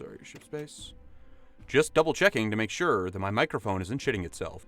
Sorry, shift space. Just double checking to make sure that my microphone isn't shitting itself.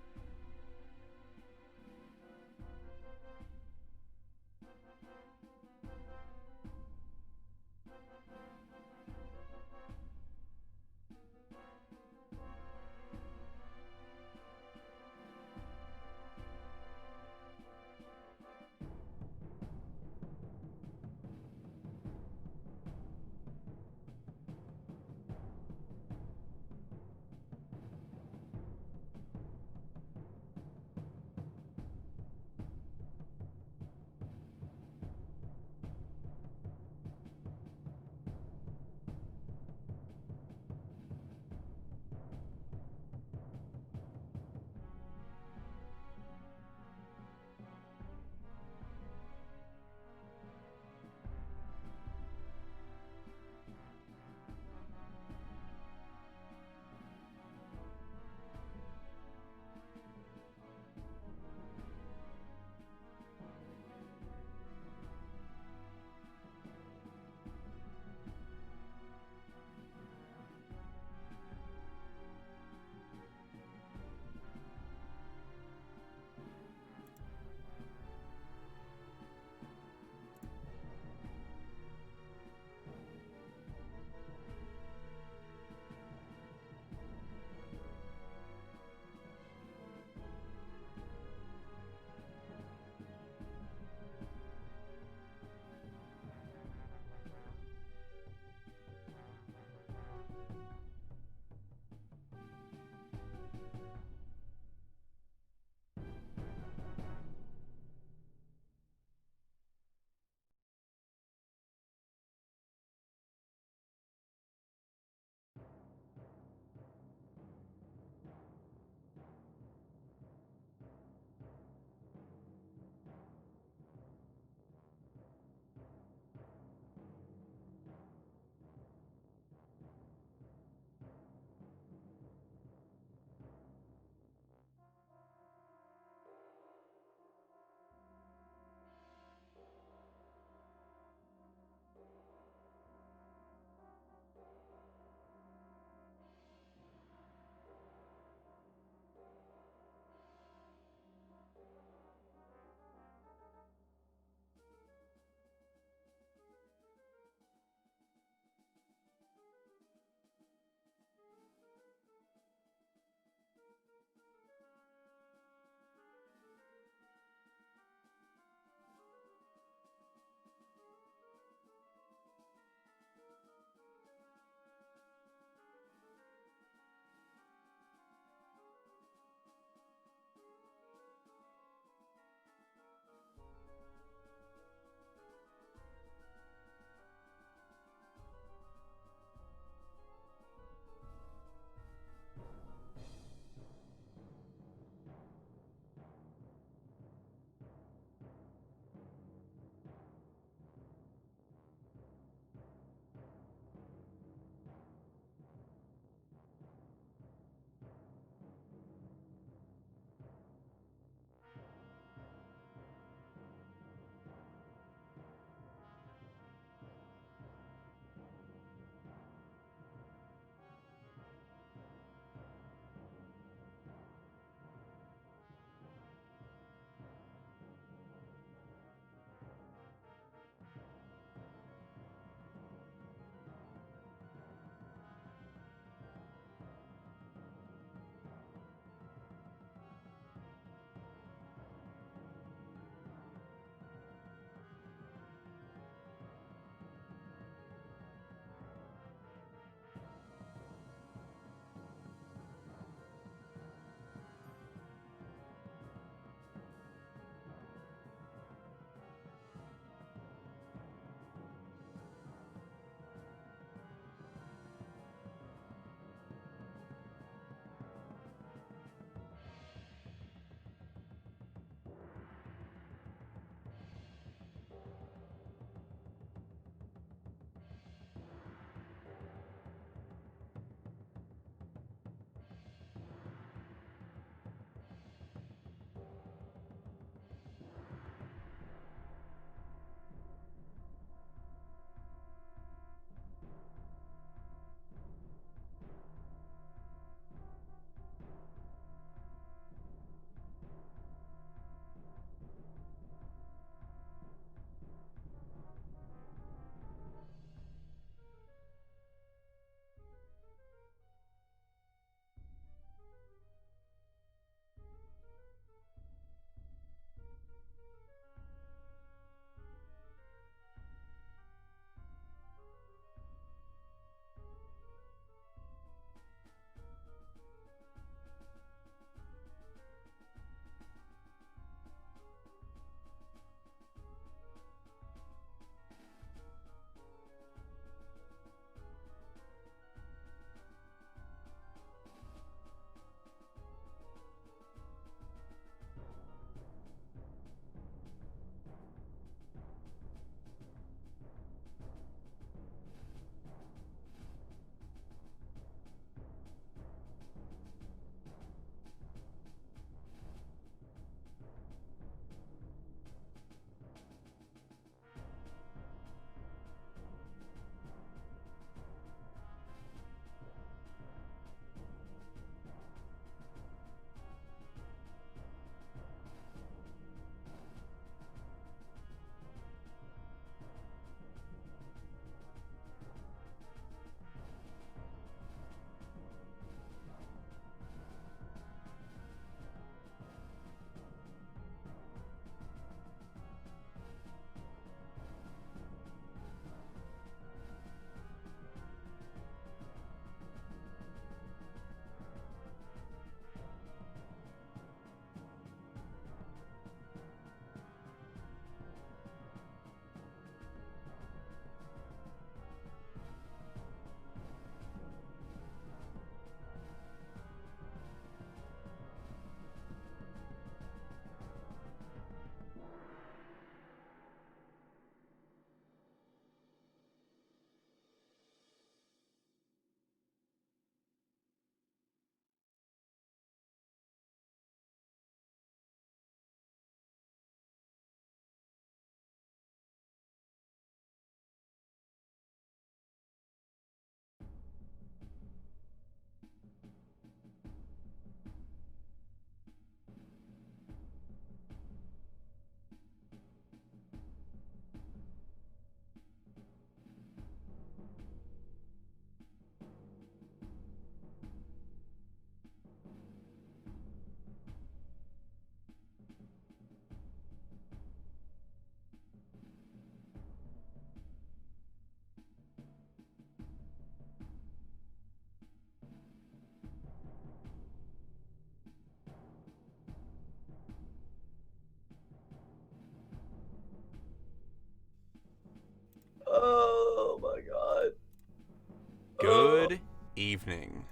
evening.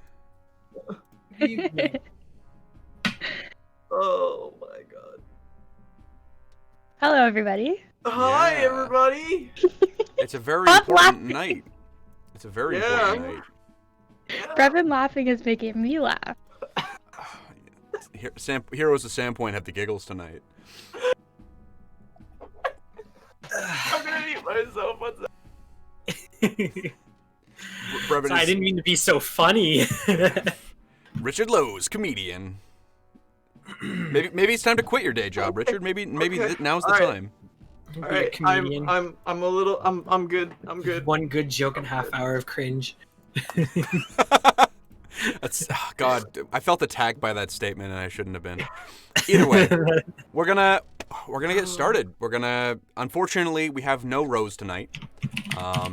Evening. Oh my god. Hello, everybody. Hi, Yeah. everybody. It's a very Stop important laughing. night. It's a very Yeah. important night. Yeah. Brevin laughing is making me laugh. Heroes of Sandpoint have the giggles tonight. I'm gonna eat myself. What's that? Brevin So I is didn't mean to be so funny. Richard Lowe's, comedian. Maybe it's time to quit your day job, Richard. Maybe Okay. now's the All right. time. Be All a right, comedian. I'm a little. I'm good. I'm good. One good joke and a half hour of cringe. That's God. I felt attacked by that statement, and I shouldn't have been. Either way, we're gonna get started. Unfortunately, we have no Rose tonight.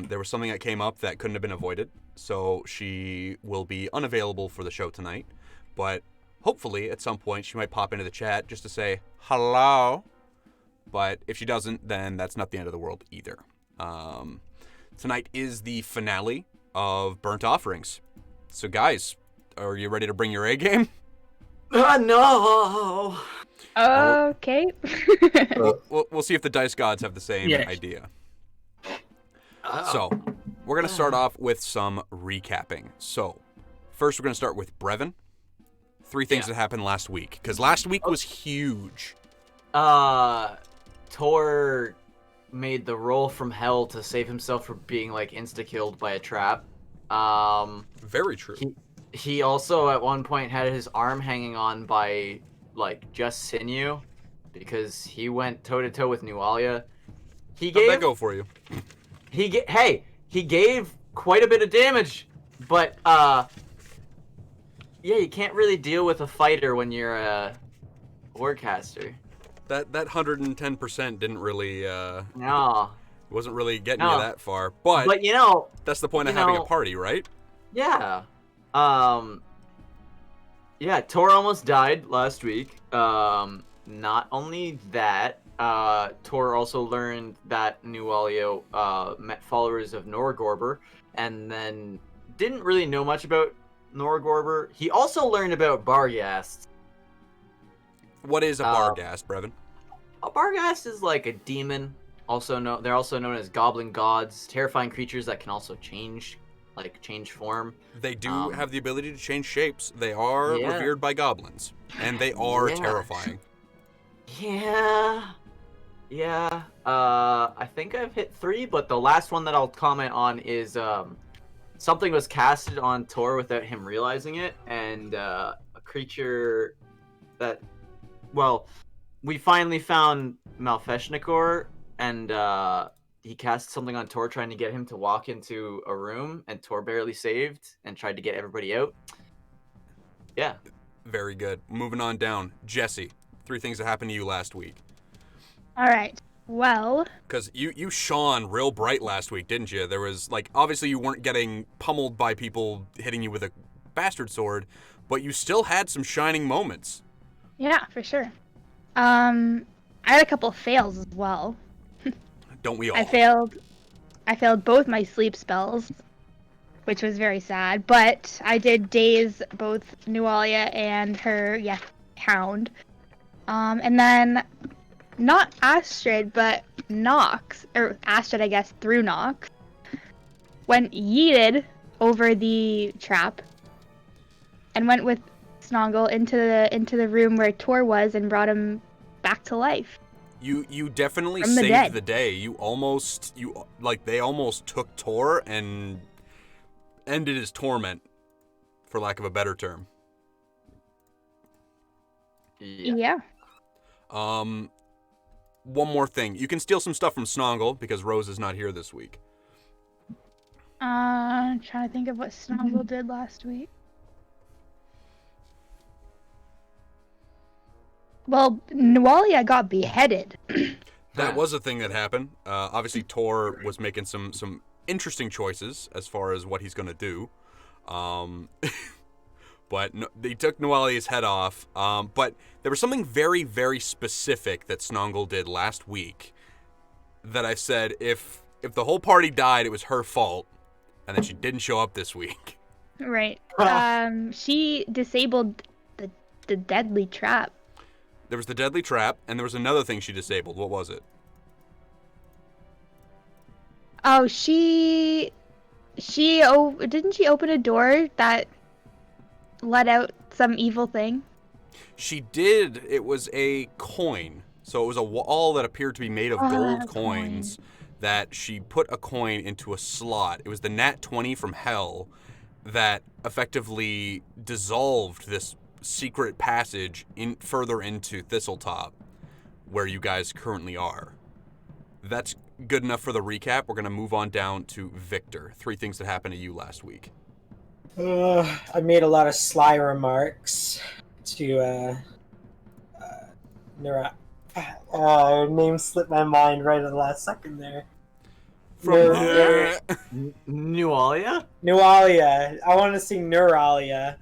There was something that came up that couldn't have been avoided, so she will be unavailable for the show tonight. But hopefully, at some point, she might pop into the chat just to say hello. But if she doesn't, then that's not the end of the world either. Tonight is the finale of Burnt Offerings. So, guys, are you ready to bring your A game? No. Okay. We'll see if the dice gods have the same Yeah. idea. Oh. So, we're going to start off with some recapping. So, first we're going to start with Brevin. 3 things that happened last week. Because last week was huge. Tor made the roll from hell to save himself from being like insta-killed by a trap. Very true. He also at one point had his arm hanging on by like just sinew because he went toe to toe with Nualia. How'd that go for you? He gave quite a bit of damage, but yeah, you can't really deal with a fighter when you're a warcaster. That 110% didn't really No. wasn't really getting No. you that far. But But you know, that's the point of you having a know- party, right? yeah. Yeah, Tor almost died last week. Not only that, Tor also learned that Nualia met followers of Norgorber, and then didn't really know much about Norgorber. He also learned about Barghast. What is a Barghast, Brevin? A Barghast is like a demon. They're also known as goblin gods, terrifying creatures that can also change form. They do have the ability to change shapes. They are revered by goblins, and they are terrifying. Yeah. I think I've hit 3, but the last one that I'll comment on is something was casted on Tor without him realizing it, and a creature that, well, we finally found Malfeshnikor, and he cast something on Tor trying to get him to walk into a room, and Tor barely saved and tried to get everybody out. Yeah. Very good. Moving on down. Jessie, 3 things that happened to you last week. All right. Well, Because you shone real bright last week, didn't you? There was, like, obviously you weren't getting pummeled by people hitting you with a bastard sword, but you still had some shining moments. yeah, for sure. I had a couple fails as well. Don't we all? I failed both my sleep spells, which was very sad. But I did daze both Nualia and her hound. And then not Astrid, but Nox, or Astrid, I guess, through Nox, went yeeted over the trap and went with Snongle into the room where Tor was and brought him back to life. You definitely From the saved dead. the day. They almost took Tor and ended his torment, for lack of a better term. Yeah. One more thing. You can steal some stuff from Snongle because Rose is not here this week. I'm trying to think of what Snongle did last week. Well, Nualia got beheaded. That was a thing that happened. Obviously, Tor was making some interesting choices as far as what he's going to do. But they took Nualia's head off. But there was something very, very specific that Snongle did last week that I said if the whole party died, it was her fault, and that she didn't show up this week. Right. She disabled the deadly trap. There was the deadly trap, and there was another thing she disabled. What was it? Oh, didn't she open a door that let out some evil thing? She did. It was a coin. So it was a wall that appeared to be made of gold a coins that she put a coin into a slot. It was the Nat 20 from hell that effectively dissolved this secret passage further into Thistletop, where you guys currently are. That's good enough for the recap. We're going to move on down to Victor. 3 things that happened to you last week. I made a lot of sly remarks to Nura. Name slipped my mind right at the last second there. Nualia? Nualia. I want to sing Nuralia.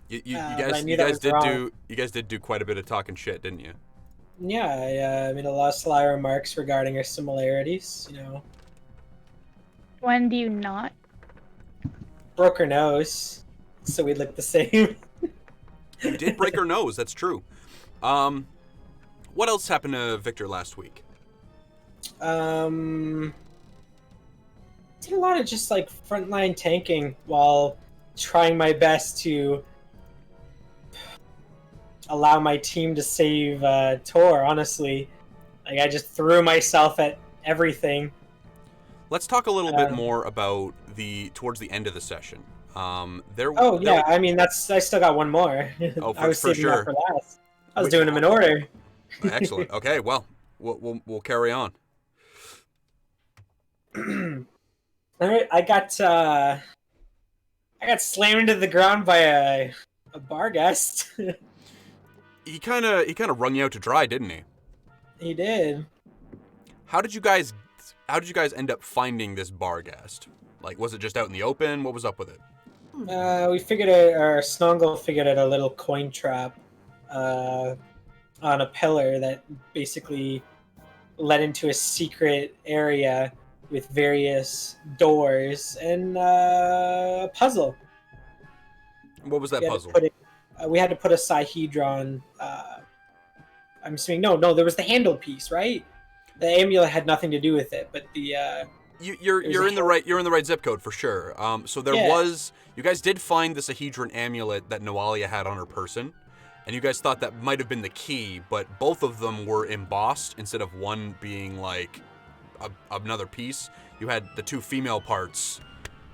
You guys did do quite a bit of talking shit, didn't you? Yeah, I made a lot of sly remarks regarding our similarities. You know, When do you not? broke her nose, so we look the same. You did break her nose. That's true. What else happened to Victor last week? Did a lot of just like frontline tanking while trying my best to allow my team to save Tor. Honestly, like I just threw myself at everything. Let's talk a little bit more about towards the end of the session. I mean I still got one more. Oh, I was for saving sure. that for last. I was doing them in order. Excellent. Okay, well, we'll carry on. All right, I got slammed into the ground by a bar guest. He kind of wrung you out to dry, didn't he? He did. How did you guys end up finding this bar guest? Like, was it just out in the open? What was up with it? We figured it, or Snongle figured out a little coin trap on a pillar that basically led into a secret area with various doors and a puzzle. What was that puzzle? We had to put a Sihedron. I'm assuming no. There was the handle piece, right? The amulet had nothing to do with it, but the you're in the right zip code for sure. So you guys did find the Sihedron amulet that Nualia had on her person, and you guys thought that might have been the key, but both of them were embossed instead of one being like another piece. You had the 2 female parts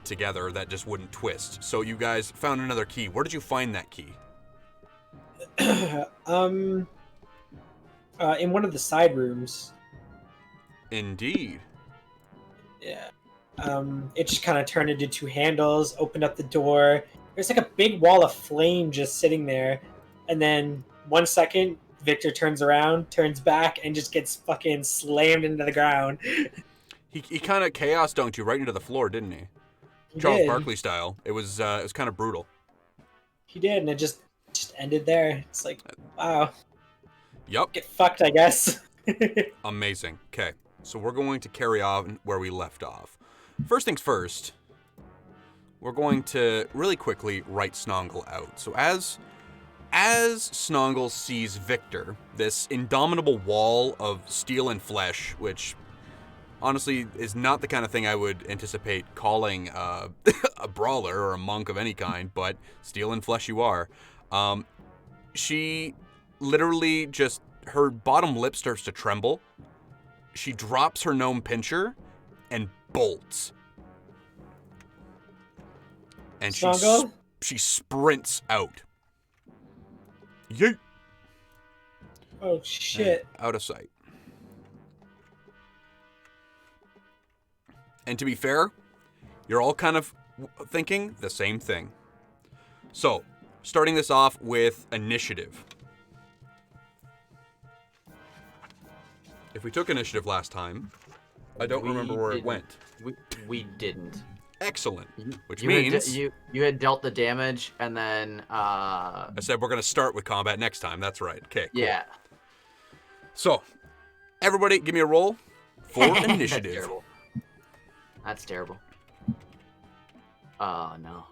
together that just wouldn't twist. So you guys found another key. Where did you find that key? In one of the side rooms. Indeed. Yeah. It just kind of turned into 2 handles, opened up the door. There's like a big wall of flame just sitting there. And then 1 second, Victor turns around, turns back, and just gets fucking slammed into the ground. He kind of chaos dunked you right into the floor, didn't he? Charles Barkley style. It was kind of brutal. He did, and it just ended there. It's like, wow. Yup. Get fucked, I guess. Amazing. Okay, so we're going to carry on where we left off. First things first, we're going to really quickly write Snongle out. So as Snongle sees Victor, this indomitable wall of steel and flesh, which honestly is not the kind of thing I would anticipate calling a brawler or a monk of any kind, but steel and flesh you are. She literally just, her bottom lip starts to tremble. She drops her gnome pincher and bolts. And she sprints out. Yeet! Oh, shit. And out of sight. And to be fair, you're all kind of thinking the same thing. So, starting this off with initiative. If we took initiative last time, I don't remember where it went. We didn't. Excellent. Which you means... you had dealt the damage, and then... I said we're going to start with combat next time. That's right. Okay, cool. Yeah. So, everybody give me a roll for initiative. That's terrible. Oh, no.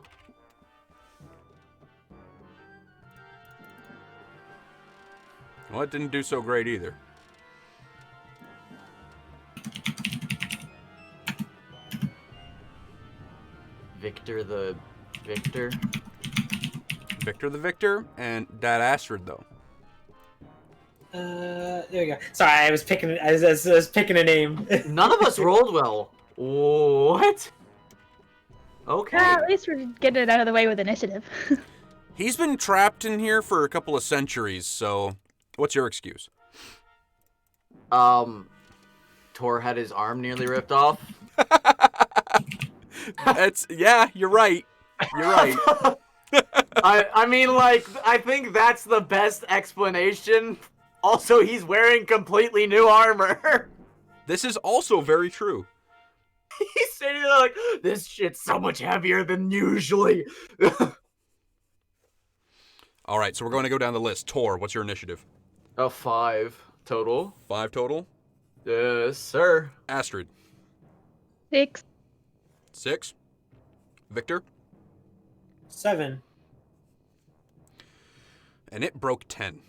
Well, it didn't do so great either. Victor the Victor. Victor the Victor, and that Astrid, though. There we go. Sorry, I was picking. I was picking a name. None of us rolled well. What? Okay. At least we're getting it out of the way with initiative. He's been trapped in here for a couple of centuries, so what's your excuse? Tor had his arm nearly ripped off. Yeah, you're right. You're right. I mean, like, I think that's the best explanation. Also, he's wearing completely new armor. This is also very true. He's sitting there like, this shit's so much heavier than usually. All right, so we're going to go down the list. Tor, what's your initiative? 5 total. 5 total. Yes, sir. Astrid. 6. 6. Victor. 7. And it broke 10.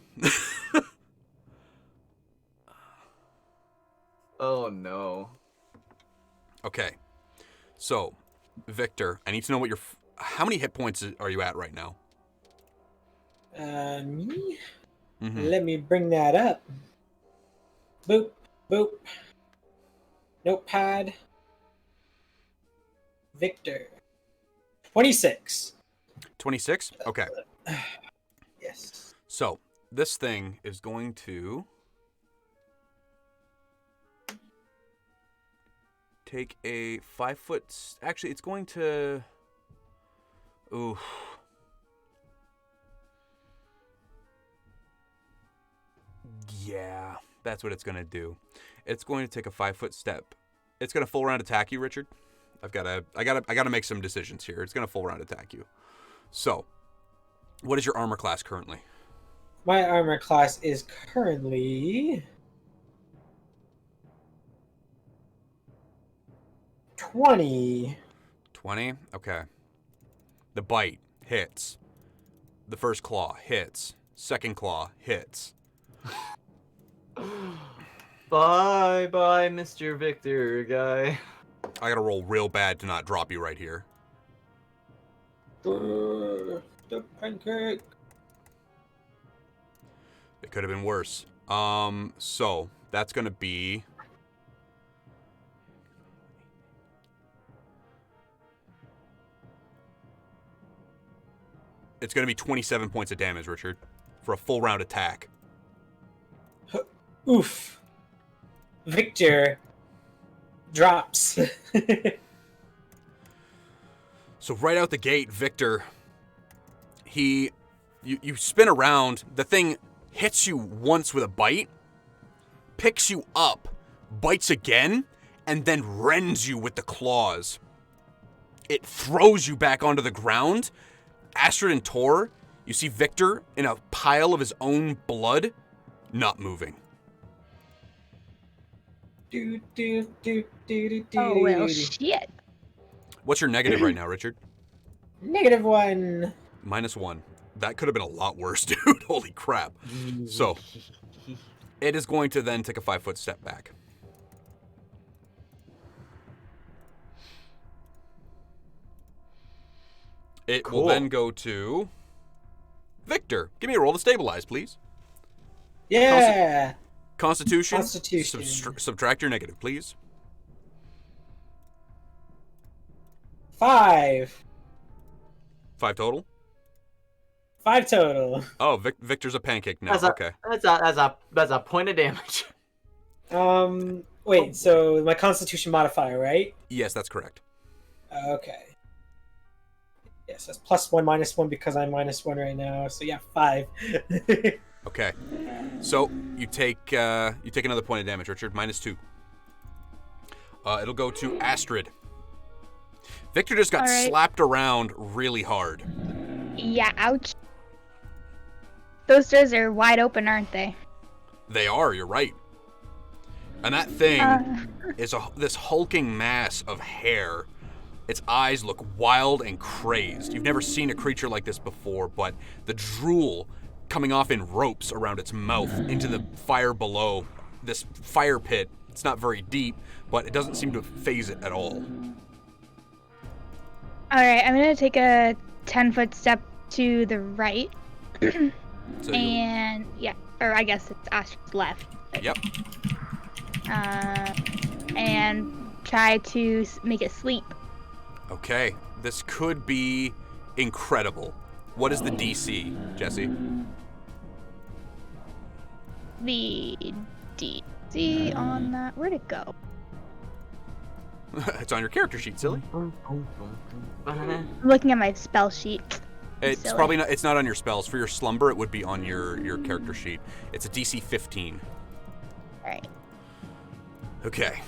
Oh, no. Okay. So, Victor, I need to know what your... How many hit points are you at right now? Me? Mm-hmm. Let me bring that up. Boop, boop. Notepad. Victor. 26. 26? Okay. Yes. So, this thing is going to... take a 5-foot... Actually, it's going to... Ooh. Yeah, that's what it's going to do. It's going to take a 5-foot step. It's going to full round attack you, Richard. I gotta make some decisions here. It's going to full round attack you. So, what is your armor class currently? My armor class is currently 20. 20? Okay. The bite hits. The first claw hits. Second claw hits. Bye, Mr. Victor guy. I gotta roll real bad to not drop you right here. The pancake. It could have been worse. So that's gonna be... It's gonna be 27 points of damage, Richard, for a full round attack. Oof. Victor drops. So right out the gate, Victor, you spin around, the thing hits you once with a bite, picks you up, bites again, and then rends you with the claws. It throws you back onto the ground. Astrid and Tor, you see Victor in a pile of his own blood, not moving. Do, do, do, do, do, do, Oh, well, do. shit. What's your negative right now, Richard? -1. -1. That could have been a lot worse, dude. Holy crap. So, it is going to then take a 5-foot step back. It Cool. will then go to Victor. Give me a roll to stabilize, please. Yeah. Constitution. Constitution. Subtract your negative, please. 5. 5 total. 5 total. Oh, Victor's a pancake now. Okay. That's a point of damage. Wait, so my Constitution modifier, right? Yes, that's correct. Okay. Yes, that's +1, -1 because I'm -1 right now. So yeah, 5. Okay. So you take another point of damage, Richard. -2. It'll go to Astrid. Victor just got All right. slapped around really hard. Yeah, ouch. Those doors are wide open, aren't they? They are. You're right. And that thing is this hulking mass of hair. Its eyes look wild and crazed. You've never seen a creature like this before, but the drool coming off in ropes around its mouth into the fire below. This fire pit, it's not very deep, but it doesn't seem to phase it at all. Alright, I'm gonna take a 10-foot step to the right. So And, yeah, or I guess it's Astrid's left. Yep. And try to make it sleep. Okay, this could be incredible. What is the DC, Jessie? The DC on that, where'd it go? It's on your character sheet, silly. I'm looking at my spell sheet. It's Silly. probably not. It's not on your spells. For your slumber, it would be on your character sheet. It's a DC 15. Alright. Okay.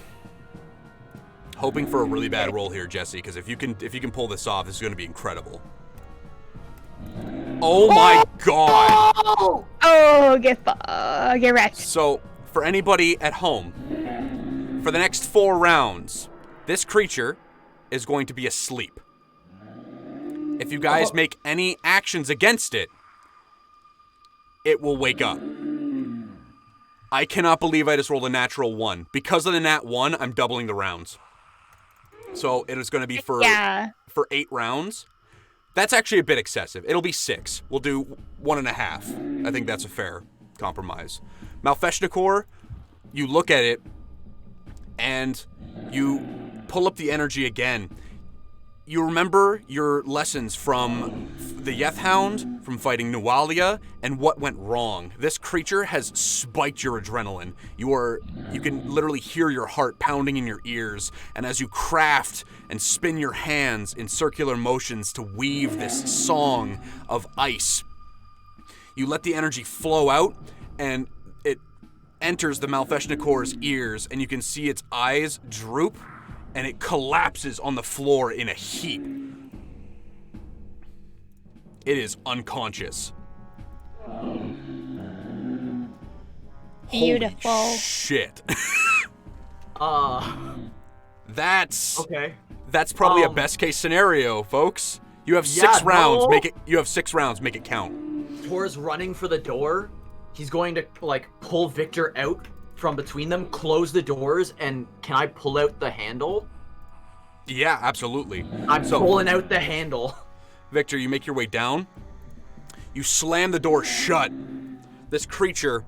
Hoping for a really bad roll here, Jessie, because if you can pull this off, this is going to be incredible. Oh my god! Oh, get wrecked. So, for anybody at home, for the next 4 rounds, this creature is going to be asleep. If you guys make any actions against it, it will wake up. I cannot believe I just rolled a natural 1. Because of the nat 1, I'm doubling the rounds. So it is going to be for 8 rounds. That's actually a bit excessive. It'll be 6. We'll do 1.5. I think that's a fair compromise. Malfeshnikor, you look at it, and you pull up the energy again. You remember your lessons from the Yethhound, from fighting Nualia, and what went wrong. This creature has spiked your adrenaline. You can literally hear your heart pounding in your ears, and as you craft and spin your hands in circular motions to weave this song of ice, you let the energy flow out, and it enters the Malfeshnikor's ears, and you can see its eyes droop, and it collapses on the floor in a heap. It Beautiful. is unconscious. Holy shit. That's okay. That's probably a best case scenario, folks. You have 6 rounds. You have 6 rounds. Make it count. Tor's running for the door. He's going to pull Victor out from between them, close the doors, and can I pull out the handle? Yeah, absolutely. I'm pulling out the handle. Victor, you make your way down. You slam the door shut. This creature,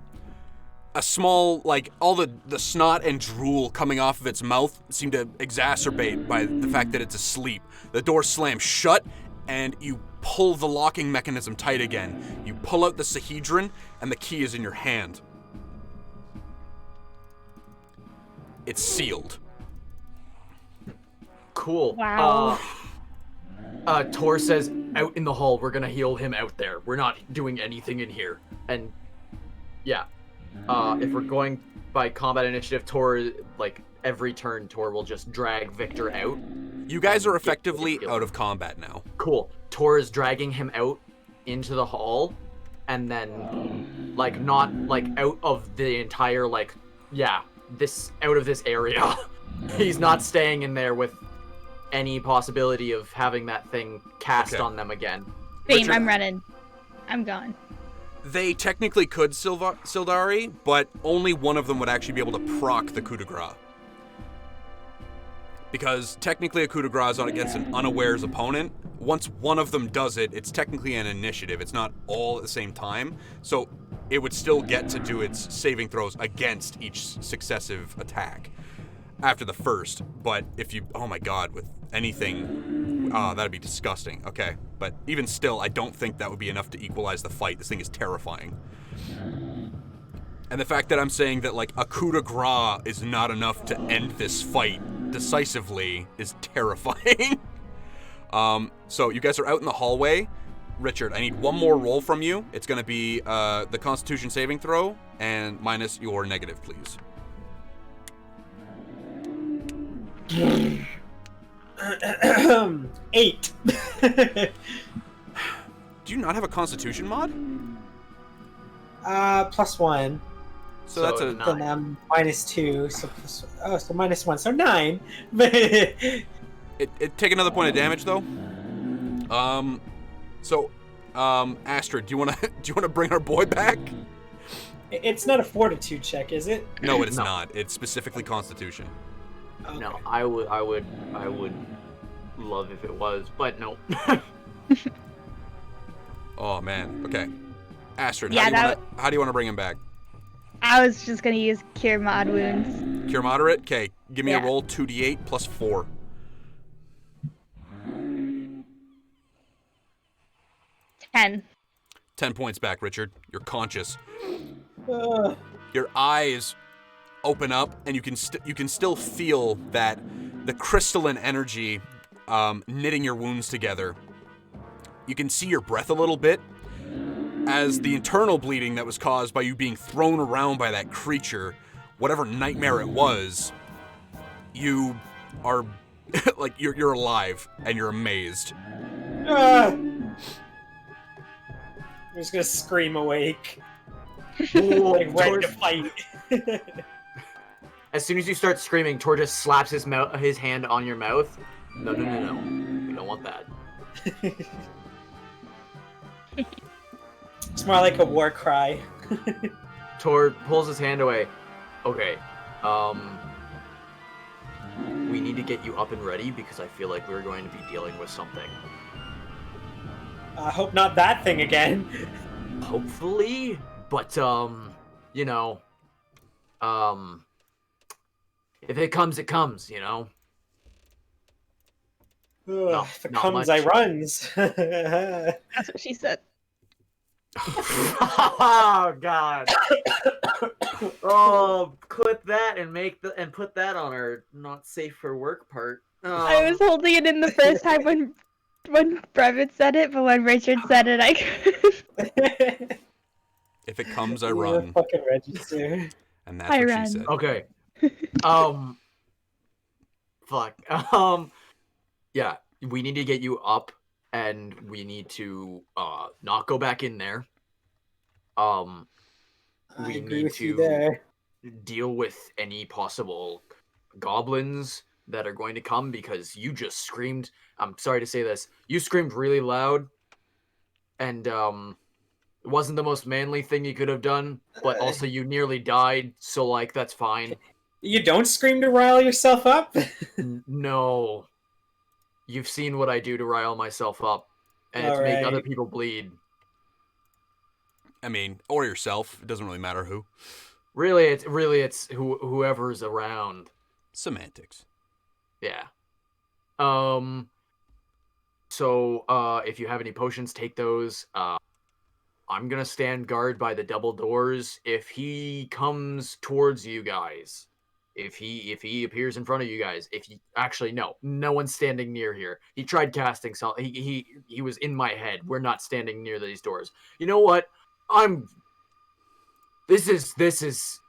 a small, all the snot and drool coming off of its mouth seem to exacerbate by the fact that it's asleep. The door slams shut, and you pull the locking mechanism tight again. You pull out the Sahedron, and the key is in your hand. It's sealed. Cool. Wow. Tor says, out in the hall, we're gonna heal him out there. We're not doing anything in here. And, yeah. If we're going by combat initiative, Tor, every turn, Tor will just drag Victor out. You guys are effectively out of combat now. Cool. Tor is dragging him out into the hall, and then, not, out of the entire, out of this area. He's not staying in there with any possibility of having that thing cast on them again. Same, I'm running. I'm gone. They technically could Sildari, but only one of them would actually be able to proc the coup de grace. Because technically a coup de grace is on against an unawares opponent. Once one of them does it, it's technically an initiative. It's not all at the same time. So it would still get to do its saving throws against each successive attack after the first. But if you, oh my god, with anything, that'd be disgusting. Okay, but even still, I don't think that would be enough to equalize the fight. This thing is terrifying. And the fact that I'm saying that a coup de grace is not enough to end this fight decisively is terrifying. So you guys are out in the hallway. Richard, I need one more roll from you. It's going to be the Constitution saving throw and minus your negative, please. 8. Do you not have a Constitution mod? +1. So that's a 9. Then -2, so -1, so 9. It take another point of damage though. So Astrid, do you wanna bring our boy back? It's not a fortitude check, is it? No, it's No. not. It's specifically Constitution. Okay. No, I would love if it was, but no. Oh man. Okay. Astrid, Yeah, how do you want to bring him back? I was just gonna use Cure Mod Wounds. Cure moderate. Okay. Give me a Yeah. roll 2d8 plus 4. 10. 10 points back, Richard. You're conscious. Uh, Your eyes open up, and you can still feel that the crystalline energy knitting your wounds together. You can see your breath a little bit as the internal bleeding that was caused by you being thrown around by that creature, whatever nightmare it was, you are like you're alive and you're amazed. I'm just gonna scream awake. Like ready to fight. As soon as you start screaming, Tor just slaps his hand on your mouth. No. We don't want that. It's more like a war cry. Tor pulls his hand away. Okay. We need to get you up and ready because I feel like we're going to be dealing with something. I hope not that thing again. Hopefully, but you know, if it comes, it comes. You know. If it not comes, much. I runs. That's what she said. Oh God! Oh, clip that and put that on our not safe for work part. I was holding it in the first time when Brevin said it, but when Richard said it, I couldn't. If it comes, I You run. fucking register. And that's I what run. she said. Okay. Fuck. Yeah, we need to get you up, and we need to not go back in there. I We agree need with you to there. deal with any possible goblins that are going to come because you just screamed. I'm sorry to say this. You screamed really loud, and it wasn't the most manly thing you could have done, but also you nearly died, so like that's fine. You don't scream to rile yourself up? No. You've seen what I do to rile myself up and to make other Alright. people bleed. I mean, or yourself. It doesn't really matter who. Really it's whoever's around. Semantics. Yeah. So if you have any potions, take those. I'm gonna stand guard by the double doors. If he comes towards you guys, if he appears in front of you guys, actually no one's standing near here. He tried casting something. He was in my head. We're not standing near these doors. You know what? This is as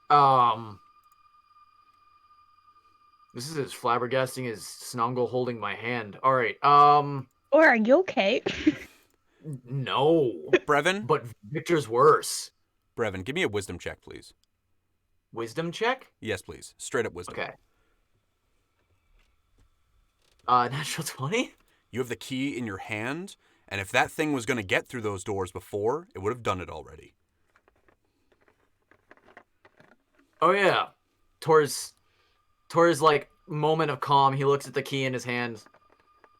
flabbergasting as Snongle holding my hand. All right. Or are you okay? No. Brevin? But Victor's worse. Brevin, give me a wisdom check, please. Wisdom check? Yes, please. Straight up wisdom. Okay. Natural 20? You have the key in your hand, and if that thing was going to get through those doors before, it would have done it already. Oh yeah. Tor's like moment of calm. He looks at the key in his hand.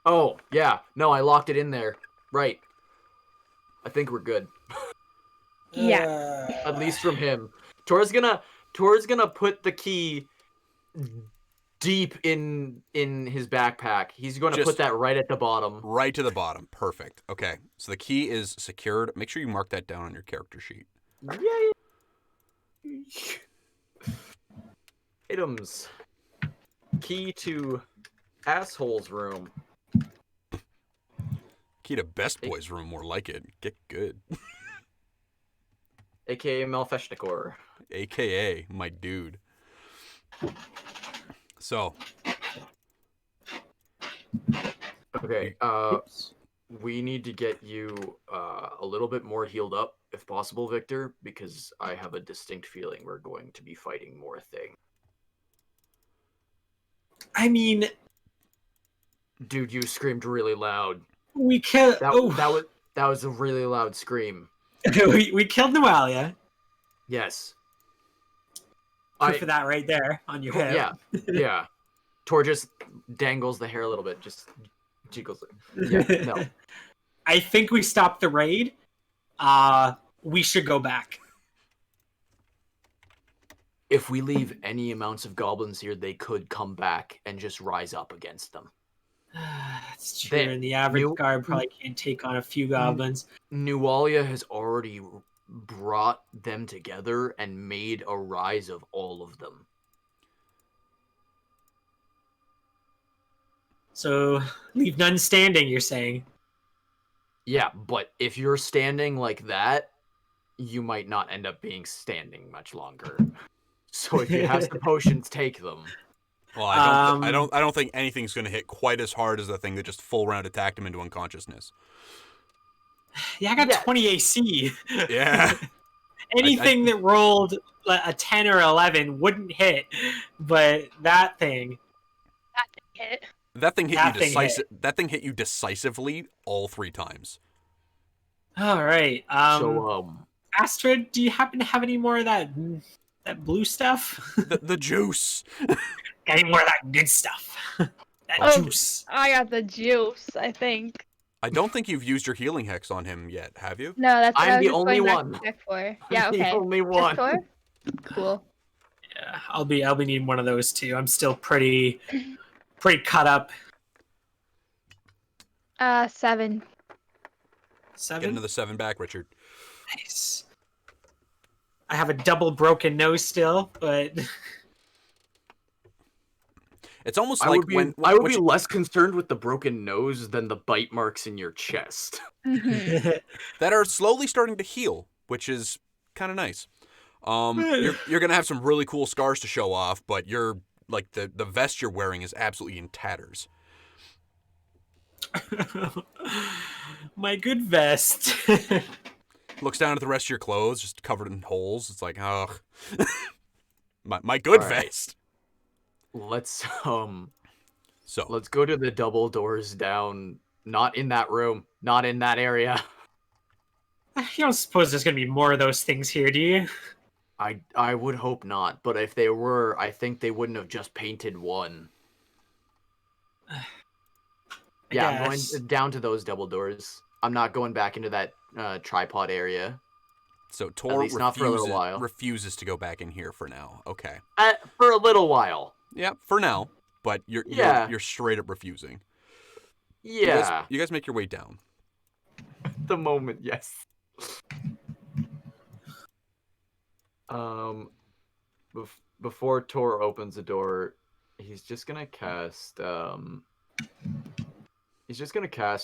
Oh, yeah. No, I locked it in there. Right. I think we're good. Yeah. At least from him. Tor's gonna put the key deep in his backpack. He's going to Just put that right at the bottom. Right to the bottom. Perfect. Okay. So the key is secured. Make sure you mark that down on your character sheet. Yay! Items. Key to asshole's room. Key to best boy's room, more like it. Get good. AKA Malfeshnikor. AKA my dude. So. Okay, we need to get you a little bit more healed up, if possible, Victor, because I have a distinct feeling we're going to be fighting more things. I mean, Dude, you screamed really loud. we can't. That That was a really loud scream. we killed Noalia. Yes. Proof of that right there on your hip. Yeah. Tor just dangles the hair a little bit, just jiggles it. Yeah, no. I think we stopped the raid. We should go back. If we leave any amounts of goblins here, they could come back and just rise up against them. That's true, and the average guard probably can't take on a few goblins. Nualia has already brought them together and made a rise of all of them. So, leave none standing, you're saying? Yeah, but if you're standing like that, you might not end up being standing much longer. So if you have some potions, take them. Well, I don't think anything's going to hit quite as hard as the thing that just full round attacked him into unconsciousness. Yeah, I got 20 AC. Yeah. Anything that rolled a 10 or 11 wouldn't hit, but that thing. That didn't hit. That thing hit That thing hit you decisively all 3 times. All right. So Astrid, do you happen to have any more of that blue stuff? The juice. Any more of that good stuff? That juice. I got the juice, I think. I don't think you've used your healing hex on him yet, have you? No, that's what I I'm was the just only going back one. to check for. Yeah, okay. The only one. Tor? Cool. Yeah, I'll be needing one of those too. I'm still pretty cut up. 7. Get into the 7 back, Richard. Nice. I have a double broken nose still, but it's almost I like would be less concerned with the broken nose than the bite marks in your chest. Mm-hmm. that are slowly starting to heal, which is kind of nice. You're gonna have some really cool scars to show off, but you're like the vest you're wearing is absolutely in tatters. My good vest. Looks down at the rest of your clothes, just covered in holes. It's like, ugh. my good vest. Let's let's go to the double doors down. Not in that room. Not in that area. You don't suppose there's gonna be more of those things here, do you? I would hope not, but if they were, I think they wouldn't have just painted one. Yeah, I'm going down to those double doors. I'm not going back into that tripod area. So Tor not for a little while. refuses to go back in here for now. Okay. For a little while. Yeah, for now. But you're straight up refusing. Yeah. You guys make your way down. The moment, yes. Before Tor opens the door, he's just gonna cast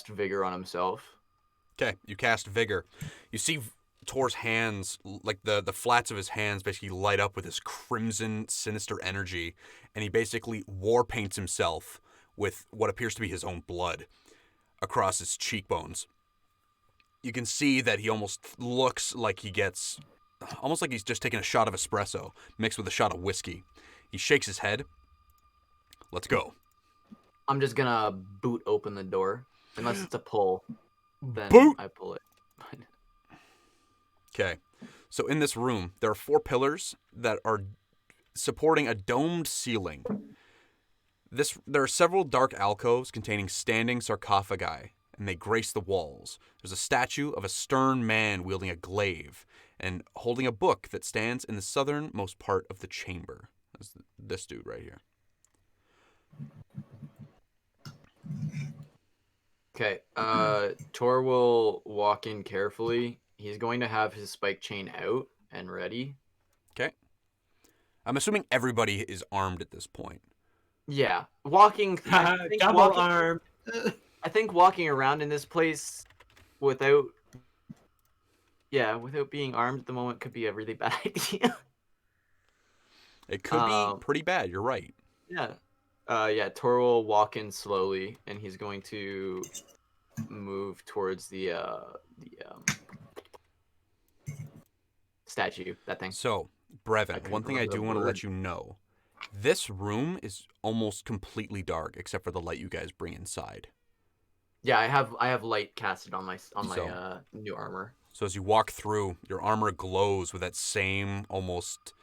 Vigor on himself. Okay, you cast Vigor. You see Tor's hands, like the flats of his hands, basically light up with this crimson, sinister energy, and he basically war paints himself with what appears to be his own blood across his cheekbones. You can see that he almost looks like almost like he's just taking a shot of espresso mixed with a shot of whiskey. He shakes his head. Let's go. I'm just gonna boot open the door. Unless it's a pull, then Boot! I pull it. Okay. So in this room, there are 4 pillars that are supporting a domed ceiling. There are several dark alcoves containing standing sarcophagi, and they grace the walls. There's a statue of a stern man wielding a glaive and holding a book that stands in the southernmost part of the chamber. That's this dude right here. Okay, Tor will walk in carefully. He's going to have his spike chain out and ready. Okay. I'm assuming everybody is armed at this point. Yeah, walking. Double arm. I think walking around in this place without being armed at the moment could be a really bad idea. It could be pretty bad. You're right. Yeah. Tor will walk in slowly, and he's going to move towards the statue. That thing. So, Brevin, one thing I do want to let you know. This room is almost completely dark, except for the light you guys bring inside. Yeah, I have light casted on my So- new armor. So as you walk through, your armor glows with that same almost.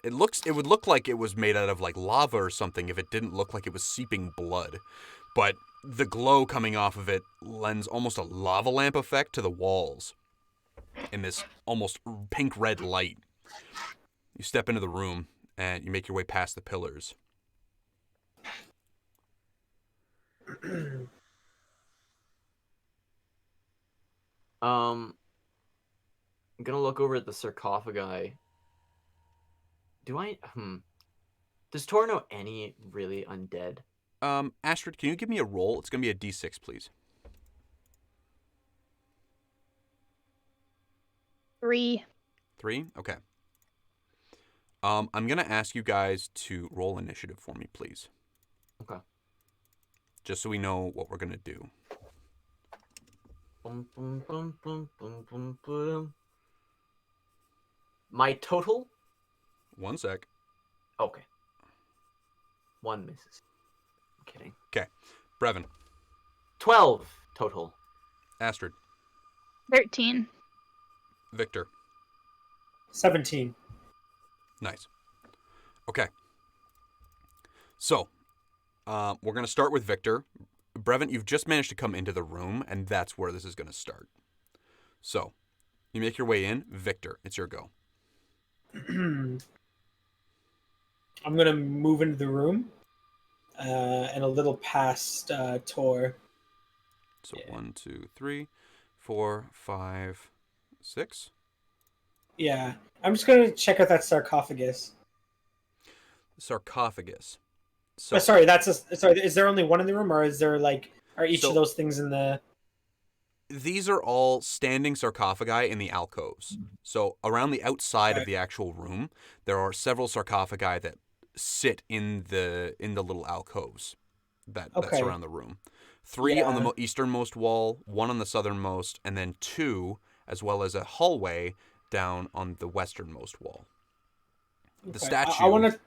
It would look like it was made out of like lava or something if it didn't look like it was seeping blood. But the glow coming off of it lends almost a lava lamp effect to the walls in this almost pink-red light. You step into the room and you make your way past the pillars. I'm gonna look over at the sarcophagi. Does Tor know any really undead? Astrid, can you give me a roll? It's going to be a d6, please. 3. 3? Okay. I'm going to ask you guys to roll initiative for me, please. Okay. Just so we know what we're going to do. Boom, boom, boom, boom, boom, boom, boom. My total? 1 sec. Okay. 1 misses. I'm kidding. Okay. Brevin. 12 total. Astrid. 13. Victor. 17. Nice. Okay. So, we're going to start with Victor. Brevin, you've just managed to come into the room, and that's where this is going to start. So, you make your way in. Victor, it's your go. I'm going to move into the room and a little past Tor. So, Yeah. 1, 2, 3, 4, 5, 6. Yeah. I'm just going to check out that sarcophagus. Sarcophagus. So, Sorry, is there only one in the room, or is there are each So- of those things in the? these are all standing sarcophagi in the alcoves. So around the outside of the actual room, there are several sarcophagi that sit in the little alcoves that Okay. surround the room. 3 on the Yeah. easternmost wall, 1 on the southernmost, and then 2, as well as a hallway down on the westernmost wall. The Okay. statue I want to.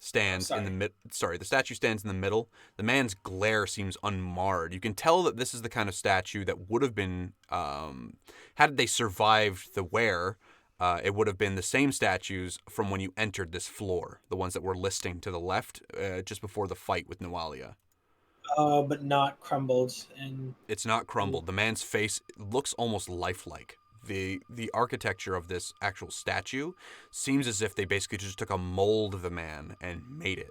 stands in the sorry. mid. Sorry, the statue stands in the middle. The man's glare seems unmarred. You can tell that this is the kind of statue that would have been, had they survived the wear, it would have been the same statues from when you entered this floor, the ones that were listing to the left, just before the fight with Nualia. But not crumbled and. It's not crumbled. The man's face looks almost lifelike. The architecture of this actual statue seems as if they basically just took a mold of the man and made it.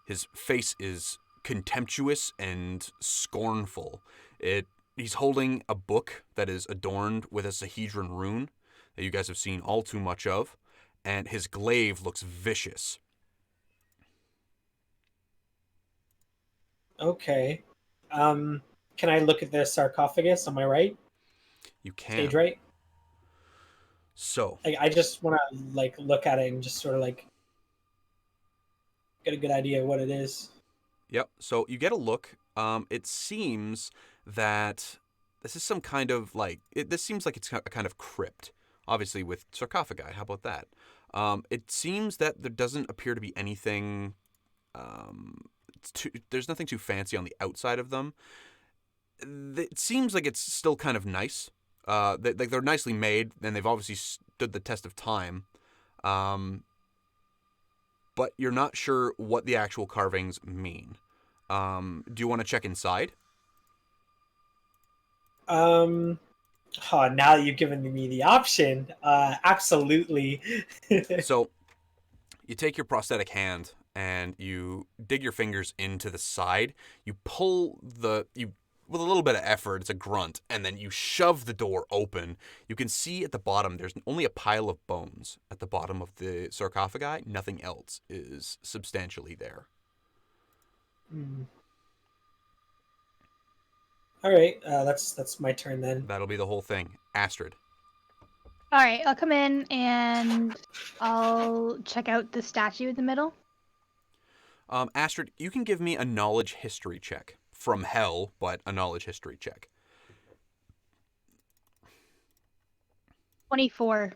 His face is contemptuous and scornful. He's holding a book that is adorned with a Sahedron rune that you guys have seen all too much of, and his glaive looks vicious. Okay. Can I look at the sarcophagus on my right? You can. Stage right? So, I just want to look at it and just sort of get a good idea of what it is. yep. So you get a look. It seems that this is some kind of this seems like it's a kind of crypt, obviously with sarcophagi. How about that? It seems that there doesn't appear to be anything. There's nothing too fancy on the outside of them. It seems like it's still kind of nice. They're nicely made, and they've obviously stood the test of time. But you're not sure what the actual carvings mean. Do you want to check inside? Now that you've given me the option, absolutely. So, you take your prosthetic hand and you dig your fingers into the side. You pull with a little bit of effort, it's a grunt, and then you shove the door open. You can see at the bottom there's only a pile of bones at the bottom of the sarcophagi. Nothing else is substantially there. All right, that's my turn then. That'll be the whole thing. Astrid. All right, I'll come in and I'll check out the statue in the middle. Astrid, you can give me a knowledge history check. From hell, but a knowledge history check. 24.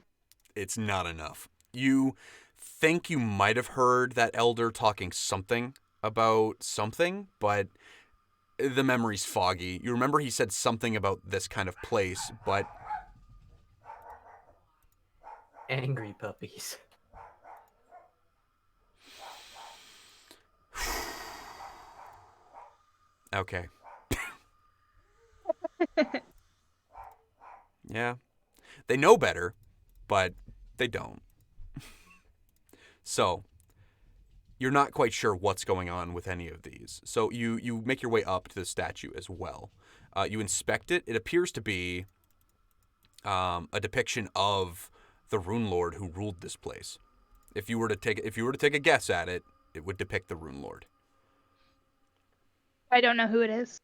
It's not enough. You think you might have heard that elder talking something about something, but The memory's foggy. You remember he said something about this kind of place, but Angry puppies. okay. Yeah. They know better, but they don't. So, you're not quite sure what's going on with any of these. So you make your way up to the statue as well. You inspect it. It appears to be a depiction of the Runelord who ruled this place. If you were to take a guess at it, it would depict the Runelord. I don't know who it is.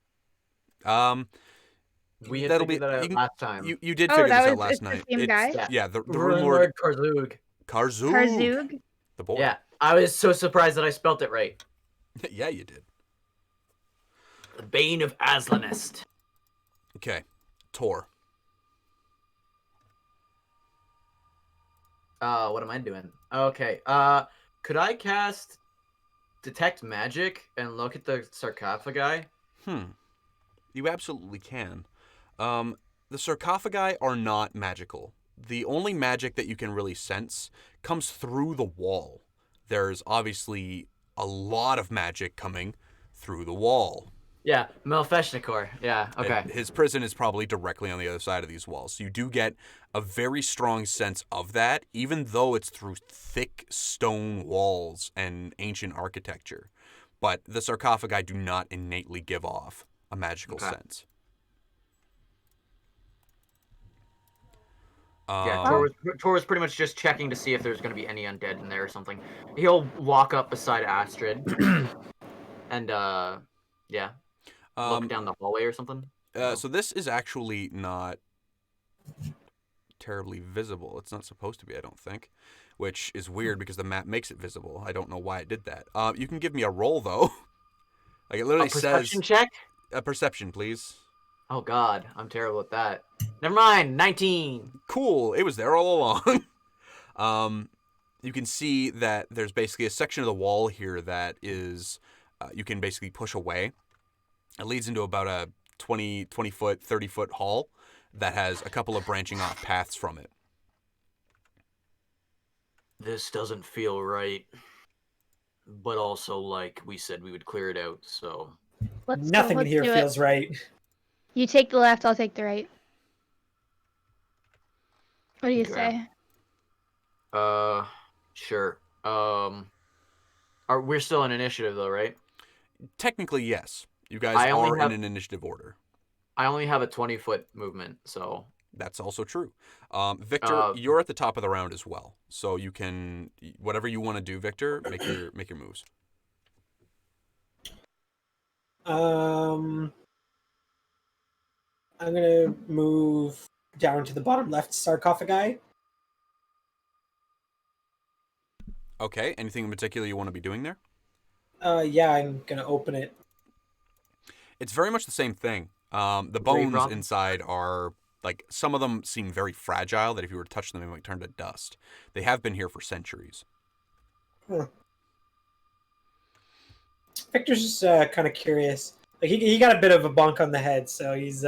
We had That'll figured be that out last time. You did Oh, figure that this was- out last it's the night. same guy? Yeah, the Runelord Runelord Karzug. Karzug. Karzug? The boy. Yeah, I was so surprised that I spelt it right. Yeah, you did. The Bane of Aslanest. Okay. Tor. What am I doing? Okay. Could I cast Detect Magic and look at the sarcophagi? You absolutely can. The sarcophagi are not magical. The only magic that you can really sense comes through the wall. There's obviously a lot of magic coming through the wall. Yeah, Melfeshnikor. Yeah, okay. His prison is probably directly on the other side of these walls. So you do get a very strong sense of that, even though it's through thick stone walls and ancient architecture. But the sarcophagi do not innately give off a magical sense. Yeah, Tor was pretty much just checking to see if there's going to be any undead in there or something. He'll walk up beside Astrid and, yeah, look down the hallway or something. So this is actually not terribly visible. It's not supposed to be, I don't think, which is weird because the map makes it visible. I don't know why it did that. You can give me a roll, though. Like, it literally says... Perception check? A perception, please. Oh, God. I'm terrible at that. Never mind. 19. Cool. It was there all along. You can see that there's basically a section of the wall here that is... you can basically push away. It leads into about a 20-foot, 30-foot hall that has a couple of branching off paths from it. This doesn't feel right. But also, like we said, we would clear it out, so... Nothing in here feels right. You take the left, I'll take the right. What do you say? Sure. We're still in initiative, though, right? Technically, yes. You guys are in an initiative order. I only have a 20-foot movement, so... That's also true. Victor, you're at the top of the round as well. So you can... Whatever you want to do, Victor, make your moves. I'm gonna move down to the bottom left sarcophagi. Okay. Anything in particular you want to be doing there? Yeah, I'm gonna open it. It's very much the same thing. The bones inside are, like, some of them seem very fragile, that if you were to touch them, they might turn to dust. They have been here for centuries. Huh. Victor's just kind of curious. Like, he got a bit of a bonk on the head, so he's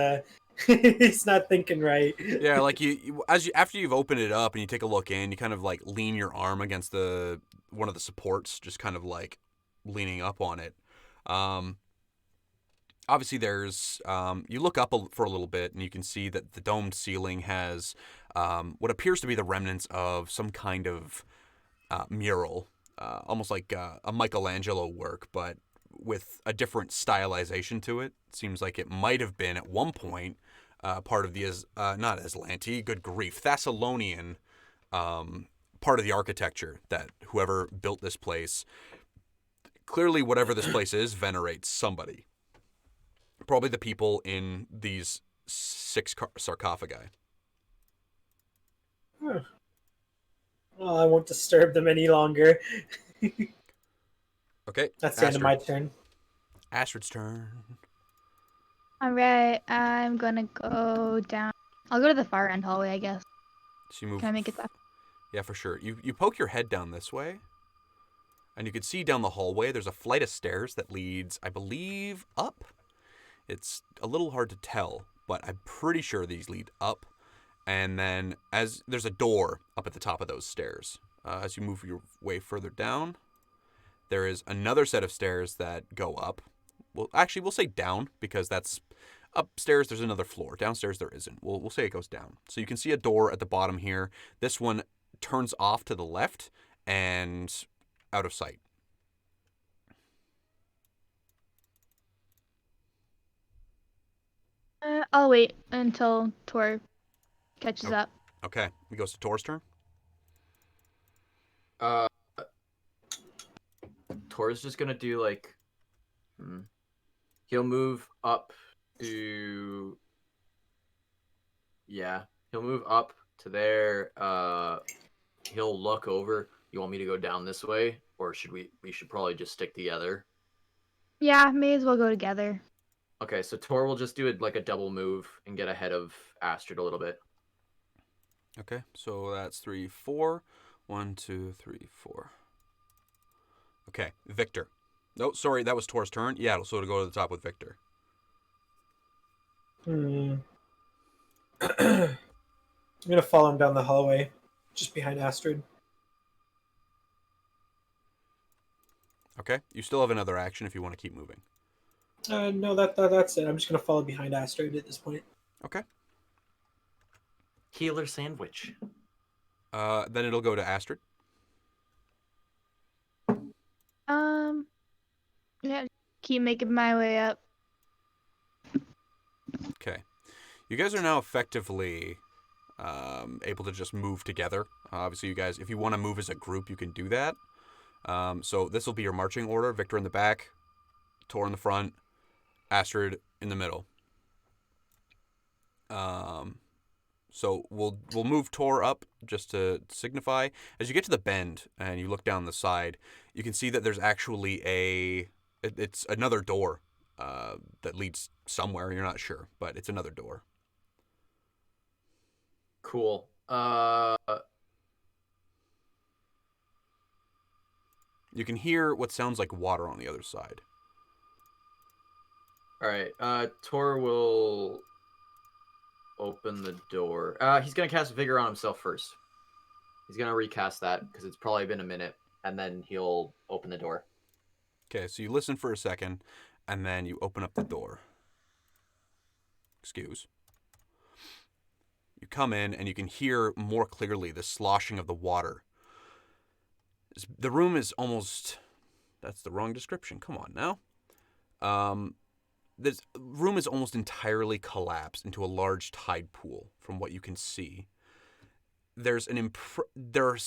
he's not thinking right. Yeah, like after you've opened it up and you take a look in, you kind of like lean your arm against one of the supports, just kind of like leaning up on it. Obviously, there's you look up for a little bit and you can see that the domed ceiling has what appears to be the remnants of some kind of mural, almost like a Michelangelo work, but with a different stylization to it. It seems like it might have been at one point part of the not Aslanti, good grief, Thessalonian part of the architecture that whoever built this place, clearly whatever this place is, venerates somebody. Probably the people in these 6 sarcophagi. Huh. Well, I won't disturb them any longer. Okay. That's the end of my turn. Astrid's turn. Alright, I'm gonna go down. I'll go to the far end hallway, I guess. So you move. Can I make it that? Yeah, for sure. You poke your head down this way, and you can see down the hallway there's a flight of stairs that leads, I believe, up. It's a little hard to tell, but I'm pretty sure these lead up. And then as there's a door up at the top of those stairs. As you move your way further down, there is another set of stairs that go up. Well, actually, we'll say down because that's upstairs. There's another floor. Downstairs, there isn't. We'll say it goes down. So you can see a door at the bottom here. This one turns off to the left and out of sight. I'll wait until Tor catches up. Okay, it goes to Tor's turn. Tor's just gonna do like, he'll move up to, yeah, he'll move up to there. He'll look over. You want me to go down this way, or should we should probably just stick together? Yeah, may as well go together. Okay, so Tor will just do it like a double move and get ahead of Astrid a little bit. Okay, so that's 3, 4. 1, 2, 3, 4. Okay, Victor. No, sorry, that was Tor's turn. Yeah, so to go to the top with Victor. I'm gonna follow him down the hallway, just behind Astrid. Okay, you still have another action if you want to keep moving. No, that's it. I'm just gonna follow behind Astrid at this point. Okay. Healer sandwich. Then it'll go to Astrid. Yeah, keep making my way up. Okay. You guys are now effectively able to just move together. Obviously, you guys, if you want to move as a group, you can do that. So this will be your marching order. Victor in the back, Tor in the front, Astrid in the middle. So we'll move Tor up just to signify. As you get to the bend and you look down the side, you can see that there's actually it's another door that leads somewhere. You're not sure, but it's another door. Cool. You can hear what sounds like water on the other side. All right. Tor will open the door. He's gonna cast Vigor on himself first. He's gonna recast that because it's probably been a minute, and then he'll open the door. Okay, so you listen for a second, and then you open up the door. Excuse. You come in, and you can hear more clearly the sloshing of the water. The room is almost... That's the wrong description. Come on now. This room is almost entirely collapsed into a large tide pool, from what you can see. There's there are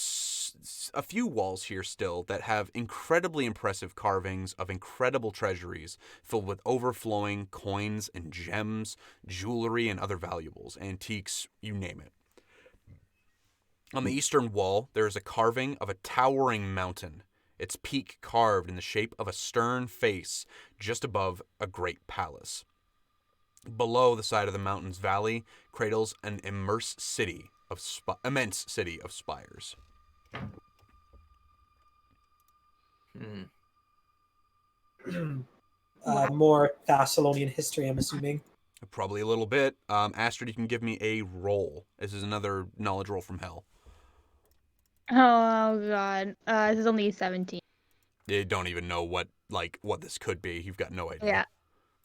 a few walls here still that have incredibly impressive carvings of incredible treasuries filled with overflowing coins and gems, jewelry and other valuables, antiques, you name it. On the eastern wall, there is a carving of a towering mountain, its peak carved in the shape of a stern face just above a great palace. Below the side of the mountain's valley cradles an immense city of spires. More Thessalonian history, I'm assuming. Probably a little bit. Astrid, you can give me a roll. This is another knowledge roll from hell. Oh god. This is only 17. You don't even know what this could be. You've got no idea. Yeah.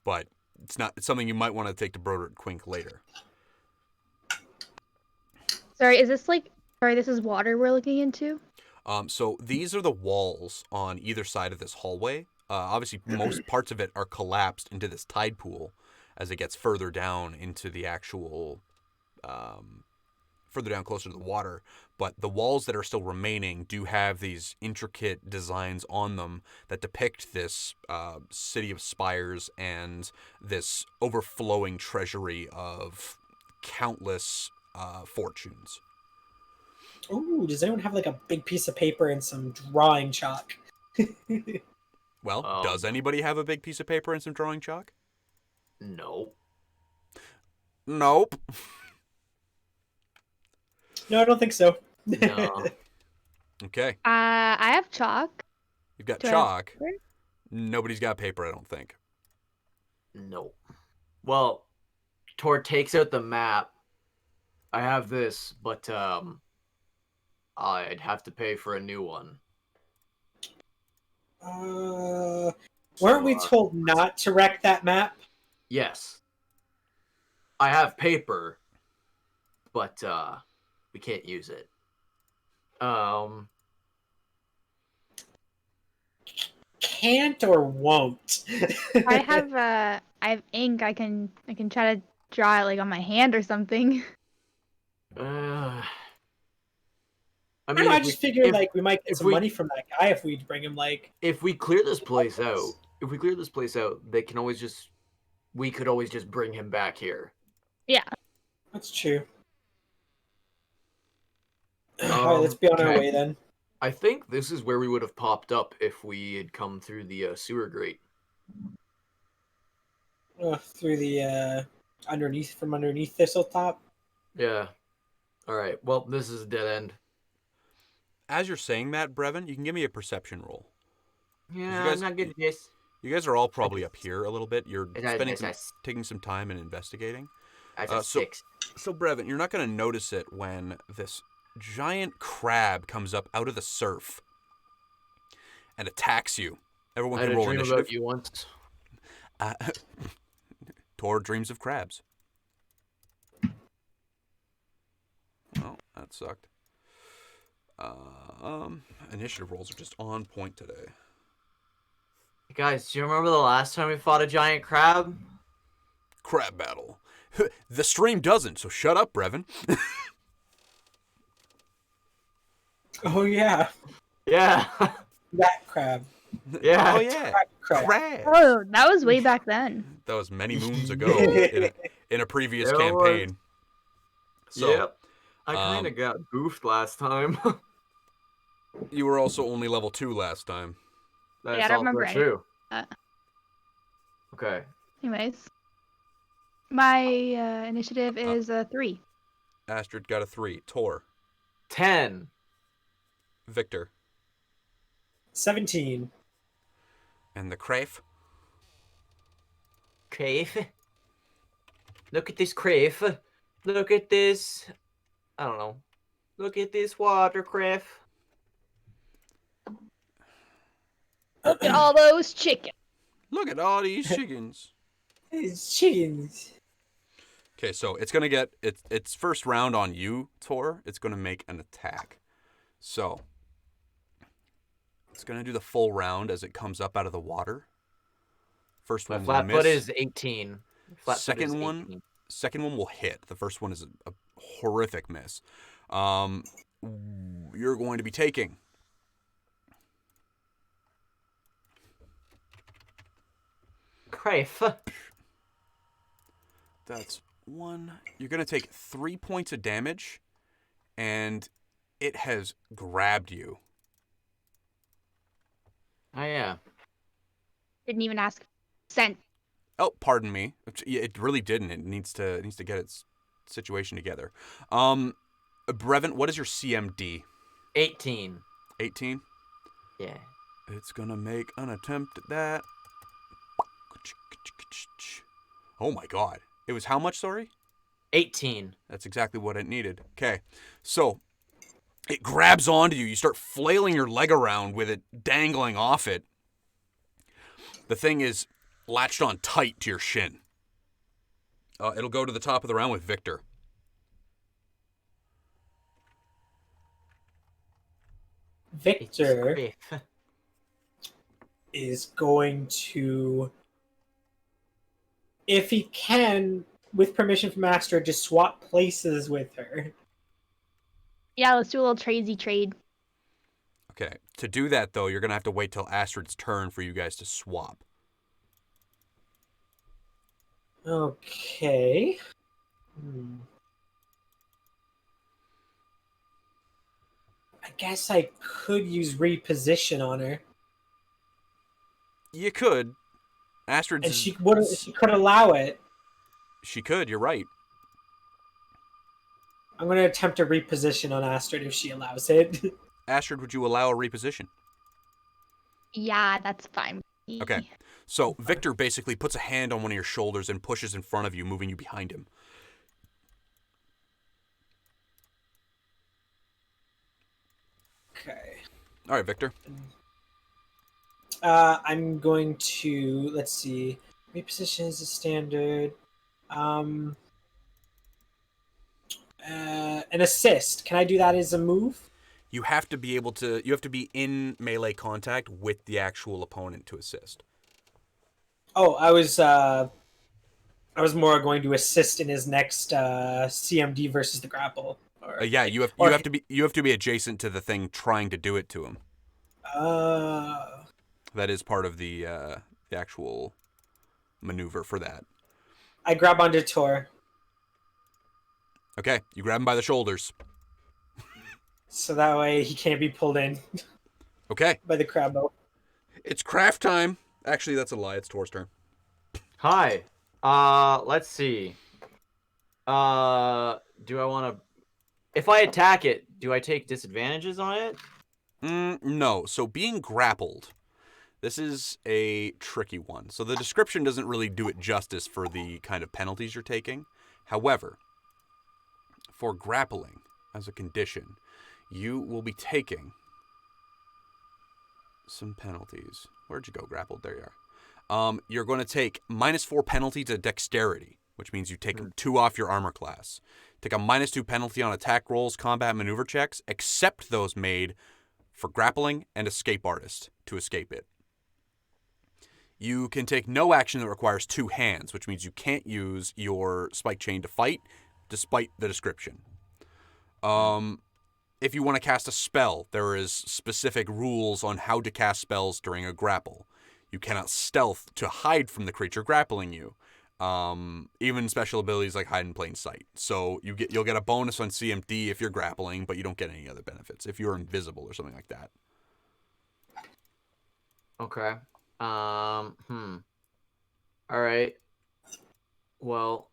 But it's something you might want to take to Broderick Quink later. Sorry, this is water we're looking into? So these are the walls on either side of this hallway. Obviously, most parts of it are collapsed into this tide pool as it gets further down into the actual, further down closer to the water. But the walls that are still remaining do have these intricate designs on them that depict this city of spires and this overflowing treasury of countless fortunes. Ooh, does anyone have like a big piece of paper and some drawing chalk? Well, does anybody have a big piece of paper and some drawing chalk? No. Nope. No, I don't think so. No. Okay. I have chalk. You've got Do I have chalk. paper? Nobody's got paper, I don't think. No. Well, Tor takes out the map. I have this, but I'd have to pay for a new one. Weren't we told not to wreck that map? Yes. I have paper, but we can't use it. Can't or won't? I have ink. I can try to draw it like on my hand or something. I I mean, don't know, I if just we, figured if, like we might get if some we- money from that guy if we bring him like. if we clear this place out, they can always just. We could always just bring him back here. Yeah. That's true. All right, let's be on our okay. way then. I think this is where we would have popped up if we had come through the sewer grate. Through the underneath Thistletop. Yeah. All right. Well, this is a dead end. As you're saying that, Brevin, you can give me a perception roll. Yeah, You guys- I'm not good at this. You guys are all probably up here a little bit. You're It's taking some time and investigating. a so- 6. So, Brevin, you're not going to notice it when this giant crab comes up out of the surf and attacks you. Everyone I had can a roll dream initiative. about you once. Tor dreams of crabs. Well, that sucked. Initiative rolls are just on point today. Guys, do you remember the last time we fought a giant crab? Crab battle. The stream doesn't, so shut up, Brevin. Oh yeah, Yeah. that crab. Yeah. Oh, yeah. Crab. Crab. Oh, that was way back then. That was many moons ago in a previous It campaign. So, Yep. I kind of got goofed last time. you were also only level 2 last time. That's Yeah, I don't also remember any true. of Okay. Anyways, my initiative is 3. Astrid got a 3. Tor. 10. Victor. 17. And the Crafe. Crave. Look at this crave. Look at this. I don't know. Look at this water crave. Look at all those chickens. Look at all these chickens. It's chickens. Okay, so it's going to get its first round on you, Tor. It's going to make an attack. So, it's going to do the full round as it comes up out of the water. First My one will flat miss. foot is 18. Flat foot is Second 18. one, second one will hit. The first one is a horrific miss. You're going to be taking Crave. That's 1. You're going to take 3 points of damage, and it has grabbed you. Oh yeah. Didn't even ask consent. Oh, pardon me. It really didn't. It needs to get its situation together. Brevin, what is your CMD? 18. 18? Yeah. It's going to make an attempt at that. Oh my god. It was how much, sorry? 18. That's exactly what it needed. Okay. So, it grabs onto you. You start flailing your leg around with it dangling off it. The thing is latched on tight to your shin. It'll go to the top of the round with Victor. Victor Crave. is going to, if he can, with permission from Astrid, just swap places with her. Yeah, let's do a little tradesy trade. Okay. To do that, though, you're going to have to wait till Astrid's turn for you guys to swap. Okay. I guess I could use reposition on her, You could. Astrid's... and she could allow it. She could, you're right. I'm going to attempt a reposition on Astrid if she allows it. Astrid, would you allow a reposition? Yeah, that's fine. Okay. So Victor basically puts a hand on one of your shoulders and pushes in front of you, moving you behind him. Okay. All right, Victor. I'm going to, let's see, reposition is a standard. An assist. Can I do that as a move? You have to be able to. You have to be in melee contact with the actual opponent to assist. Oh, I was more going to assist in his next CMD versus the grapple. Yeah, you have to be adjacent to the thing trying to do it to him. That is part of the actual maneuver for that. I grab onto Tor. Okay, you grab him by the shoulders. So that way he can't be pulled in. Okay. By the crabbo. It's craft time. Actually, that's a lie. It's Tor's turn. Hi. Let's see. Do I want to... If I attack it, do I take disadvantages on it? No. So being grappled, this is a tricky one. So the description doesn't really do it justice for the kind of penalties you're taking. However, for grappling as a condition, you will be taking some penalties. Where'd you go, grappled? There you are. You're going to take -4 penalty to dexterity, which means you take 2 off your armor class. Take a -2 penalty on attack rolls, combat maneuver checks, except those made for grappling and escape artist to escape it. You can take no action that requires 2 hands, which means you can't use your spike chain to fight, despite the description. If you want to cast a spell, there is specific rules on how to cast spells during a grapple. You cannot stealth to hide from the creature grappling you. Even special abilities like hide in plain sight. So you'll get a bonus on CMD if you're grappling, but you don't get any other benefits if you're invisible or something like that. Okay. All right. Well,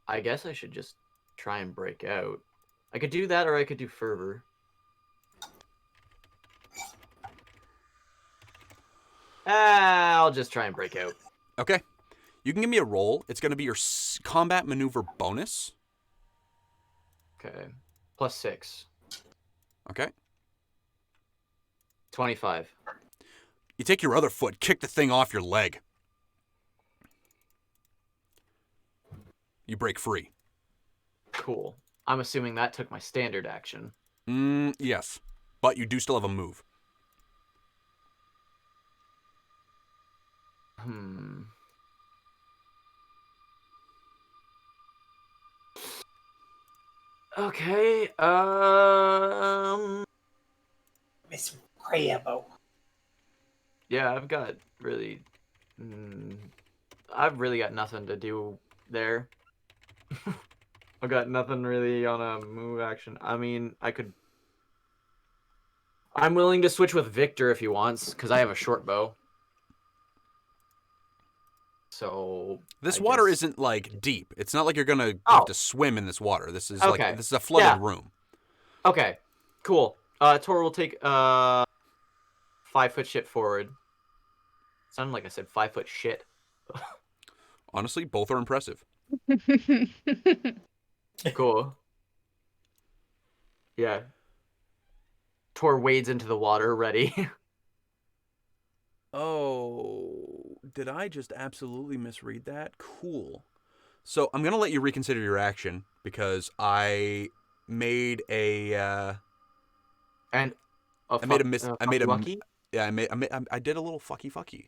I guess I should just try and break out. I could do that, or I could do fervor. I'll just try and break out. Okay. You can give me a roll. It's going to be your combat maneuver bonus. Okay. +6. Okay. 25. You take your other foot, kick the thing off your leg. You break free. Cool. I'm assuming that took my standard action. Yes. But you do still have a move. Okay, Miss Crabbo. yeah, I've really got nothing to do there. I've got nothing really on a move action. I mean, I'm willing to switch with Victor if he wants, because I have a short bow. So this I water guess... isn't like deep. It's not like you're gonna have to swim in this water. This is okay. This is a flooded room. Okay, cool. Tor will take 5-foot shit forward. Sounded like I said 5-foot shit. Honestly, both are impressive. Cool. Yeah. Tor wades into the water, ready. Oh, did I just absolutely misread that? Cool. So I'm gonna let you reconsider your action because I made a. I did a little fucky.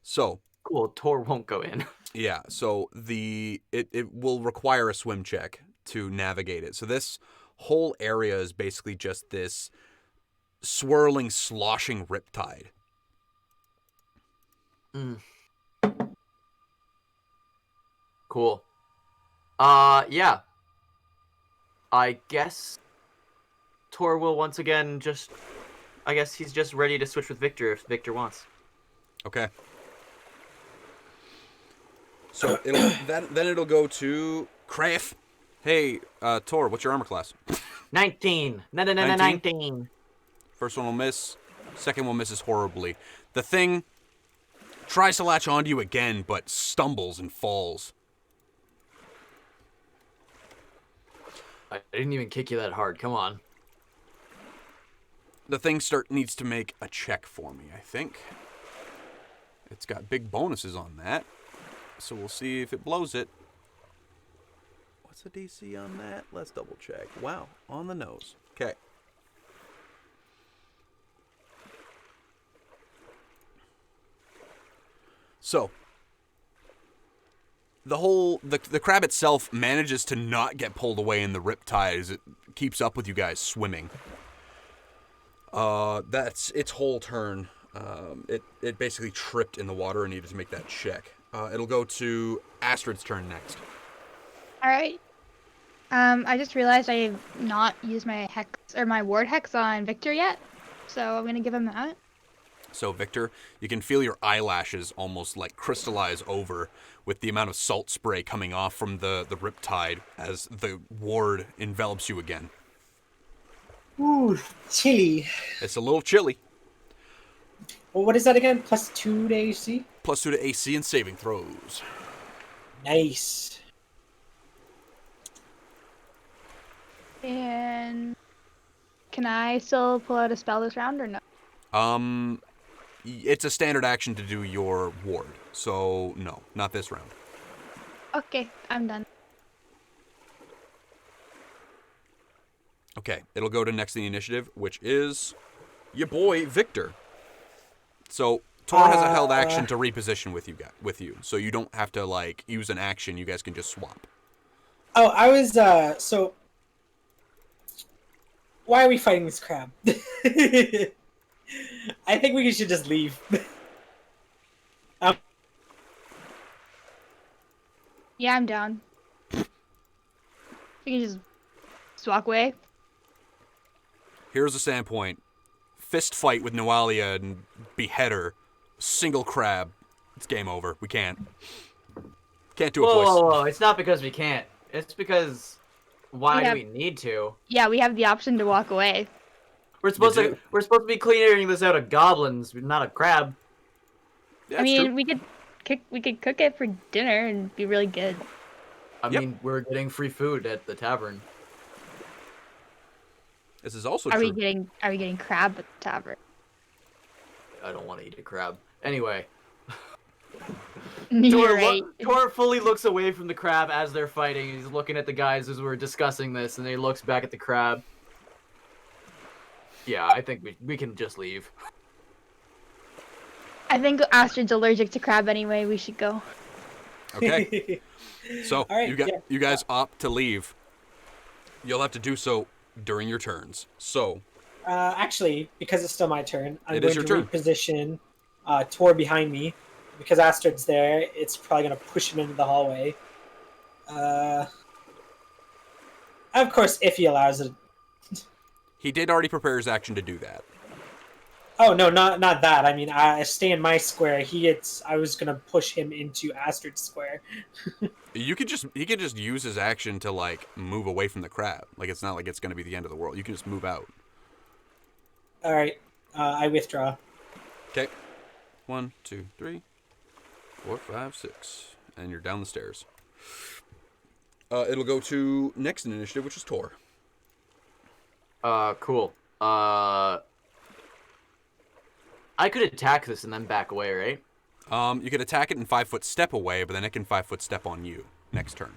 So. Cool. Tor won't go in. Yeah. So it will require a swim check to navigate it. So this whole area is basically just this swirling, sloshing riptide. Cool. Yeah. I guess Tor will once again I guess he's just ready to switch with Victor if Victor wants. Okay. So it'll go to Kraft. Hey, Tor, what's your armor class? 19. 19. First one will miss. Second one misses horribly. The thing tries to latch onto you again, but stumbles and falls. I didn't even kick you that hard. Come on. The thing needs to make a check for me, I think. It's got big bonuses on that. So we'll see if it blows it. What's the DC on that? Let's double check. Wow, on the nose. Okay. So, the crab itself manages to not get pulled away in the riptide as it keeps up with you guys swimming. That's its whole turn. It basically tripped in the water and needed to make that check. It'll go to Astrid's turn next. All right. I just realized I have not used my hex or my ward hex on Victor yet, so I'm gonna give him that. So Victor, you can feel your eyelashes almost like crystallize over with the amount of salt spray coming off from the riptide as the ward envelops you again. Ooh, chilly. It's a little chilly. Well, what is that again? +2 to AC? +2 to AC and saving throws. Nice. And can I still pull out a spell this round or no? It's a standard action to do your ward, so no, not this round. Okay, I'm done. Okay, it'll go to next in the initiative, which is your boy Victor. So Tor has a held action to reposition with you, so you don't have to like use an action. You guys can just swap. Oh, I was so. Why are we fighting this crab? I think we should just leave. Yeah, I'm down. We can just walk away. Here's a standpoint. Fist fight with Noalia and behead her. Single crab. It's game over. We can't. Can't do it, boys. Whoa. It's not because we can't. It's because why do we need to? Yeah, we have the option to walk away. We're supposed to be clearing this out of goblins, not a crab. Yeah, I mean, true. we could cook it for dinner and be really good. I mean, we're getting free food at the tavern. This is also Are true. we getting crab at the tavern? I don't want to eat a crab. Anyway. You're right. Tor fully looks away from the crab as they're fighting. He's looking at the guys as we're discussing this, and then he looks back at the crab. Yeah, I think we can just leave. I think Astrid's allergic to crab anyway. We should go. Okay. So All right, you guys opt to leave. You'll have to do so during your turns. So Actually, because it's still my turn, I'm It going is your to turn. reposition Tor behind me. Because Astrid's there, it's probably going to push him into the hallway. Of course, if he allows it. he did already prepare his action to do that. Oh no, not that. I mean, I stay in my square. I was gonna push him into Astrid's square. He could just use his action to like move away from the crab. Like it's not like it's gonna be the end of the world. You can just move out. All right, I withdraw. Okay. 1, 2, 3, 4, 5, 6, and you're down the stairs. It'll go to next in initiative, which is Tor. Cool. I could attack this and then back away, right? You could attack it and 5-foot step away, but then it can 5-foot step on you next turn.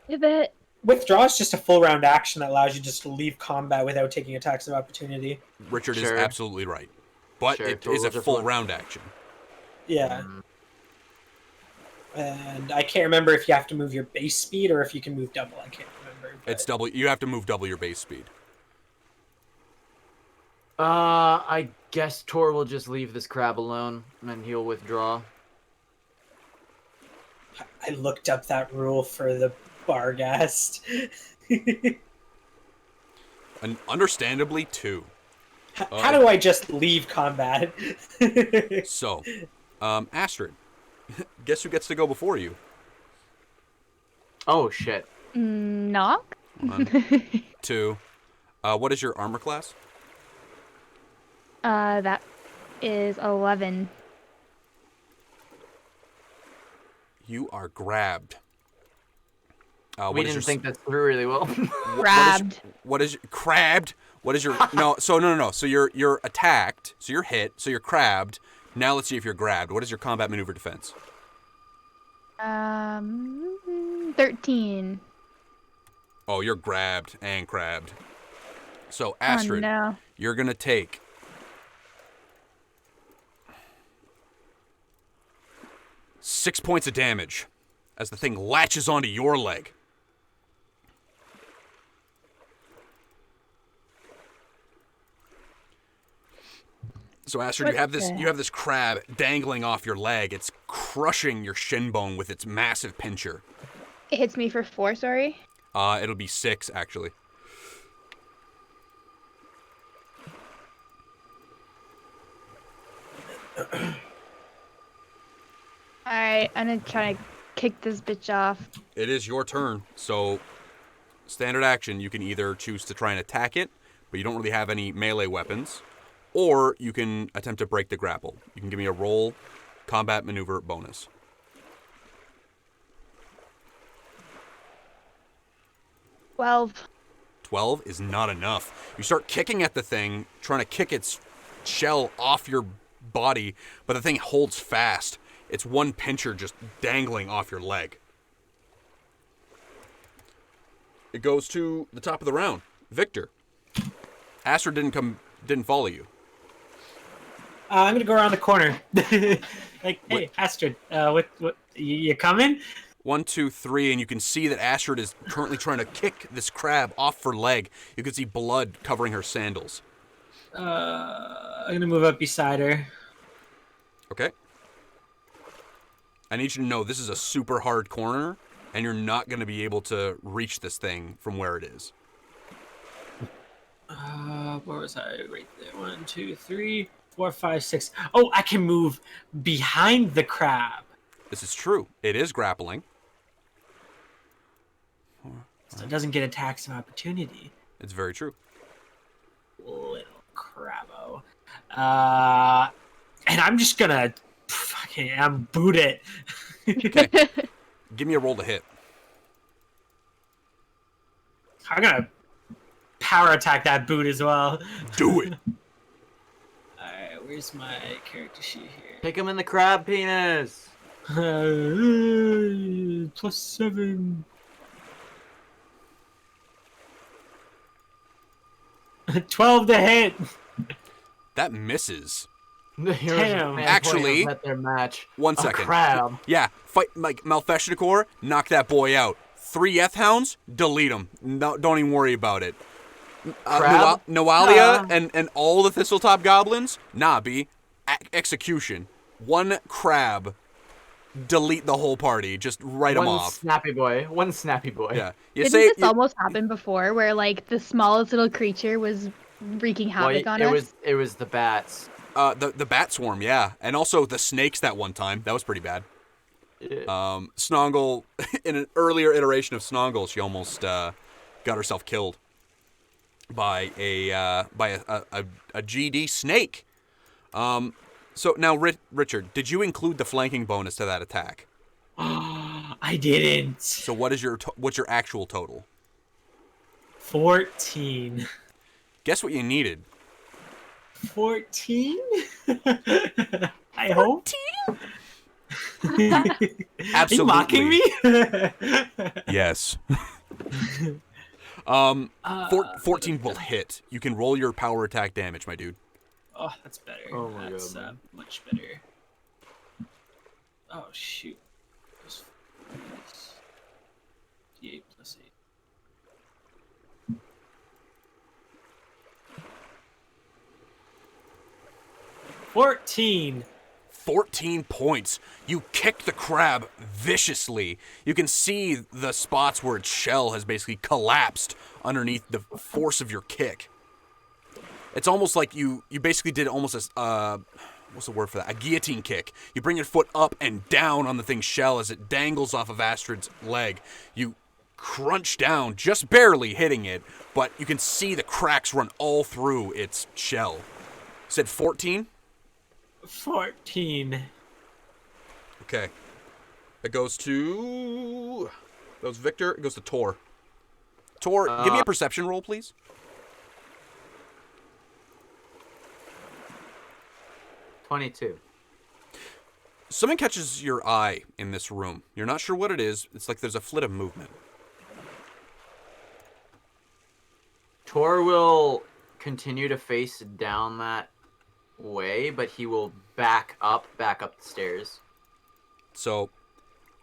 Pivot. Withdraw is just a full round action that allows you just to leave combat without taking attacks of opportunity. Richard is Sure. absolutely right, but Sure, it Tor is a will just full run. round action. Yeah. And I can't remember if you have to move your base speed or if you can move double. I can't remember. but- It's double. You have to move double your base speed. I guess Tor will just leave this crab alone, and then he'll withdraw. I looked up that rule for the Barghast. And understandably, too. How do I just leave combat? So, Astrid, guess who gets to go before you? Oh, shit. Knock. 1, 2. What is your armor class? That is 11. You are grabbed. We didn't think that through really well. Grabbed. What is crabbed? What is your no? So no. So you're attacked. So you're hit. So you're crabbed. Now let's see if you're grabbed. What is your combat maneuver defense? 13. Oh, you're grabbed and crabbed. So Astrid, Oh, no. you're gonna take 6 points of damage as the thing latches onto your leg. So Astrid, you have this crab dangling off your leg. It's crushing your shin bone with its massive pincher. It hits me for 4, sorry. It'll be 6 actually. Alright, I'm gonna try to kick this bitch off. It is your turn. So standard action, you can either choose to try and attack it, but you don't really have any melee weapons, or you can attempt to break the grapple. You can give me a roll, combat maneuver bonus. 12. 12 is not enough. You start kicking at the thing, trying to kick its shell off your body, but the thing holds fast. It's one pincher just dangling off your leg. It goes to the top of the round. Victor. Astrid didn't follow you. I'm gonna go around the corner. Like, hey, Astrid, what, you coming? 1, 2, 3, and you can see that Astrid is currently trying to kick this crab off her leg. You can see blood covering her sandals. I'm gonna move up beside her. Okay. I need you to know this is a super hard corner, and you're not going to be able to reach this thing from where it is. Where was I? Right there. 1, 2, 3, 4, 5, 6. Oh, I can move behind the crab. This is true. It is grappling. So it doesn't get attacks of opportunity. It's very true. Little crabbo. And I'm just gonna fucking boot it. Okay. Give me a roll to hit. I'm gonna power attack that boot as well. Do it. Alright, where's my character sheet here? Kick him in the crab penis. +7. 12 to hit. That misses. Damn. Actually, at their match. 1 A second. crab. Yeah, fight like Malfeshnakor, knock that boy out. 3 Eth-hounds, delete them. No, don't even worry about it. Crab? Noalia and all the Thistletop goblins, nah, B. Execution. 1 crab, delete the whole party. Just write them off. One snappy boy. Yeah. Didn't this almost happen before, where like the smallest little creature was wreaking havoc on us? It was the bats. The bat swarm, yeah, and also the snakes that one time. That was pretty bad. Yeah. Snongle, in an earlier iteration of Snongle, she almost got herself killed by a GD snake. So now, Richard, did you include the flanking bonus to that attack? I didn't. So what's your actual total? 14. Guess what you needed? 14? I hope. Absolutely. Are you mocking me? Yes. 14 will hit. You can roll your power attack damage, my dude. Oh, that's better. Oh my That's God. much better. Oh shoot. D8 +8. 14. 14 points. You kick the crab viciously. You can see the spots where its shell has basically collapsed underneath the force of your kick. It's almost like you basically did almost a, what's the word for that? A guillotine kick. You bring your foot up and down on the thing's shell as it dangles off of Astrid's leg. You crunch down, just barely hitting it, but you can see the cracks run all through its shell. Said 14? 14. Okay. It goes to... That was Victor. It goes to Tor. Tor, give me a perception roll, please. $22. Something catches your eye in this room. You're not sure what it is. It's like there's a flit of movement. Tor will continue to face down that way, but he will back up the stairs. So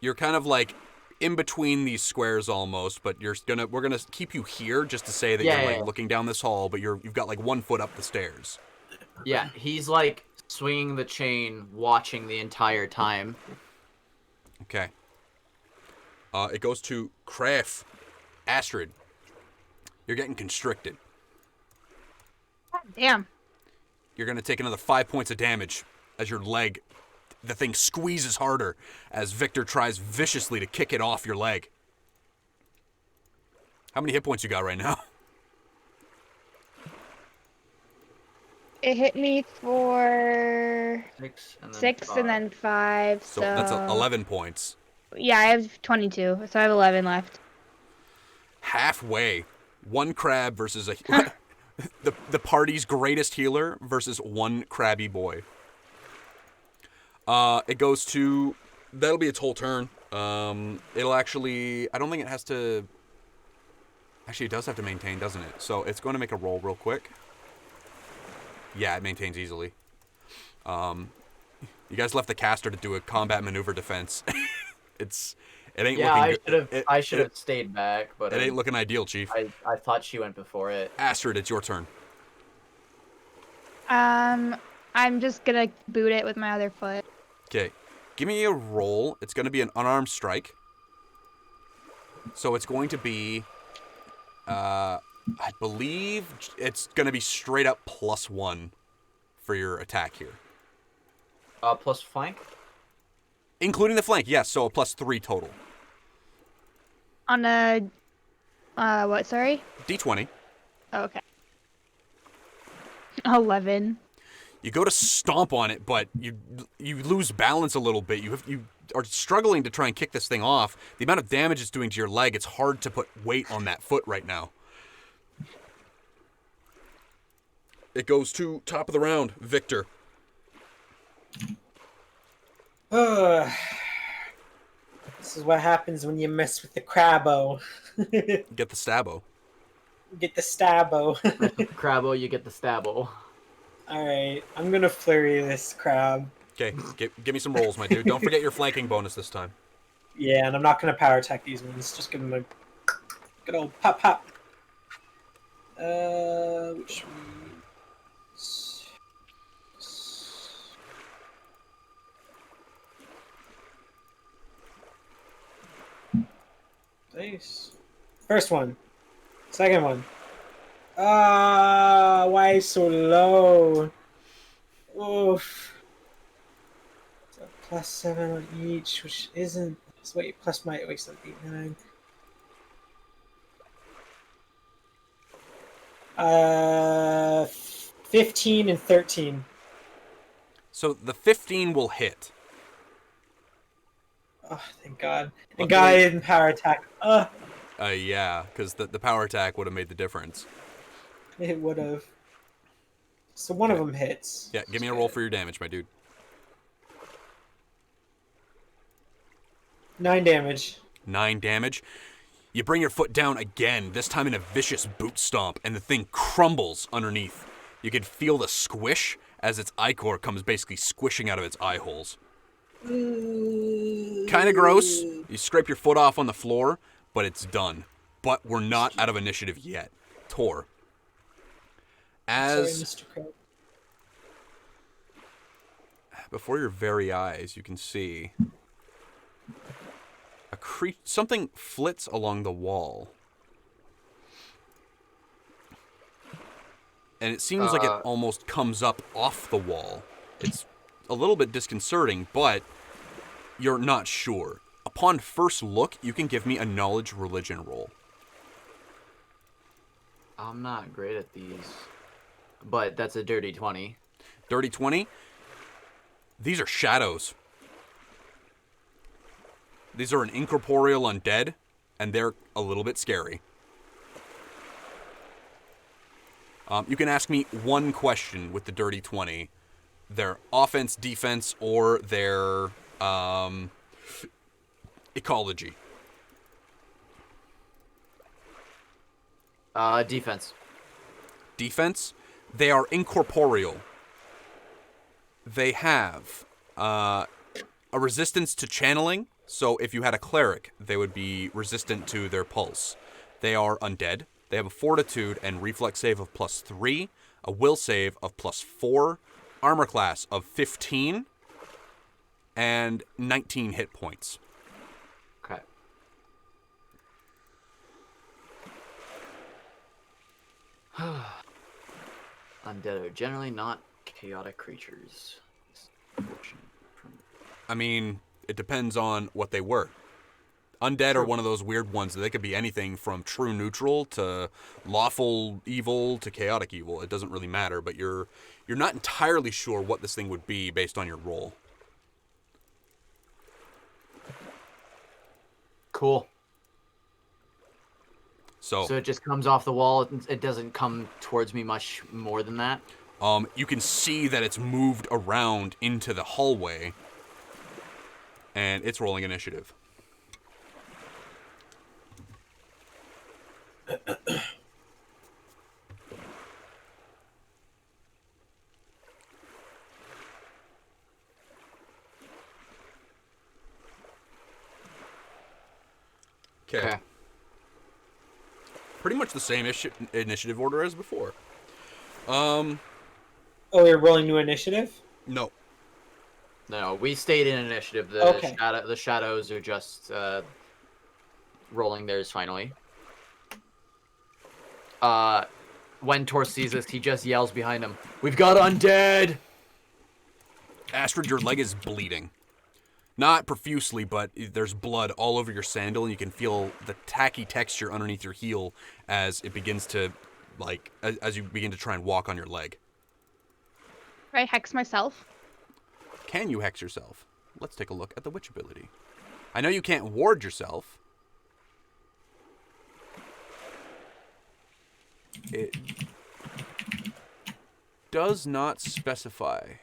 you're kind of like in between these squares almost, but we're gonna keep you here just to say that you're looking down this hall, but you've got like 1 foot up the stairs. Yeah, he's like swinging the chain, watching the entire time. Okay. It goes to Kraft. Astrid. You're getting constricted. Damn. You're going to take another 5 points of damage as your leg, the thing squeezes harder as Victor tries viciously to kick it off your leg. How many hit points you got right now? It hit me for 6 and then 5. So that's 11 points. Yeah, I have 22, so I have 11 left. Halfway. One crab versus the party's greatest healer versus one crabby boy. It goes to... That'll be its whole turn. It'll actually... I don't think it has to... Actually, it does have to maintain, doesn't it? So it's going to make a roll real quick. Yeah, it maintains easily. You guys left the caster to do a combat maneuver defense. It ain't looking good. I should have stayed back, but it ain't looking ideal, Chief. I thought she went before it. Astrid, it's your turn. I'm just gonna boot it with my other foot. Okay, give me a roll. It's going to be an unarmed strike. So it's going to be, I believe it's going to be straight up +1 for your attack here. Plus flank? Including the flank, yes. So a +3 total. On a, what, sorry? D20. Okay. 11. You go to stomp on it, but you lose balance a little bit. You are struggling to try and kick this thing off. The amount of damage it's doing to your leg, it's hard to put weight on that foot right now. It goes to top of the round, Victor. This is what happens when you mess with the crabbo. Get the stabbo. Get the stabbo. Crabbo, you get the stabbo. Alright, I'm gonna flurry this crab. Okay, give me some rolls, my dude. Don't forget your flanking bonus this time. Yeah, and I'm not gonna power attack these ones. Just give them a good old pop pop. Which one? Nice. First one. Second one. Why so low? Oof. So +7 on each, which isn't. Just wait, plus my wait, so 8, 9. 15 and 13. So the 15 will hit. Oh, thank God. Thank God I didn't power attack. Yeah, because the power attack would have made the difference. It would have. So one of them hits. Yeah, give me a roll for your damage, my dude. 9 damage. 9 damage. You bring your foot down again, this time in a vicious boot stomp, and the thing crumbles underneath. You can feel the squish as its ichor comes basically squishing out of its eye holes. Kind of gross. You scrape your foot off on the floor, but it's done. But we're not out of initiative yet. Tor. Sorry, Mr. Crab. Before your very eyes, you can see something flits along the wall. And it seems like it almost comes up off the wall. It's a little bit disconcerting, but you're not sure. A Upon first look, you can give me a knowledge religion roll. I'm not great at these, but that's a dirty 20. Dirty 20? These are shadows. These are an incorporeal undead, and they're a little bit scary. You can ask me one question with the dirty 20. Their offense, defense, or their ecology. Defense. Defense? They are incorporeal. They have a resistance to channeling. So if you had a cleric, they would be resistant to their pulse. They are undead. They have a fortitude and reflex save of +3, a will save of +4, armor class of 15, and 19 hit points. Okay. Undead are generally not chaotic creatures. I mean, it depends on what they were. Undead are one of those weird ones that they could be anything from true neutral to lawful evil to chaotic evil. It doesn't really matter, but you're not entirely sure what this thing would be based on your roll. Cool. So it just comes off the wall. It doesn't come towards me much more than that. You can see that it's moved around into the hallway, and it's rolling initiative. Okay. Pretty much the same initiative order as before. Oh, you're rolling new initiative? No. No, we stayed in initiative. Okay. The shadows are just rolling theirs finally. When Tor sees this, he just yells behind him, "We've got undead!" Astrid, your leg is bleeding. Not profusely, but there's blood all over your sandal, and you can feel the tacky texture underneath your heel as it begins to, as you begin to try and walk on your leg. Can I hex myself? Can you hex yourself? Let's take a look at the witch ability. I know you can't ward yourself. It does not specify.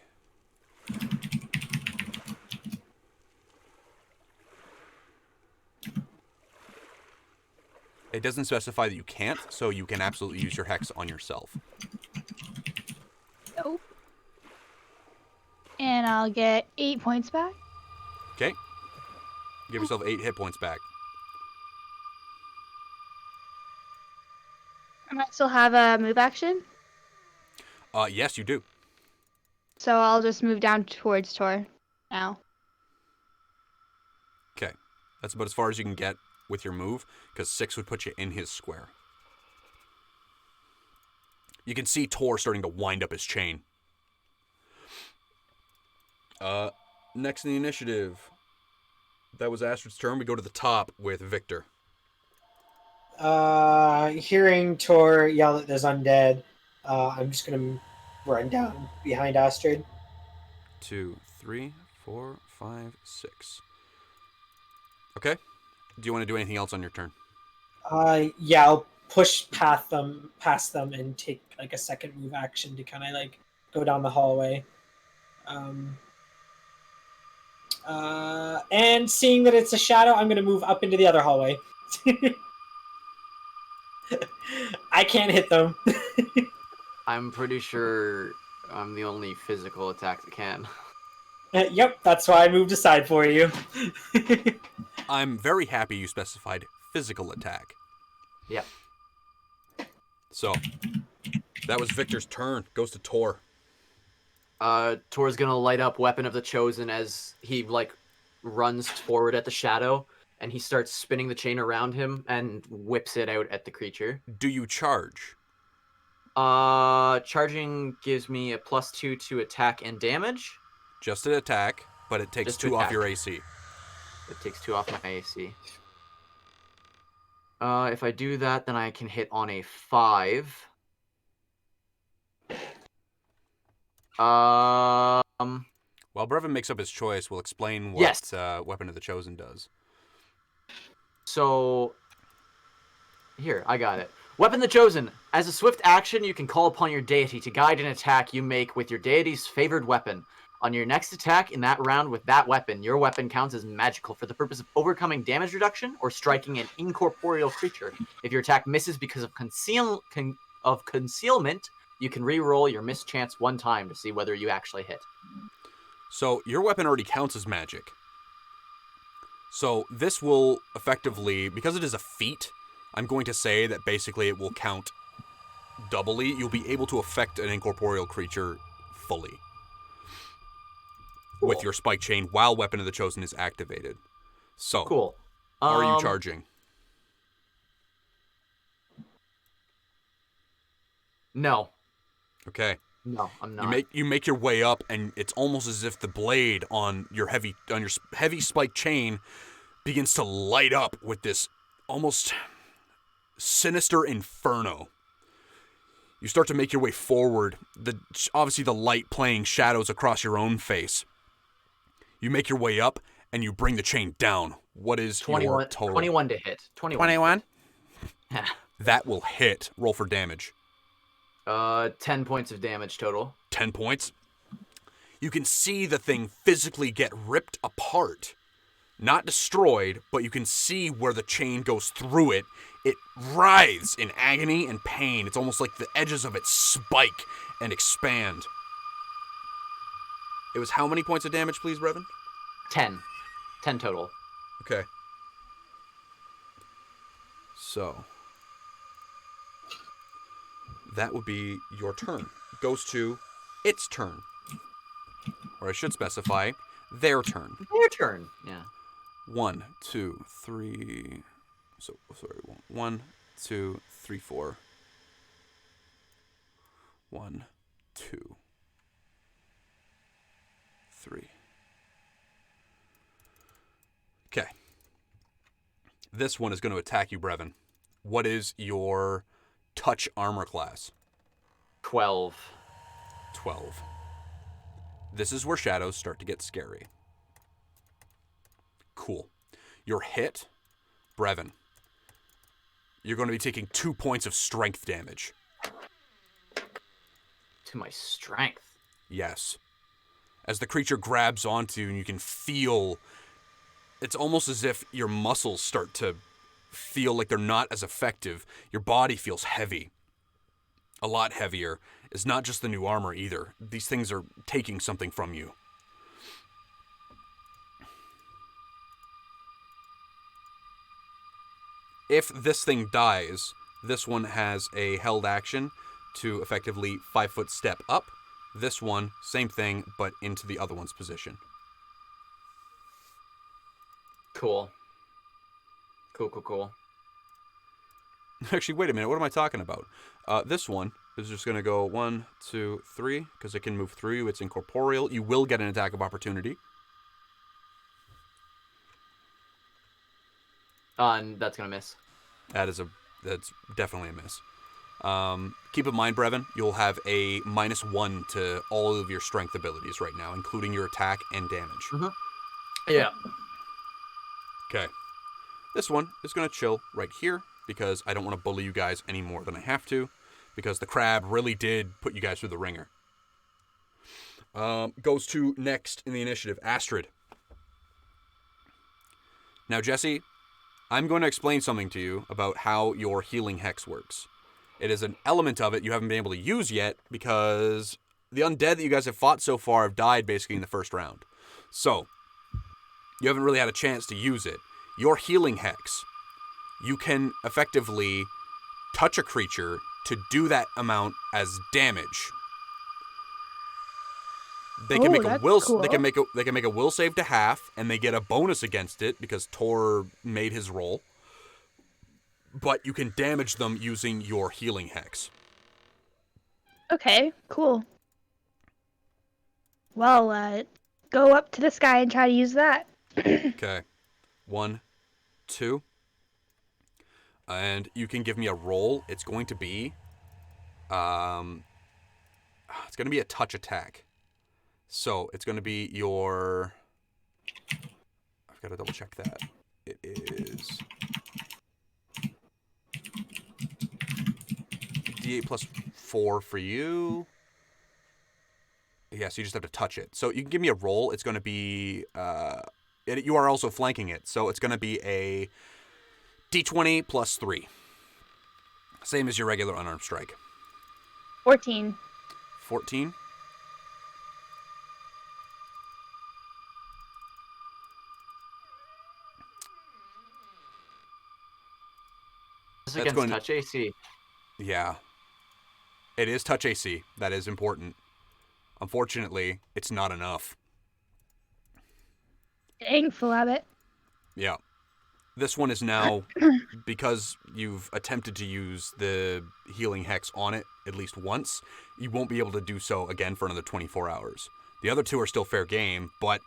It doesn't specify that you can't, so you can absolutely use your hex on yourself. Nope. And I'll get 8 points back. Okay. Give yourself 8 hit points back. And I still have a move action, Yes, you do. so I'll just move down towards Tor now. Okay. That's about as far as you can get with your move, because 6 would put you in his square. You can see Tor starting to wind up his chain. Next in the initiative, that was Astrid's turn. We go to the top with Victor. Hearing Tor yell that there's undead, I'm just gonna run down behind Astrid. 2, 3, 4, 5, 6. Okay. Do you want to do anything else on your turn? Yeah, I'll push past them and take like a second move action to kind of like go down the hallway. And seeing that it's a shadow, I'm gonna move up into the other hallway. I can't hit them. I'm pretty sure I'm the only physical attack that can. Yep, that's why I moved aside for you. I'm very happy you specified physical attack. Yep. So, that was Victor's turn. Goes to Tor. Tor's gonna light up Weapon of the Chosen as he runs forward at the shadow, and he starts spinning the chain around him and whips it out at the creature. Do you charge? Charging gives me a +2 to attack and damage. Just an attack, but it takes Just 2 off attack. your AC. It takes 2 off my AC. If I do that, then I can hit on a 5. While Brevin makes up his choice, we'll explain what Yes. Weapon of the Chosen does. So, here, I got it. Weapon of the Chosen. As a swift action, you can call upon your deity to guide an attack you make with your deity's favored weapon. On your next attack in that round with that weapon, your weapon counts as magical for the purpose of overcoming damage reduction or striking an incorporeal creature. If your attack misses because of concealment, you can re-roll your missed chance 1 time to see whether you actually hit. So your weapon already counts as magic. So this will effectively, because it is a feat, I'm going to say that basically it will count doubly. You'll be able to affect an incorporeal creature fully. Cool. With your spike chain while Weapon of the Chosen is activated. So, cool. How are you charging? No. Okay. No, I'm not. You make your way up, and it's almost as if the blade on your heavy spike chain begins to light up with this almost sinister inferno. You start to make your way forward. Obviously the light playing shadows across your own face. You make your way up, and you bring the chain down. What is 21, your total? 21 to hit. 21? Yeah. That will hit. Roll for damage. 10 points of damage total. 10 points? You can see the thing physically get ripped apart. Not destroyed, but you can see where the chain goes through it. It writhes in agony and pain. It's almost like the edges of it spike and expand. It was how many points of damage, please, Brevin? 10. 10 total. Okay. So, that would be your turn. Goes to its turn. Or I should specify, their turn. Their turn, yeah. 1, 2, 3... So, sorry. 1, 2, 3, 4. 1, 2, 3. Okay. This one is going to attack you, Brevin. What is your touch armor class? 12. 12. This is where shadows start to get scary. Cool. Your hit, Brevin. You're going to be taking 2 points of strength damage. To my strength? Yes. As the creature grabs onto you and you can feel... It's almost as if your muscles start to feel like they're not as effective. Your body feels heavy. A lot heavier. It's not just the new armor either. These things are taking something from you. If this thing dies, this one has a held action to effectively 5-foot step up. This one, same thing, but into the other one's position. Cool. Cool. Actually, wait a minute. What am I talking about? This one is just going to go 1, 2, 3, because it can move through you. It's incorporeal. You will get an attack of opportunity. And that's going to miss. That's definitely a miss. Keep in mind, Brevin, you'll have a -1 to all of your strength abilities right now, including your attack and damage. Mm-hmm. Yeah. Okay. This one is going to chill right here because I don't want to bully you guys any more than I have to, because the crab really did put you guys through the ringer. Goes to next in the initiative, Astrid. Now, Jessie, I'm going to explain something to you about how your healing hex works. It is an element of it you haven't been able to use yet because the undead that you guys have fought so far have died basically in the first round. So, you haven't really had a chance to use it. Your healing hex, you can effectively touch a creature to do that amount as damage. They can make a will. Cool. They can make a will save to half, and they get a bonus against it because Tor made his roll. But you can damage them using your healing hex. Okay, cool. Well, go up to this guy and try to use that. Okay. 1, 2. And you can give me a roll. It's going to be a touch attack. So it's going to be your... I've got to double check that. It is D8 plus 4 for you. Yeah, so you just have to touch it. So you can give me a roll. It's going to be... you are also flanking it. So it's going to be a D20 plus 3. Same as your regular unarmed strike. 14. 14. This is That's against going to- touch AC. Yeah. It is touch AC. That is important. Unfortunately, it's not enough. Dang, Flabbit. Yeah. This one is now, because you've attempted to use the healing hex on it at least once, you won't be able to do so again for another 24 hours. The other two are still fair game, but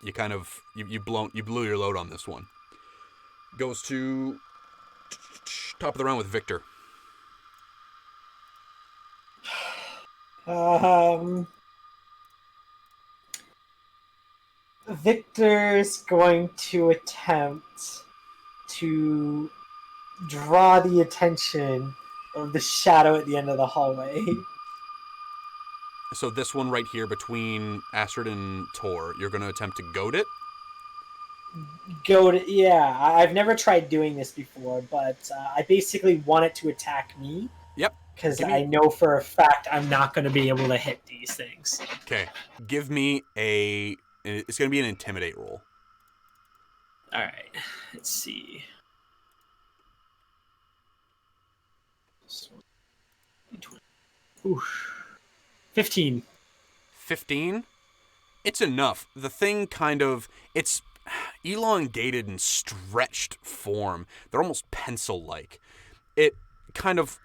you kind of, you blew your load on this one. Goes to top of the round with Victor. Victor's going to attempt to draw the attention of the shadow at the end of the hallway. So this one right here between Astrid and Tor, you're going to attempt to goad it? Yeah, I've never tried doing this before, but I basically want it to attack me. Yep. Because I know for a fact I'm not going to be able to hit these things. Okay. Give me a... It's going to be an intimidate roll. Alright, let's see. 15. 15? It's enough. The thing kind of... It's elongated and stretched form. They're almost pencil-like. It kind of...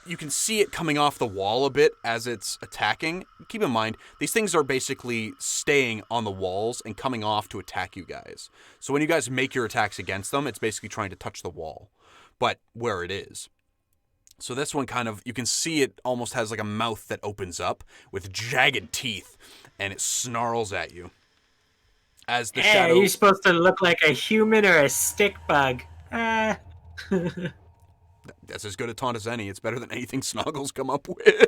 You can see it coming off the wall a bit as it's attacking. Keep in mind, these things are basically staying on the walls and coming off to attack you guys. So when you guys make your attacks against them, it's basically trying to touch the wall, but where it is. So this one kind of, you can see it almost has like a mouth that opens up with jagged teeth, and it snarls at you. As the shadow... Are you supposed to look like a human or a stick bug? That's as good a taunt as any. It's better than anything Snoggle's come up with.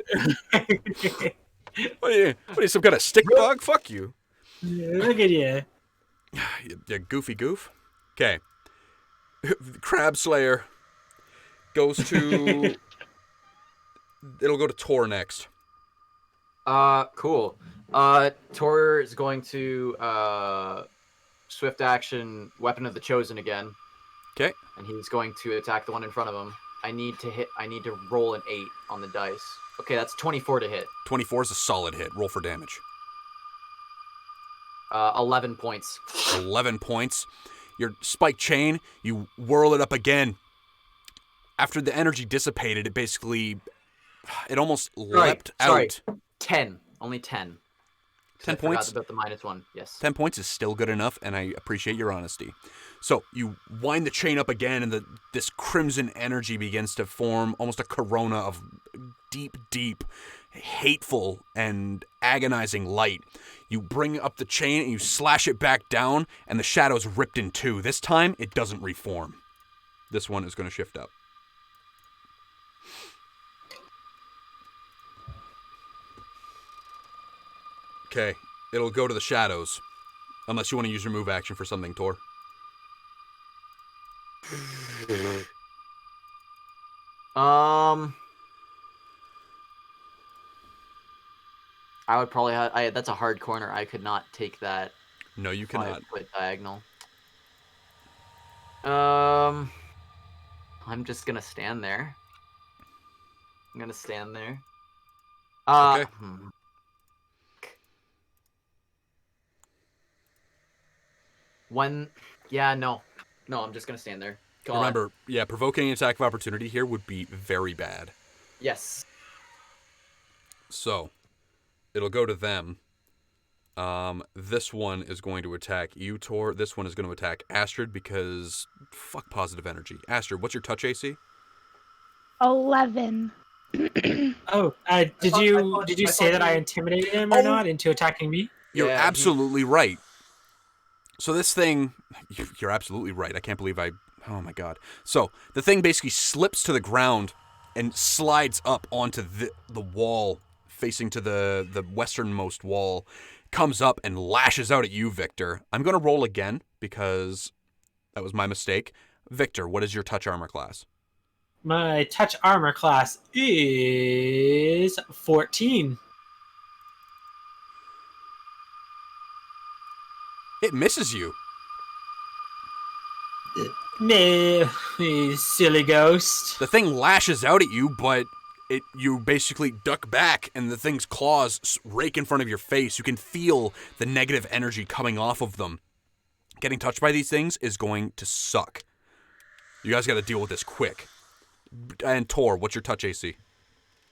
What are you, some kind of stick bug? Fuck you. Look at you. You goofy goof. Okay. Crab Slayer goes to... It'll go to Tor next. Cool. Tor is going to swift action Weapon of the Chosen again. Okay. And he's going to attack the one in front of him. I need to roll an 8 on the dice. Okay, that's 24 to hit. 24 is a solid hit. Roll for damage. 11 points. 11 points. Your spike chain, you whirl it up again. After the energy dissipated, it basically... It almost leapt out. 10. Only 10. 10 I points? forgot about the -1, yes. 10 points is still good enough, and I appreciate your honesty. So, you wind the chain up again, and this crimson energy begins to form almost a corona of deep, hateful, and agonizing light. You bring up the chain, and you slash it back down, and the shadow's ripped in two. This time, it doesn't reform. This one is going to shift up. Okay, it'll go to the shadows. Unless you want to use your move action for something, Tor. I would probably have... that's a hard corner. I could not take that. No, you cannot. 5-foot diagonal. I'm just gonna stand there. I'm gonna stand there. Okay. No, I'm just gonna stand there. Remember, yeah, provoking an attack of opportunity here would be very bad. Yes. So, it'll go to them. This one is going to attack you, Tor. This one is going to attack Astrid because fuck positive energy. Astrid, what's your touch AC? 11. Oh, did you say that I intimidated him or not into attacking me? You're Yeah, absolutely right. So this thing, you're absolutely right. I can't believe oh my god. So the thing basically slips to the ground and slides up onto the wall facing to the westernmost wall, comes up and lashes out at you, Victor. I'm going to roll again because that was my mistake. Victor, what is your touch armor class? My touch armor class is 14. It misses you. Nah, you silly ghost. The thing lashes out at you, but you basically duck back, and the thing's claws rake in front of your face. You can feel the negative energy coming off of them. Getting touched by these things is going to suck. You guys got to deal with this quick. And Tor, what's your touch AC?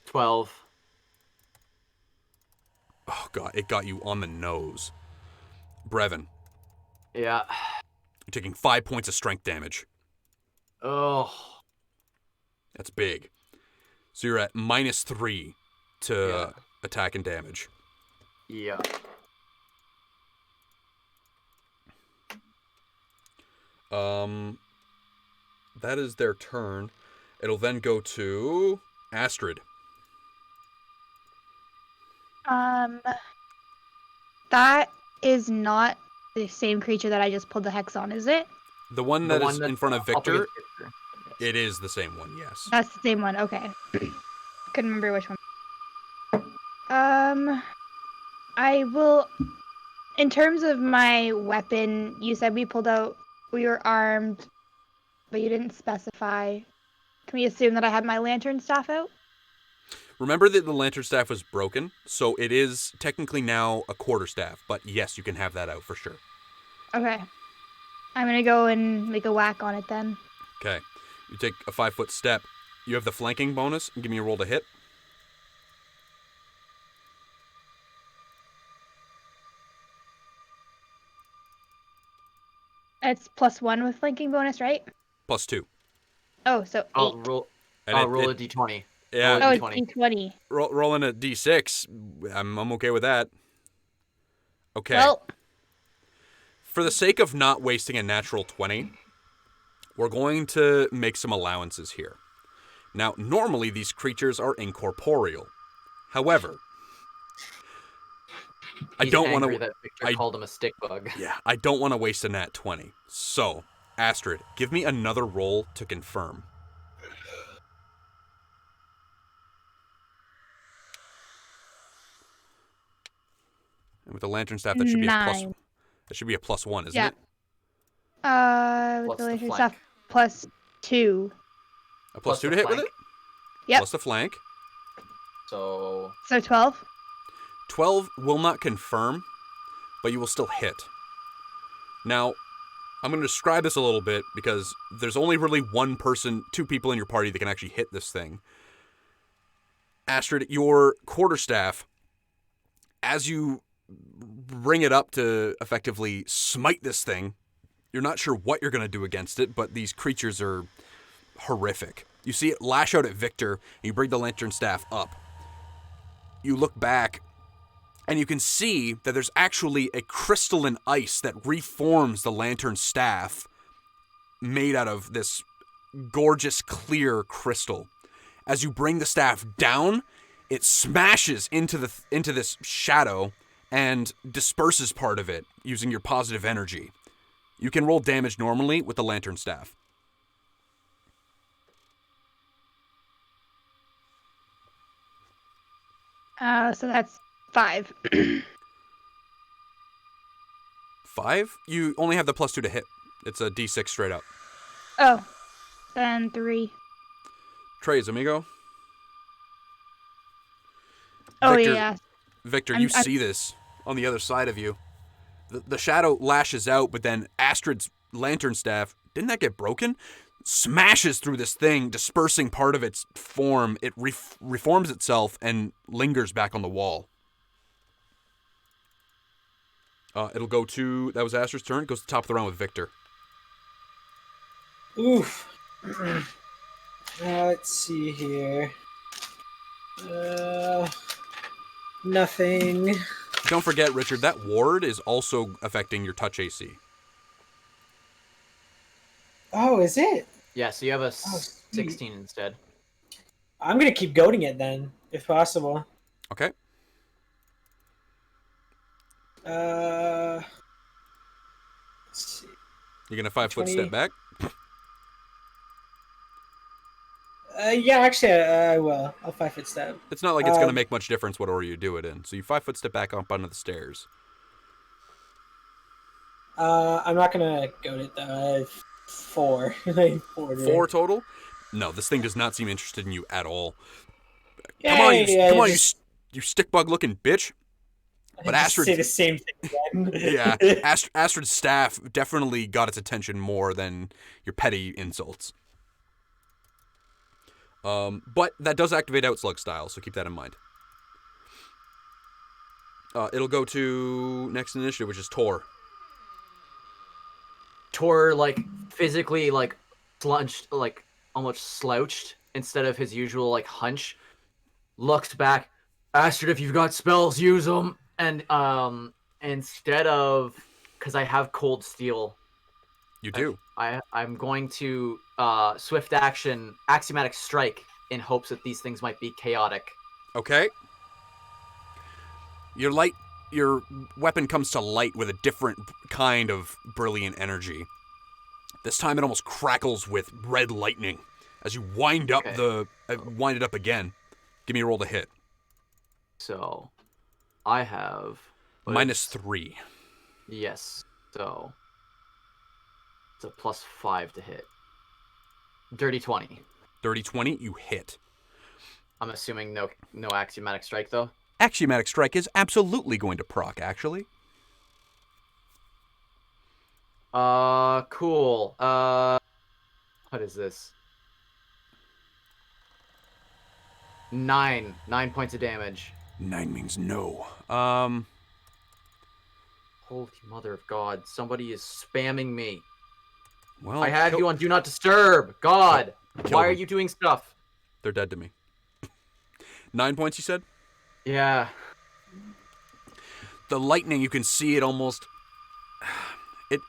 12. Oh god, it got you on the nose. Brevin, Yeah. you're taking 5 points of strength damage. Oh. That's big. So you're at -3 to attack and damage. Yeah. That is their turn. It'll then go to Astrid. That is not the same creature that I just pulled the hex on, is it? The one that is in front of up Victor, against Victor. Yes. it is the same one, yes. That's the same one. Okay. Couldn't remember which one. I will. In terms of my weapon, you said we were armed, but you didn't specify. Can we assume that I had my lantern staff out? Remember that the lantern staff was broken, so it is technically now a quarterstaff, but yes, you can have that out for sure. Okay. I'm gonna go and make a whack on it then. Okay. You take a 5-foot step. You have the flanking bonus. Give me a roll to hit. It's +1 with flanking bonus, right? +2. Oh, so 8. I'll roll. And I'll roll a d20. Yeah. Oh, Roll a it's d20. D20. Rolling a d6. I'm okay with that. Okay. Well, For the sake of not wasting a natural 20, we're going to make some allowances here. Now, normally these creatures are incorporeal. However, I He's don't want angry to. that Victor called him a stick bug. Yeah, I don't want to waste a nat 20. So, Astrid, give me another roll to confirm. And with the lantern staff, that should be a plus. 9. That should be a +1, isn't Yeah. it? With Plus the the lantern flank. stuff, +2. A Plus +2 the to hit with flank. it? Yep. Plus the flank. So So 12. 12 will not confirm, but you will still hit. Now, I'm going to describe this a little bit because there's only really two people in your party that can actually hit this thing. Astrid, your quarterstaff, as you bring it up to effectively smite this thing, you're not sure what you're going to do against it, but these creatures are horrific. You see it lash out at Victor, and you bring the lantern staff up. You look back, and you can see that there's actually a crystalline ice that reforms the lantern staff made out of this gorgeous clear crystal. As you bring the staff down, it smashes into this shadow and disperses part of it using your positive energy. You can roll damage normally with the lantern staff. So that's 5. 5? You only have the +2 to hit. It's a d6 straight up. Oh, then 3. Tres, amigo. Oh, Victor, yeah. Victor, you see this on the other side of you. The shadow lashes out, but then Astrid's lantern staff, didn't that get broken? Smashes through this thing, dispersing part of its form. It reforms itself and lingers back on the wall. It'll go to... That was Astrid's turn. It goes to the top of the round with Victor. Oof. Let's see here. Nothing. Don't forget, Richard, that ward is also affecting your touch AC. Oh, is it? Yeah, so you have a sweet. 16 instead. I'm gonna keep goading it then, if possible. Okay. Let's see. You're going to 5-foot 20. step back? Yeah, actually, I will. I'll 5-foot step. It's not like it's going to make much difference what order you do it in. So you 5-foot step back up onto the stairs. I'm not gonna goad it though. I have 4. 4 total? No, this thing does not seem interested in you at all. Yay, come on, you stick bug looking bitch. But Astrid say the same thing again. Yeah, Astrid's staff definitely got its attention more than your petty insults. But that does activate Outslug style, so keep that in mind. It'll go to next initiative, which is Tor. Tor, like, physically, like, slunched, like, almost slouched instead of his usual, like, hunch. Looks back. Astrid, if you've got spells, use them. And, instead of... Because I have Cold Steel. You do. I'm going to, swift action, Axiomatic Strike in hopes that these things might be chaotic. Okay. Your weapon comes to light with a different kind of brilliant energy. This time it almost crackles with red lightning as you wind up wind it up again. Give me a roll to hit. So, I have -3. Yes. So, it's a +5 to hit. Dirty 20. Dirty 20, you hit. I'm assuming no axiomatic strike though. Axiomatic Strike is absolutely going to proc, actually. Cool. What is this? 9 points of damage. 9 means no. Holy mother of God! Somebody is spamming me. Well, I had you on Do Not Disturb. God, why are you doing stuff? They're dead to me. 9 points, you said? Yeah. The lightning, you can see it almost...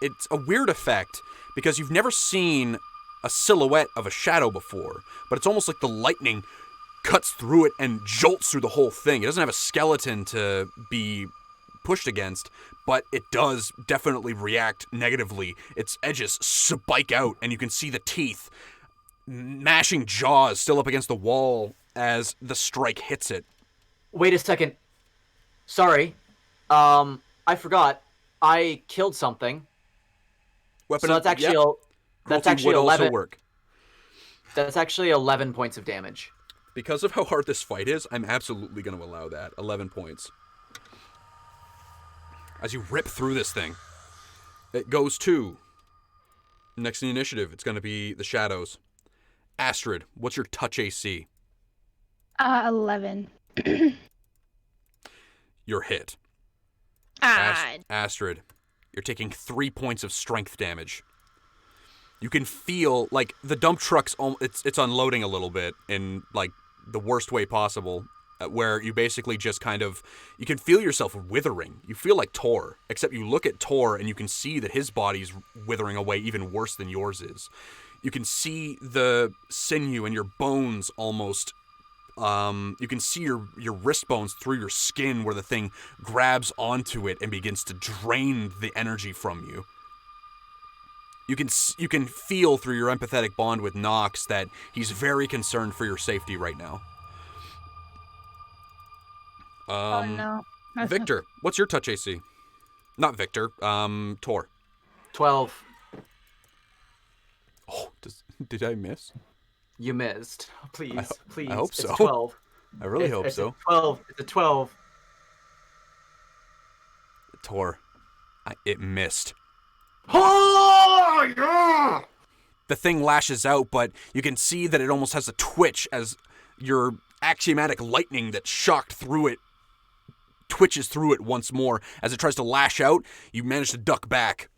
It's a weird effect, because you've never seen a silhouette of a shadow before, but it's almost like the lightning cuts through it and jolts through the whole thing. It doesn't have a skeleton to be pushed against, but it does definitely react negatively. Its edges spike out, and you can see the teeth gnashing jaws still up against the wall as the strike hits it. Wait a second. Sorry. I forgot. I killed something. Weapon so that's actually that's actually would 11. also work. That's actually 11 points of damage. Because of how hard this fight is, I'm absolutely going to allow that. 11 points. As you rip through this thing, it goes to next in the initiative. It's going to be the shadows. Astrid, what's your touch AC? 11. You're hit. Astrid, you're taking 3 points of strength damage. You can feel, like, the dump truck's, it's unloading a little bit in, like, the worst way possible, where you basically just kind of, you can feel yourself withering. You feel like Tor, except you look at Tor and you can see that his body's withering away even worse than yours is. You can see the sinew and your bones almost... you can see your wrist bones through your skin where the thing grabs onto it and begins to drain the energy from you. You can feel through your empathetic bond with Nox that he's very concerned for your safety right now. Oh no. Victor, what's your touch AC? Not Victor, Tor. 12. Oh, did I miss? You missed. Please, please. I hope so. It's 12. I really hope so. It's a 12. It's a 12. Tor, it missed. Oh, yeah! The thing lashes out, but you can see that it almost has a twitch as your axiomatic lightning that shocked through it twitches through it once more. As it tries to lash out, you manage to duck back.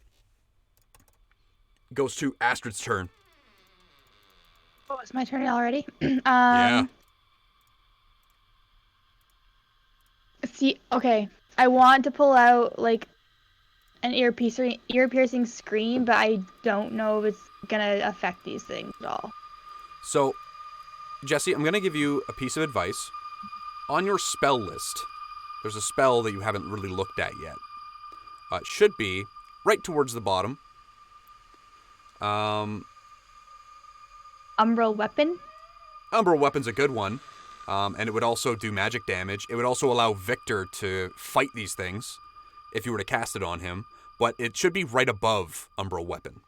Goes to Astrid's turn. Oh, it's my turn already. Yeah. See, okay. I want to pull out like an ear-piercing scream, but I don't know if it's gonna affect these things at all. So, Jessie, I'm gonna give you a piece of advice. On your spell list, there's a spell that you haven't really looked at yet. It should be right towards the bottom. Umbral weapon? Umbral weapon's a good one. And it would also do magic damage. It would also allow Victor to fight these things if you were to cast it on him. But it should be right above Umbral weapon.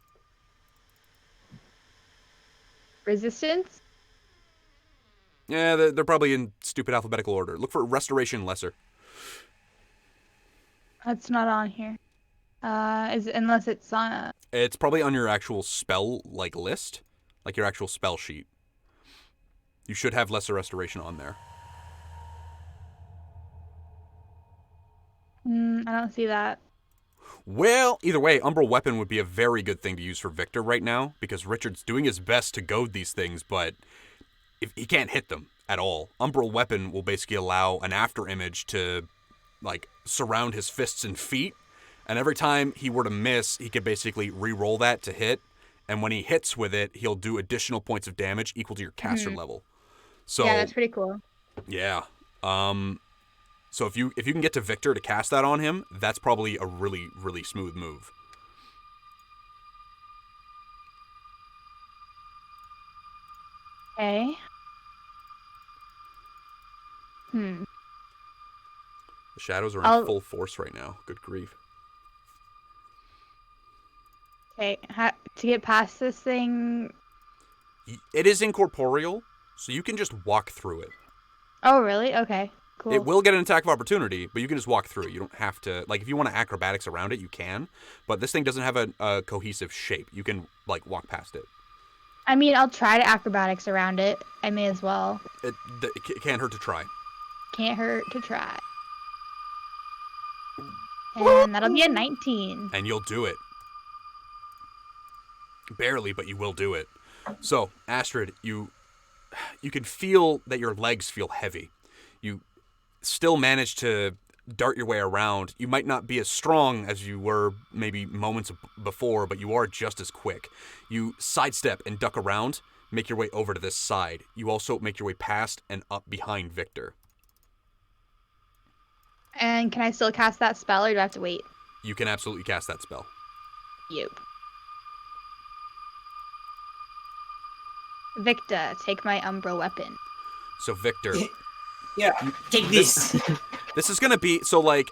Resistance? Yeah, they're probably in stupid alphabetical order. Look for Restoration Lesser. That's not on here. Unless it's on. It's probably on your actual spell list, like your actual spell sheet. You should have Lesser Restoration on there. I don't see that. Well, either way, Umbral Weapon would be a very good thing to use for Victor right now, because Richard's doing his best to goad these things, but if he can't hit them at all. Umbral Weapon will basically allow an after image to, surround his fists and feet, and every time he were to miss, he could basically re-roll that to hit, and when he hits with it, he'll do additional points of damage equal to your caster level. So yeah, that's pretty cool. Yeah. So if you can get to Victor to cast that on him, that's probably a really, really smooth move. Okay. The shadows are in full force right now. Good grief. Okay, to get past this thing... It is incorporeal, so you can just walk through it. Oh, really? Okay, cool. It will get an attack of opportunity, but you can just walk through it. You don't have to... if you want to acrobatics around it, you can. But this thing doesn't have a cohesive shape. You can, walk past it. I mean, I'll try to acrobatics around it. I may as well. It can't hurt to try. Can't hurt to try. And that'll be a 19. And you'll do it. Barely, but you will do it. So, Astrid, you can feel that your legs feel heavy. You still manage to dart your way around. You might not be as strong as you were maybe moments before, but you are just as quick. You sidestep and duck around, make your way over to this side. You also make your way past and up behind Victor. And can I still cast that spell, or do I have to wait? You can absolutely cast that spell. Yep. Victor, take my Umbra weapon. So, Victor... Yeah, take this. This is going to be... So, I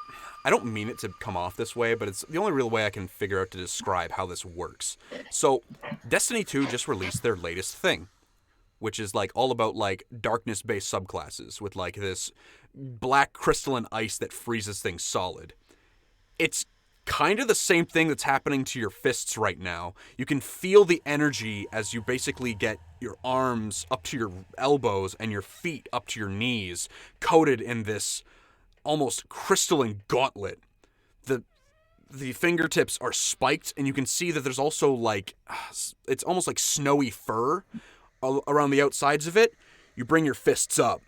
don't mean it to come off this way, but it's the only real way I can figure out to describe how this works. So, Destiny 2 just released their latest thing, which is, all about, darkness-based subclasses with, this black crystalline ice that freezes things solid. It's kind of the same thing that's happening to your fists right now. You can feel the energy as you basically get your arms up to your elbows and your feet up to your knees, coated in this almost crystalline gauntlet. The fingertips are spiked, and you can see that there's also it's almost like snowy fur around the outsides of it. You bring your fists up.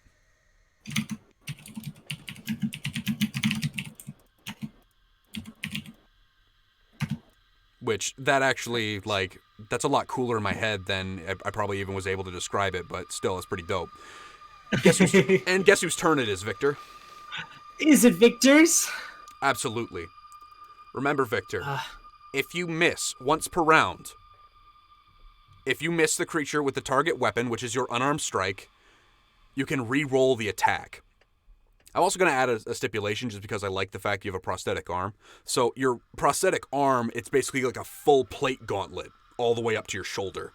Which, that actually, that's a lot cooler in my head than I probably even was able to describe it, but still, it's pretty dope. Guess whose turn it is, Victor? Is it Victor's? Absolutely. Remember, Victor, if you miss once per round, if you miss the creature with the target weapon, which is your unarmed strike, you can re-roll the attack. I'm also going to add a stipulation just because I like the fact you have a prosthetic arm. So your prosthetic arm, it's basically like a full plate gauntlet all the way up to your shoulder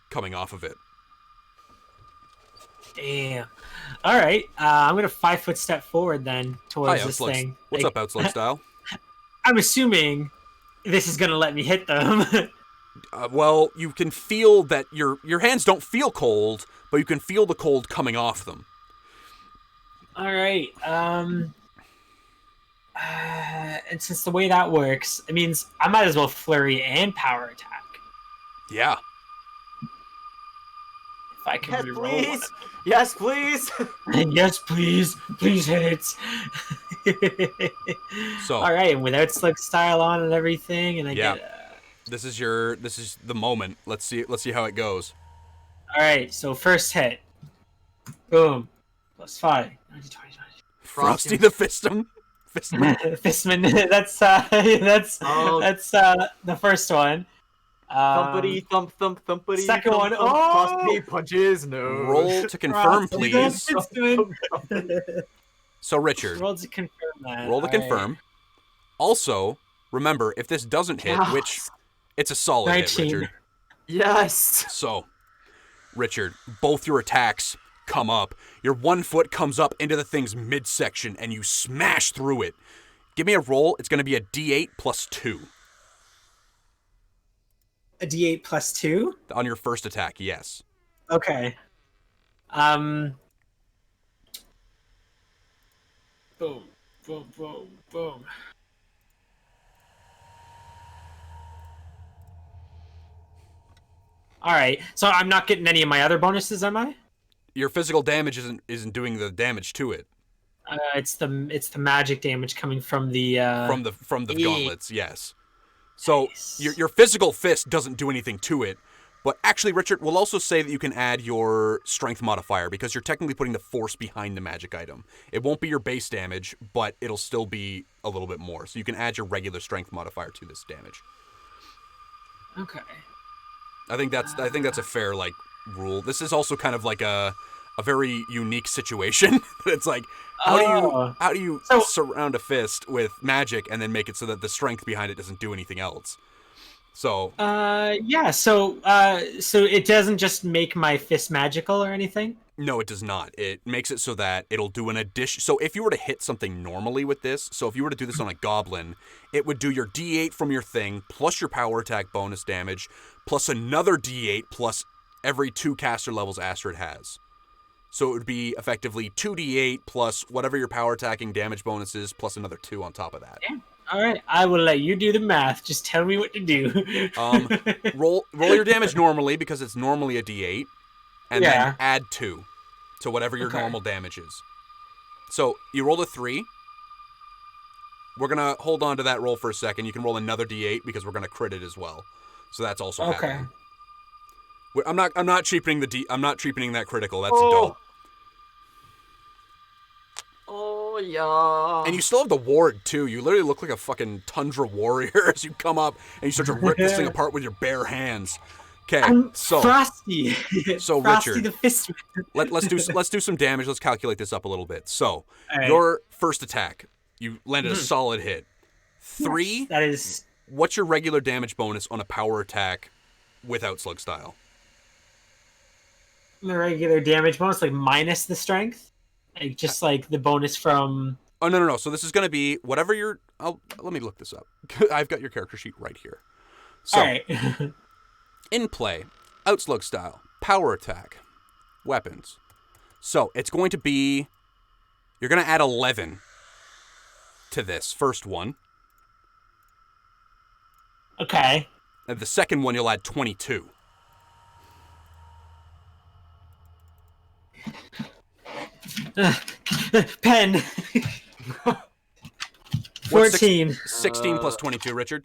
coming off of it. Damn. All right. I'm going to 5-foot step forward then towards this thing. What's up, Outslug Style? I'm assuming this is going to let me hit them. Well, you can feel that your hands don't feel cold, but you can feel the cold coming off them. All right. And since the way that works, it means I might as well flurry and power attack. Yeah. If I can Yes, reroll please. one. Yes, please. Yes, please. Please hit. So all right, and without slug style on and everything, and I Yeah. get. this is the moment. Let's see how it goes. All right, so first hit. Boom. +5. 90, 20, Frosty the Fistman. 20. Fistman. That's the first one. Thumpity thump thump thumpity. Second thump, one. thump, Oh! Frosty punches. No. Roll to confirm, Frosty please. the Fistman. So Richard, Roll to confirm that. roll to All confirm. right. Also, remember if this doesn't hit, Yes. which it's a solid 19. hit, Richard. Yes. So, Richard, both your attacks come up. Your 1 foot comes up into the thing's midsection, and you smash through it. Give me a roll. It's going to be a D8 plus 2 A D8 +2. on your first attack. Yes. Okay. Boom, boom, boom, boom. All right. So I'm not getting any of my other bonuses, am I? Your physical damage isn't doing the damage to it It's the magic damage coming from the from the gauntlets. Yes. So Nice. your physical fist doesn't do anything to it. But actually, Richard, we'll also say that you can add your strength modifier because you're technically putting the force behind the magic item. It won't be your base damage, but it'll still be a little bit more. So you can add your regular strength modifier to this damage. Okay. I think that's a fair rule. This is also kind of like a very unique situation. It's like how do you So- surround a fist with magic and then make it so that the strength behind it doesn't do anything else? So Yeah. So it doesn't just make my fist magical or anything. no, it does not. It makes it so that it'll do an addition. So if you were to hit something normally with this, so if you were to do this on a goblin, it would do your D8 from your thing plus your power attack bonus damage plus another D8 plus every 2 caster levels Astrid has. So it would be effectively 2d8 plus whatever your power attacking damage bonus is plus another 2 on top of that. Yeah. All right. I will let you do the math. Just tell me what to do. Roll your damage normally because it's normally a d8, and then add 2 to whatever your normal damage is. So you rolled a 3. We're gonna hold on to that roll for a second. You can roll another d8 because we're gonna crit it as well. So that's also happening. I'm not cheapening I'm not cheapening that critical. That's dope. Oh yeah. And you still have the ward too. You literally look like a fucking tundra warrior as you come up and you start to rip this thing apart with your bare hands. Okay, so Frosty. So Frosty Richard, the Fistman. let's do some damage. Let's calculate this up a little bit. So All right. your first attack, you landed a solid hit. 3. That is What's your regular damage bonus on a power attack without slug style? the regular damage bonus, like minus the strength, like just like the bonus from. Oh no. So this is gonna be whatever your. Let me look this up. I've got your character sheet right here. So All right. in play, outslug style, power attack, weapons. So it's going to be. You're gonna add 11 to this first one. Okay. And the second one you'll add 22. Pen. What's 14. 16 plus 22, Richard.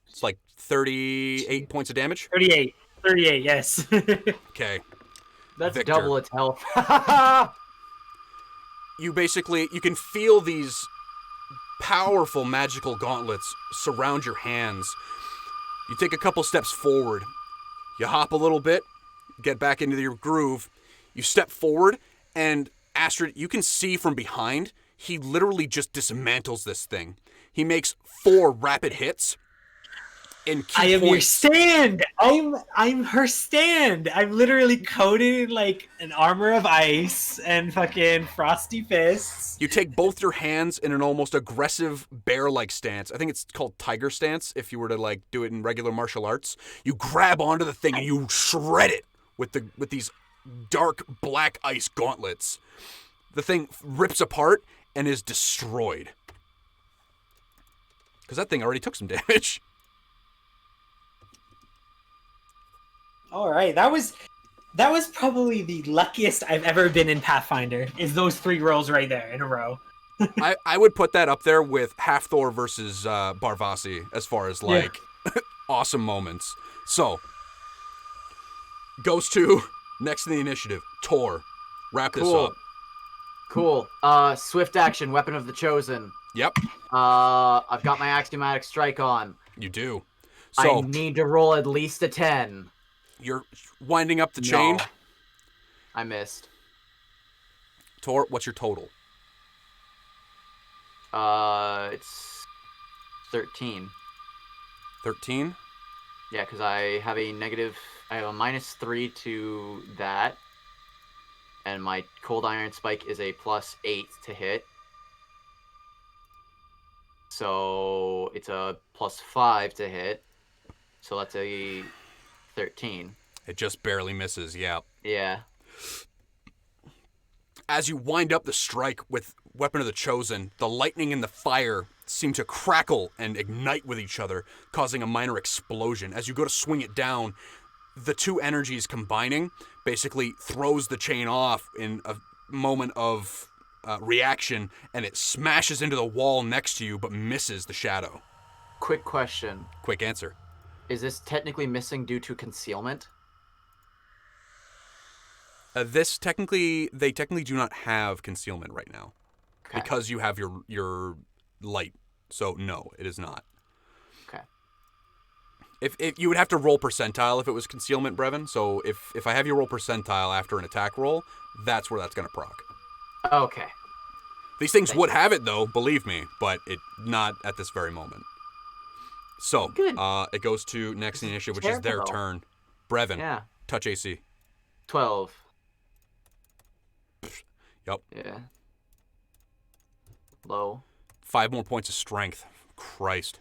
It's like 38 points of damage. 38. 38, yes. Okay. That's Victor. double its health. You can feel these powerful magical gauntlets surround your hands. You take a couple steps forward. You hop a little bit, get back into your groove. You step forward, and Astrid, you can see from behind, he literally just dismantles this thing. He makes 4 rapid hits. And I am your stand. I'm her stand. I'm literally coated in like an armor of ice and fucking frosty fists. You take both your hands in an almost aggressive bear-like stance. I think it's called tiger stance if you were to do it in regular martial arts. You grab onto the thing and you shred it with these dark black ice gauntlets. The thing rips apart and is destroyed. Because that thing already took some damage. All right, that was probably the luckiest I've ever been in Pathfinder. Is those 3 rolls right there in a row? I would put that up there with Half Thor versus Barvasi as far as like awesome moments. So goes to next in the initiative, Tor. Wrap this up. Cool. Swift action, Weapon of the Chosen. Yep. I've got my axiomatic strike on. You do. So I need to roll at least a 10. You're winding up the chain. I missed. Tor, what's your total? It's 13. 13? Yeah, because I have a -3 to that. And my Cold Iron Spike is a +8 to hit. So it's a +5 to hit. So that's a 13. It just barely misses, yeah. Yeah. As you wind up the strike with Weapon of the Chosen, the lightning and the fire seem to crackle and ignite with each other, causing a minor explosion. As you go to swing it down, the two energies combining basically throws the chain off in a moment of reaction, and it smashes into the wall next to you but misses the shadow. Quick question. Quick answer. Is this technically missing due to concealment? They technically do not have concealment right now. Okay. Because you have your light. So no, it is not. Okay. If you would have to roll percentile if it was concealment, Brevin. So if I have you roll percentile after an attack roll, that's where that's gonna proc. Okay. These things would have it though, believe me, but it not at this very moment. So Good. It goes to next in the initiative, which is their terrible. turn. Brevin. Yeah. Touch AC. 12. Yep. Yeah. Low. 5 more points of strength. Christ.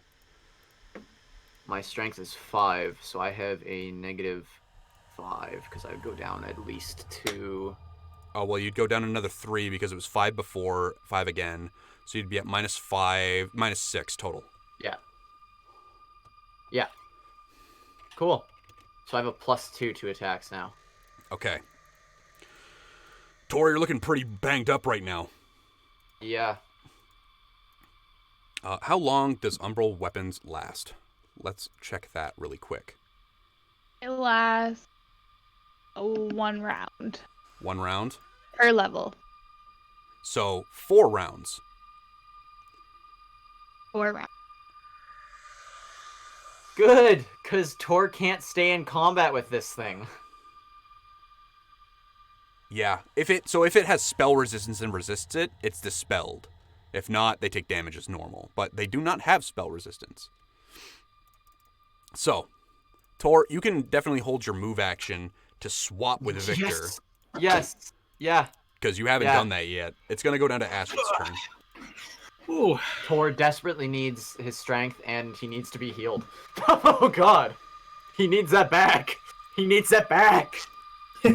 My strength is 5, so I have a -5 because I would go down at least 2. Oh, well, you'd go down another 3 because it was 5 before, 5 again. So you'd be at -5, -6 total. Yeah. Yeah. Cool. So I have a +2 to attacks now. Okay. Tor, you're looking pretty banged up right now. Yeah. How long does Umbral weapons last? Let's check that really quick. It lasts 1 round 1 round? per level. So 4 rounds. 4 rounds. Good, because Tor can't stay in combat with this thing. Yeah. If it has spell resistance and resists it, it's dispelled. If not, they take damage as normal. But they do not have spell resistance. So, Tor, you can definitely hold your move action to swap with Victor. Yes. Yeah. Because you haven't done that yet. It's going to go down to Astrid's turn. Ooh. Tor desperately needs his strength, and he needs to be healed. Oh, God. He needs that back. He needs that back. A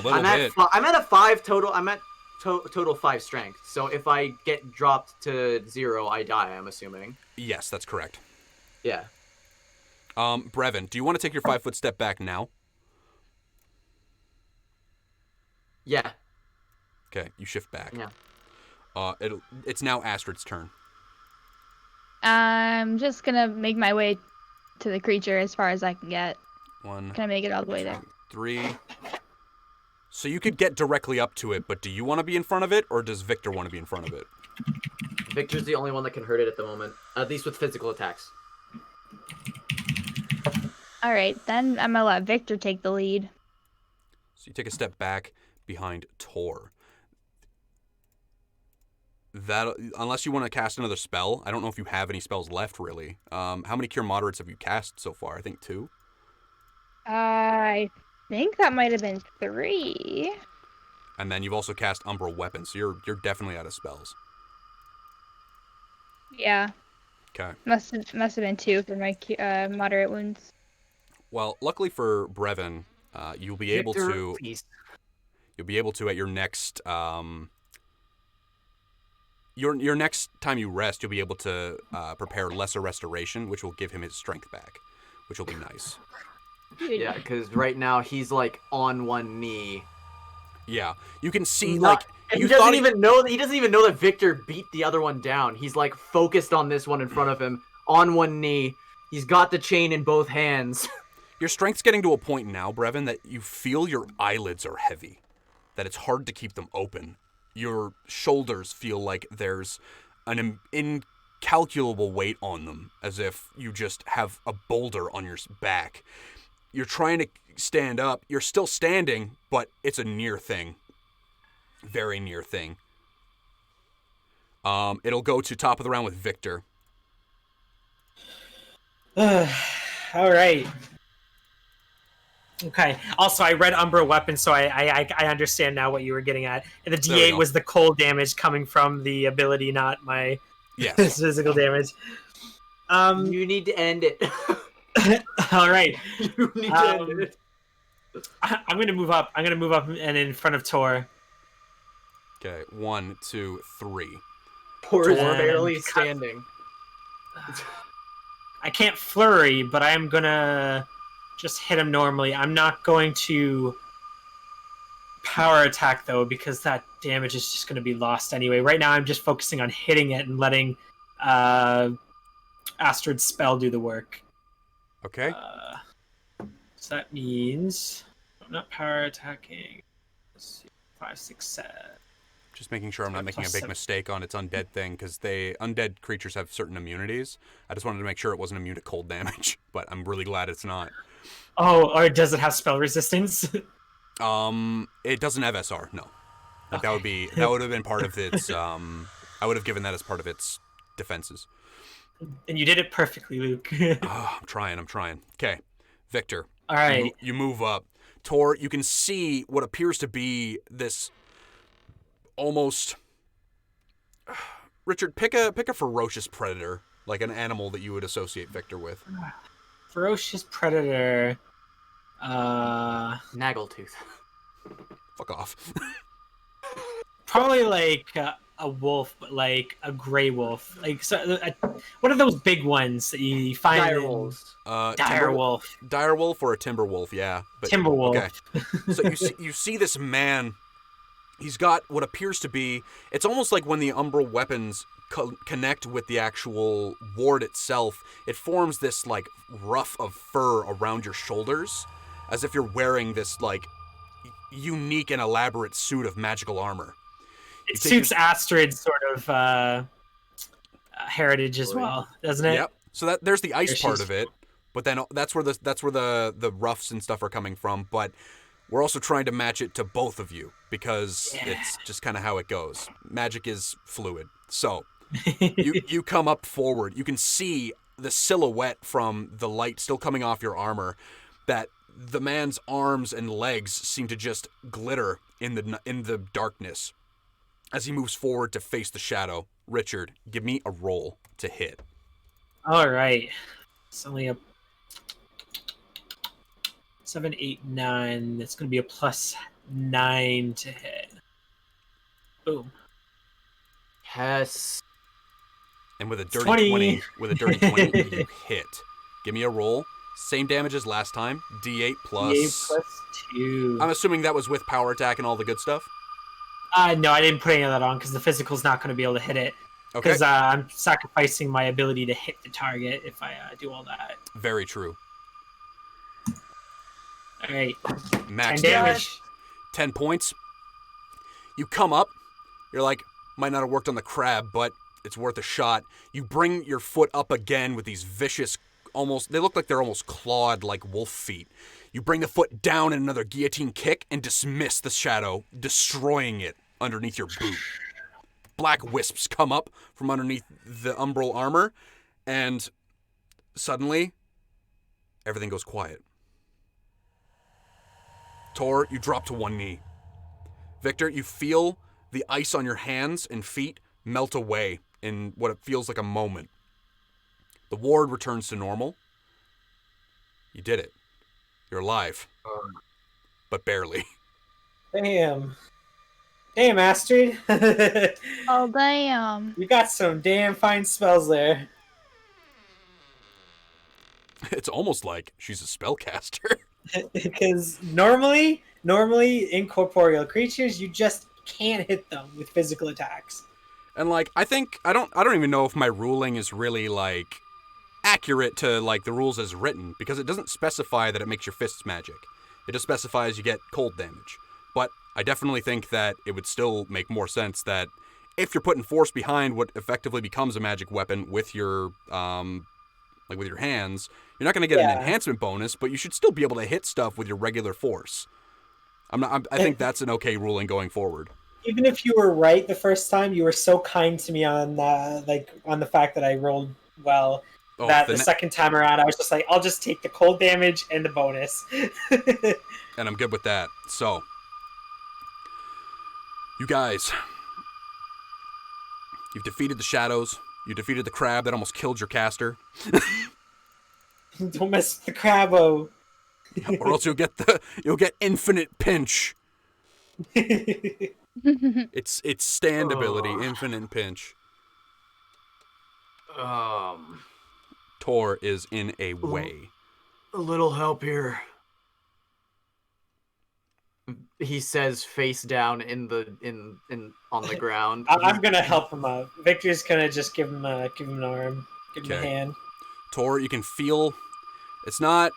little bit. I'm at a 5 total. I'm at total 5 strength. So if I get dropped to 0, I die, I'm assuming. Yes, that's correct. Yeah. Brevin, do you want to take your 5-foot step back now? Yeah. Okay, you shift back. Yeah. It's now Astrid's turn. I'm just gonna make my way to the creature as far as I can get. 1, Can I make it all the way there? 3. So you could get directly up to it, but do you want to be in front of it, or does Victor want to be in front of it? Victor's the only one that can hurt it at the moment, at least with physical attacks. All right, then I'm gonna let Victor take the lead. So you take a step back behind Tor. That, unless you want to cast another spell, I don't know if you have any spells left, really. How many Cure Moderates have you cast so far? I think 2? I think that might have been 3. And then you've also cast Umbral Weapon, so you're definitely out of spells. Yeah, Okay. must have been 2 for my moderate wounds. Well, luckily for Brevin, you'll be able Victor, to. please. You'll be able to at your next Your next time you rest, you'll be able to prepare lesser restoration, which will give him his strength back, which will be nice. Yeah, because right now he's like on one knee. Yeah, you can see He doesn't even know that Victor beat the other one down. He's like focused on this one in front of him, on one knee. He's got the chain in both hands. Your strength's getting to a point now, Brevin, that you feel your eyelids are heavy, that it's hard to keep them open. Your shoulders feel like there's an incalculable weight on them, as if you just have a boulder on your back. You're trying to stand up. You're still standing, but it's a near thing. Very near thing. It'll go to top of the round with Victor. All right. Okay. Also, I read Umbra Weapon, so I understand now what you were getting at. And the D8 was the cold damage coming from the ability, not my physical damage. You need to end it. All right. You need to end it. I'm gonna move up. I'm gonna move up and in front of Tor. Okay, 1, 2, 3. Tor is barely standing. I can't flurry, but I am gonna just hit him normally. I'm not going to power attack though, because that damage is just gonna be lost anyway. Right now, I'm just focusing on hitting it and letting Astrid's spell do the work. Okay. So that means I'm not power attacking. Let's see, 5, 6, 7. Just making sure I'm not making a big mistake on its undead thing, because undead creatures have certain immunities. I just wanted to make sure it wasn't immune to cold damage, but I'm really glad it's not. Oh, or does it have spell resistance? It doesn't have SR, no. Like Okay. that would have been part of its I would have given that as part of its defenses. And you did it perfectly, Luke. Oh, I'm trying. Okay. Victor. All right. You move up. Tor, you can see what appears to be this almost Richard, pick a ferocious predator, like an animal that you would associate Victor with. Ferocious predator. Snaggletooth. Fuck off. Probably like a wolf, but like a gray wolf. Like what are those big ones that you find? Dire wolves. Dire wolf. Dire wolf or a timber wolf, yeah. But, Timber wolf. Okay. So you see this man. He's got what appears to be. It's almost like when the umbral weapons connect with the actual ward itself. It forms this like ruff of fur around your shoulders, as if you're wearing this like unique and elaborate suit of magical armor. It suits Astrid's sort of heritage as well, doesn't it? Yep. So there's the ice part of it, but then that's where the ruffs and stuff are coming from. But we're also trying to match it to both of you, because it's just kind of how it goes. Magic is fluid. So you come up forward. You can see the silhouette from the light still coming off your armor, that the man's arms and legs seem to just glitter in the darkness as he moves forward to face the shadow. Richard, give me a roll to hit. All right. It's only a 7, 8, 9. That's going to be a +9 to hit. Boom. Yes. And with a dirty 20, you hit. Give me a roll. Same damage as last time. D8 plus... D8 +2. I'm assuming that was with power attack and all the good stuff? No, I didn't put any of that on, because the physical's not going to be able to hit it. Okay. Because I'm sacrificing my ability to hit the target if I do all that. Very true. All right. Max 10 damage. 10 points. You come up. You're like, might not have worked on the crab, but it's worth a shot. You bring your foot up again with these vicious, they look like they're almost clawed like wolf feet. You bring the foot down in another guillotine kick and dismiss the shadow, destroying it underneath your boot. Black wisps come up from underneath the umbral armor, and suddenly, everything goes quiet. Tor, you drop to one knee. Victor, you feel the ice on your hands and feet melt away in what it feels like a moment. The ward returns to normal. You did it. You're alive. But barely. Damn. Damn, Astrid. Oh, damn. You got some damn fine spells there. It's almost like she's a spellcaster. Because normally incorporeal creatures, you just can't hit them with physical attacks. And like, I don't even know if my ruling is really like accurate to like the rules as written, because it doesn't specify that it makes your fists magic. It just specifies you get cold damage. But I definitely think that it would still make more sense that if you're putting force behind what effectively becomes a magic weapon with your like with your hands, you're not going to get an enhancement bonus, but you should still be able to hit stuff with your regular force. I think that's an okay ruling going forward. Even if you were right the first time, you were so kind to me on on the fact that I rolled well. That the second time around, I was just like, I'll just take the cold damage and the bonus. And I'm good with that. So, you guys, you've defeated the shadows. You defeated the crab that almost killed your caster. Don't mess with the crabbo. Or else you'll get infinite pinch. It's stand ability, infinite pinch. Tor is in a way. A little help here. He says, face down on the ground. I'm gonna help him out. Victor's gonna just give him an arm, give him a hand. Tor, you can feel it's not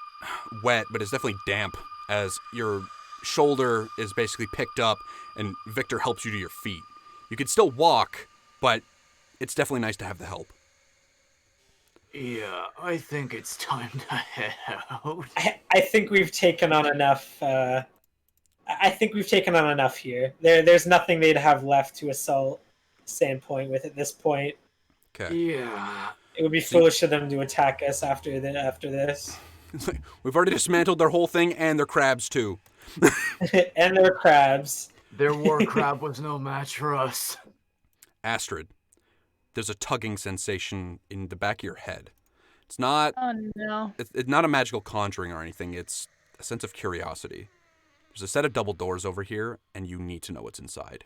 wet, but it's definitely damp as your shoulder is basically picked up, and Victor helps you to your feet. You can still walk, but it's definitely nice to have the help. Yeah, I think it's time to head out. I think we've taken on enough. I think we've taken on enough here. There's nothing they'd have left to assault Sandpoint with at this point. Okay. Yeah. It would be foolish of them to attack us after this. We've already dismantled their whole thing and their crabs too. And their crabs. Their war crab was no match for us. Astrid, there's a tugging sensation in the back of your head. It's not. Oh no. It's not a magical conjuring or anything. It's a sense of curiosity. There's a set of double doors over here, and you need to know what's inside.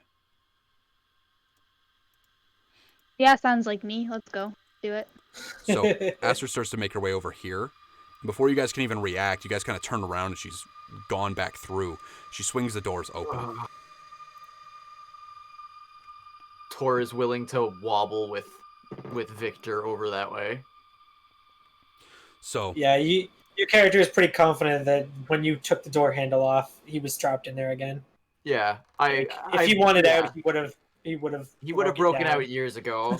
Yeah, sounds like me. Let's go. Do it. So Astrid starts to make her way over here. Before you guys can even react, you guys kind of turn around and she's gone back through. She swings the doors open. Tor is willing to wobble with Victor over that way. So yeah, your character is pretty confident that when you took the door handle off, he was trapped in there again. Yeah, if he wanted out, he would have broken out years ago.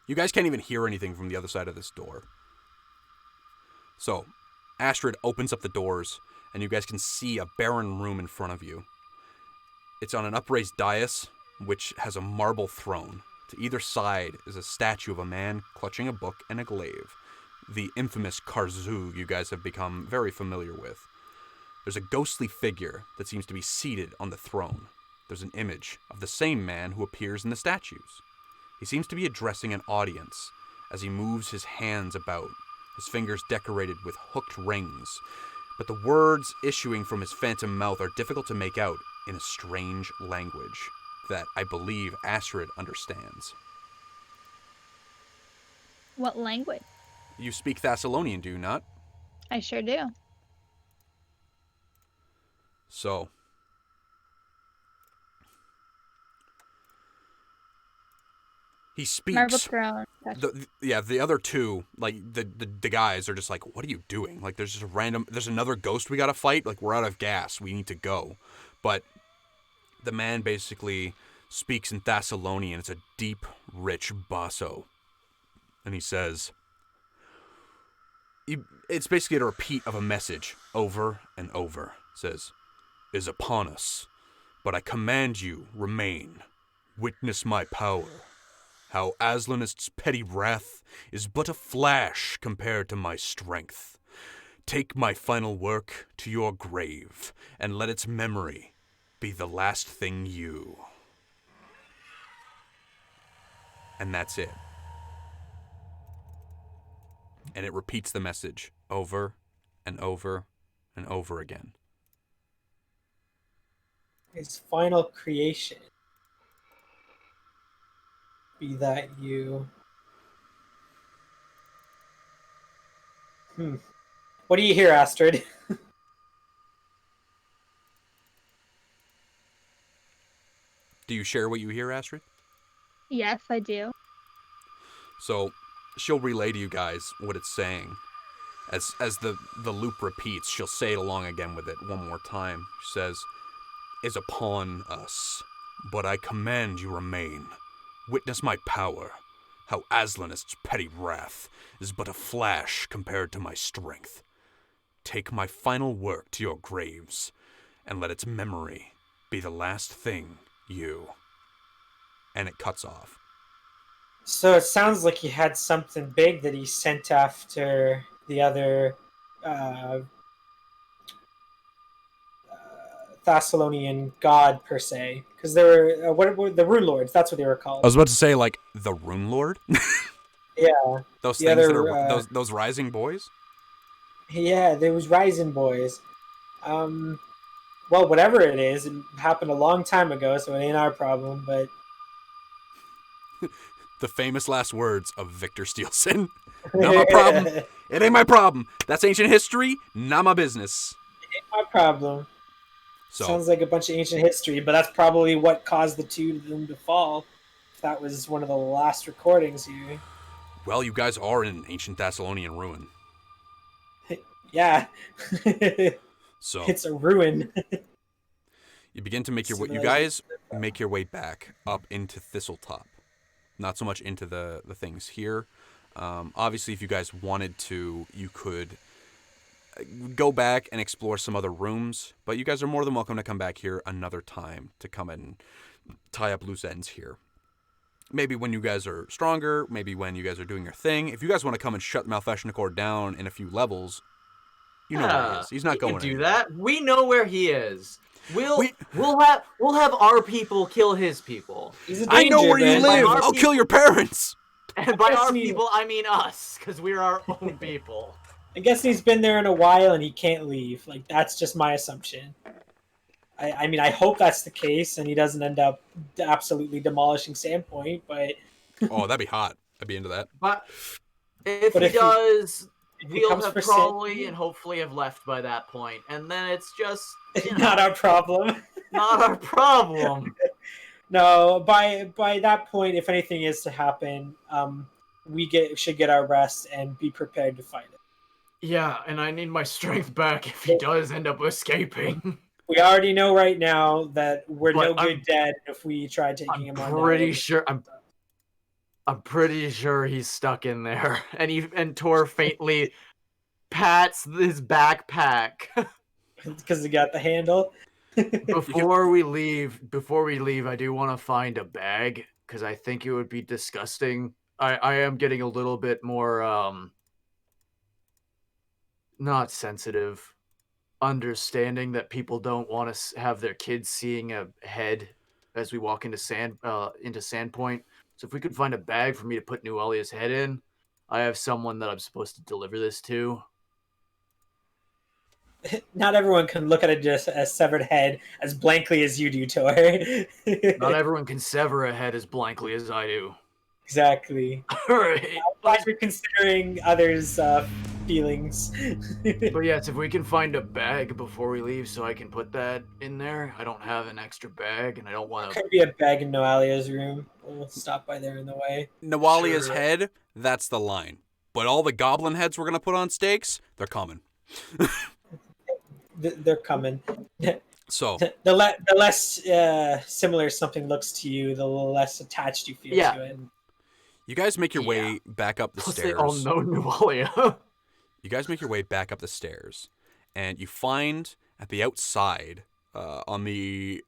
You guys can't even hear anything from the other side of this door. So, Astrid opens up the doors, and you guys can see a barren room in front of you. It's on an upraised dais, which has a marble throne. To either side is a statue of a man clutching a book and a glaive. The infamous Karzug you guys have become very familiar with. There's a ghostly figure that seems to be seated on the throne. There's an image of the same man who appears in the statues. He seems to be addressing an audience as he moves his hands about, his fingers decorated with hooked rings, but the words issuing from his phantom mouth are difficult to make out in a strange language that I believe Astrid understands. What language? You speak Thessalonian, do you not? I sure do. So, he speaks. Marble throne. The other two, like the guys are just like, what are you doing? Like there's just there's another ghost we gotta fight. Like we're out of gas. We need to go. But the man basically speaks in Thessalonian. It's a deep, rich basso. And he says, it's basically a repeat of a message over and over. It says, is upon us, but I command you, remain. Witness my power. How Aslanist's petty wrath is but a flash compared to my strength. Take my final work to your grave, and let its memory be the last thing you. And that's it. And it repeats the message over and over and over again. His final creation. Be that you. What do you hear, Astrid? Do you share what you hear, Astrid? Yes, I do. So she'll relay to you guys what it's saying. As the loop repeats, she'll say it along again with it one more time. She says, "Is upon us, but I command you remain. Witness my power, how Aslanist's petty wrath is but a flash compared to my strength. Take my final work to your graves, and let its memory be the last thing you..." And it cuts off. So it sounds like he had something big that he sent after the other Thessalonian god, per se. Because they were, what were the Runelords? That's what they were called. I was about to say, like, the Runelord? Yeah. Those The things other, that are, those rising boys? Yeah, there was Rising Boys. Well, whatever it is, it happened a long time ago, so it ain't our problem, but... The famous last words of Victor Steelson. Not my problem. It ain't my problem. That's ancient history. Not my business. It ain't my problem. So, Sounds like a bunch of ancient history, but that's probably what caused the two of them to fall. If that was one of the last recordings here. well, you guys are in an ancient Thessalonian ruin. Yeah. So It's a ruin. you begin to make your way. You guys make your way back up into Thistletop. Not so much into the things here. Obviously, if you guys wanted to, you could go back and explore some other rooms. But you guys are more than welcome to come back here another time to come and tie up loose ends here. Maybe when you guys are stronger. Maybe when you guys are doing your thing. If you guys want to come and shut Malfeshnakor down in a few levels, you know where he is. He's not going to do anywhere. that. We know where he is. We'll have our people kill his people. He's a I know danger, where you man. live. Our I'll kill your parents. And by our Jessie. people, I mean us, because we're our own people. I guess he's been there in a while and he can't leave. Like, that's just my assumption. I mean, I hope that's the case and he doesn't end up absolutely demolishing Sandpoint, but... Oh, that'd be hot. I'd be into that. But if But he if he- does, if he we'll comes have for probably Sand- and hopefully have left by that point. And then it's just not our problem. not our problem. No, by that point, if anything is to happen, should get our rest and be prepared to fight it. Yeah, and I need my strength back if he does end up escaping. We already know right now that we're But no good dead if we try taking him on. I'm pretty sure he's stuck in there. And Tor faintly pats his backpack. Because he got the handle. Before we leave, I do want to find a bag because I think it would be disgusting. I am getting a little bit more not sensitive, understanding that people don't want to have their kids seeing a head as we walk into Sandpoint. So if we could find a bag for me to put Nualia's head in, I have someone that I'm supposed to deliver this to. Not everyone can look at it just a severed head as blankly as you do, Tor. Not everyone can sever a head as blankly as I do. Exactly. All right. Glad you're considering others' feelings. But yes, if we can find a bag before we leave so I can put that in there. I don't have an extra bag and I don't want to... Could be a bag in Noalia's room. We'll stop by there on the way. Nawalia's Sure. head, that's the line. But all the goblin heads we're going to put on stakes, they're coming. They're coming. So, The less similar something looks to you, the less attached you feel to it. you guys make your way back up the Plus stairs. they all know Nualia. You guys make your way back up the stairs, and you find at the outside, on your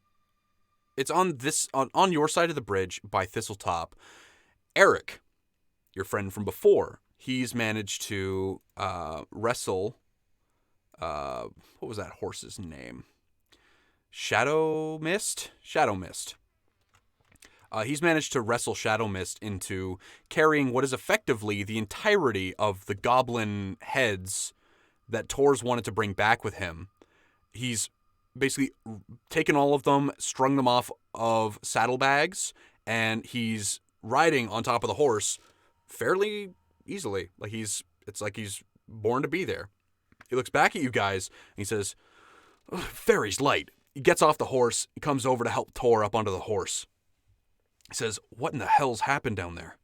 side of the bridge by Thistletop, Eric, your friend from before. He's managed to wrestle. What was that horse's name? Shadow Mist. He's managed to wrestle Shadow Mist into carrying what is effectively the entirety of the goblin heads that Tor's wanted to bring back with him. He's basically taken all of them, strung them off of saddlebags, and he's riding on top of the horse fairly easily. It's like he's born to be there. He looks back at you guys, and he says, "Fairy's light." He gets off the horse, he comes over to help Tor up onto the horse. He says, "What in the hell's happened down there?"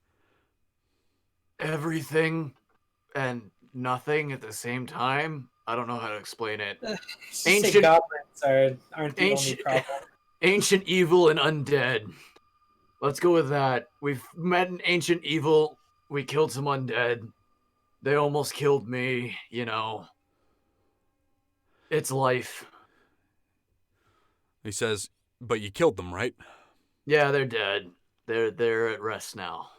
Everything and nothing at the same time. I don't know how to explain it. Ancient goblins aren't the only problem. Ancient evil and undead. Let's go with that. We've met an ancient evil. We killed some undead. They almost killed me, you know. It's life. He says, "But you killed them, right?" Yeah, they're dead. They're at rest now.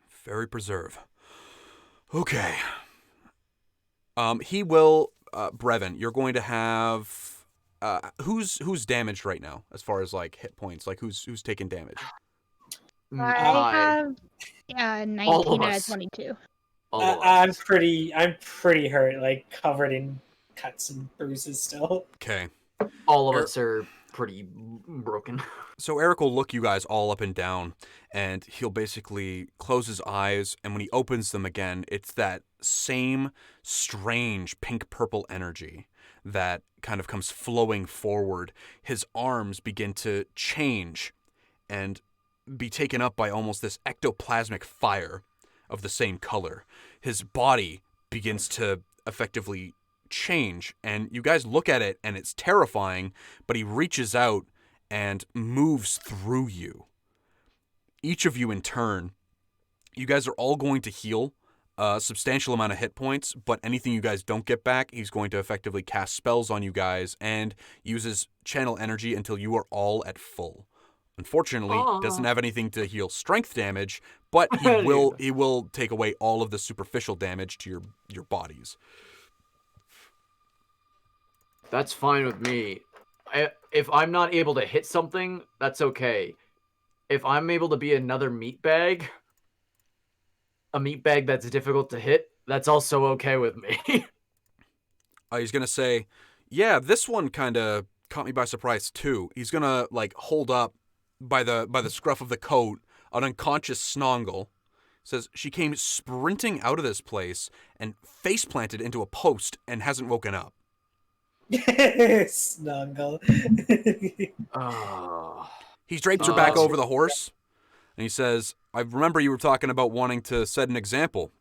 Fairy preserve. Okay. He will, Brevin, you're going to have, who's damaged right now as far as like hit points? Like who's taking damage? I have 19 out of 22. I'm pretty hurt, like covered in cuts and bruises still. Okay. All of us are pretty broken. So Eric will look you guys all up and down, and he'll basically close his eyes, and when he opens them again, it's that same strange pink-purple energy that kind of comes flowing forward. His arms begin to change and be taken up by almost this ectoplasmic fire of the same color. His body begins to effectively change, and you guys look at it, and it's terrifying, but he reaches out and moves through you. Each of you in turn, you guys are all going to heal a substantial amount of hit points, but anything you guys don't get back, he's going to effectively cast spells on you guys and uses channel energy until you are all at full. Unfortunately, he doesn't have anything to heal strength damage, but he will take away all of the superficial damage to your bodies. That's fine with me. If I'm not able to hit something, that's okay. If I'm able to be another meat bag, a meat bag that's difficult to hit, that's also okay with me. He's going to say, "Yeah, this one kind of caught me by surprise too." He's going to like hold up by the scruff of the coat an unconscious Snongle. Says, "She came sprinting out of this place and face planted into a post and hasn't woken up." Snongle. He drapes her back over the horse, and he says, "I remember you were talking about wanting to set an example."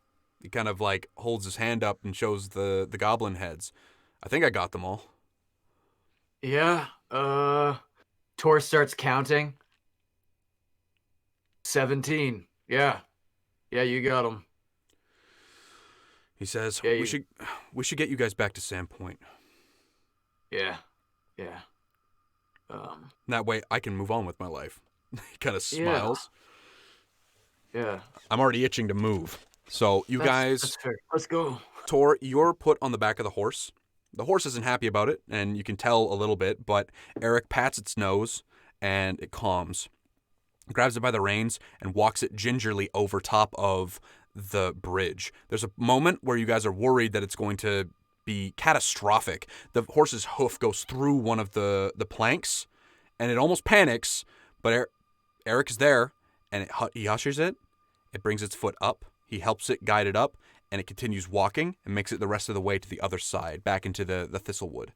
He kind of like holds his hand up and shows the goblin heads. "I think I got them all." Yeah, Tor starts counting. 17. Yeah, you got them. He says, we should get you guys back to Sandpoint. Yeah. That way I can move on with my life. He kind of smiles. Yeah. I'm already itching to move. So that's fair. Let's go. Tor, you're put on the back of the horse. The horse isn't happy about it, and you can tell a little bit, but Eric pats its nose, and it calms. Grabs it by the reins and walks it gingerly over top of the bridge. There's a moment where you guys are worried that it's going to be catastrophic. The horse's hoof goes through one of the planks, and it almost panics, but Eric is there, and he ushers it. It brings its foot up. He helps it guide it up, and it continues walking and makes it the rest of the way to the other side, back into the thistlewood.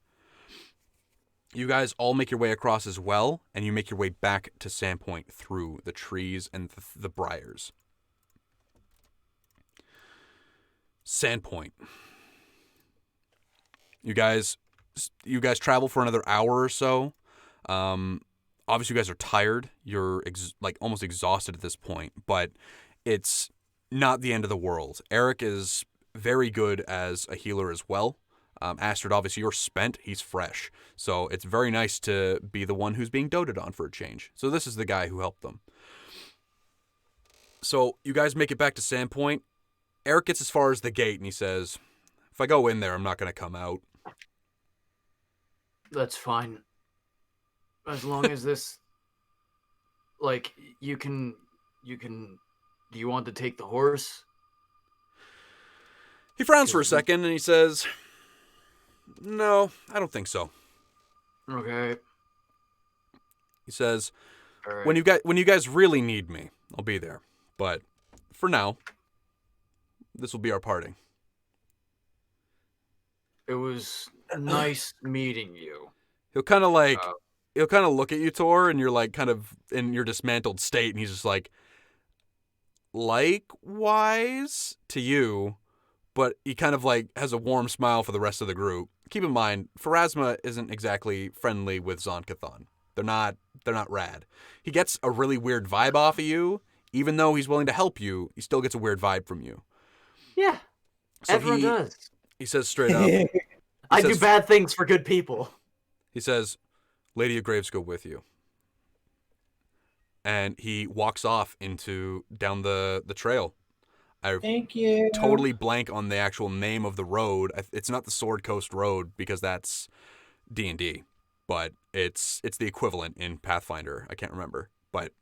You guys all make your way across as well, and you make your way back to Sandpoint through the trees and the briars. Sandpoint. You guys travel for another hour or so. Obviously, you guys are tired. You're almost exhausted at this point, but it's not the end of the world. Eric is very good as a healer as well. Astrid, obviously, you're spent. He's fresh. So it's very nice to be the one who's being doted on for a change. So this is the guy who helped them. So you guys make it back to Sandpoint. Eric gets as far as the gate, and he says, "If I go in there, I'm not going to come out." That's fine. As long as this, you can, do you want to take the horse? He frowns for a second, and he says, "No, I don't think so." Okay. He says, All right. when you guys really need me, I'll be there. But for now, this will be our parting. It was nice meeting you. He'll kind of like, Uh, he'll kind of look at you, Tor, and you're like kind of in your dismantled state, and he's just like, likewise to you, but he kind of like has a warm smile for the rest of the group. Keep in mind, Pharasma isn't exactly friendly with Zonkathon. They're not rad. He gets a really weird vibe off of you. Even though he's willing to help you, he still gets a weird vibe from you. Yeah. So everyone does. He says straight up, I says- do bad things for good people. he says, Lady of Graves go with you. And he walks off down the trail. I Thank you. totally blank on the actual name of the road. It's not the Sword Coast Road because that's D&D, but it's the equivalent in Pathfinder. I can't remember, but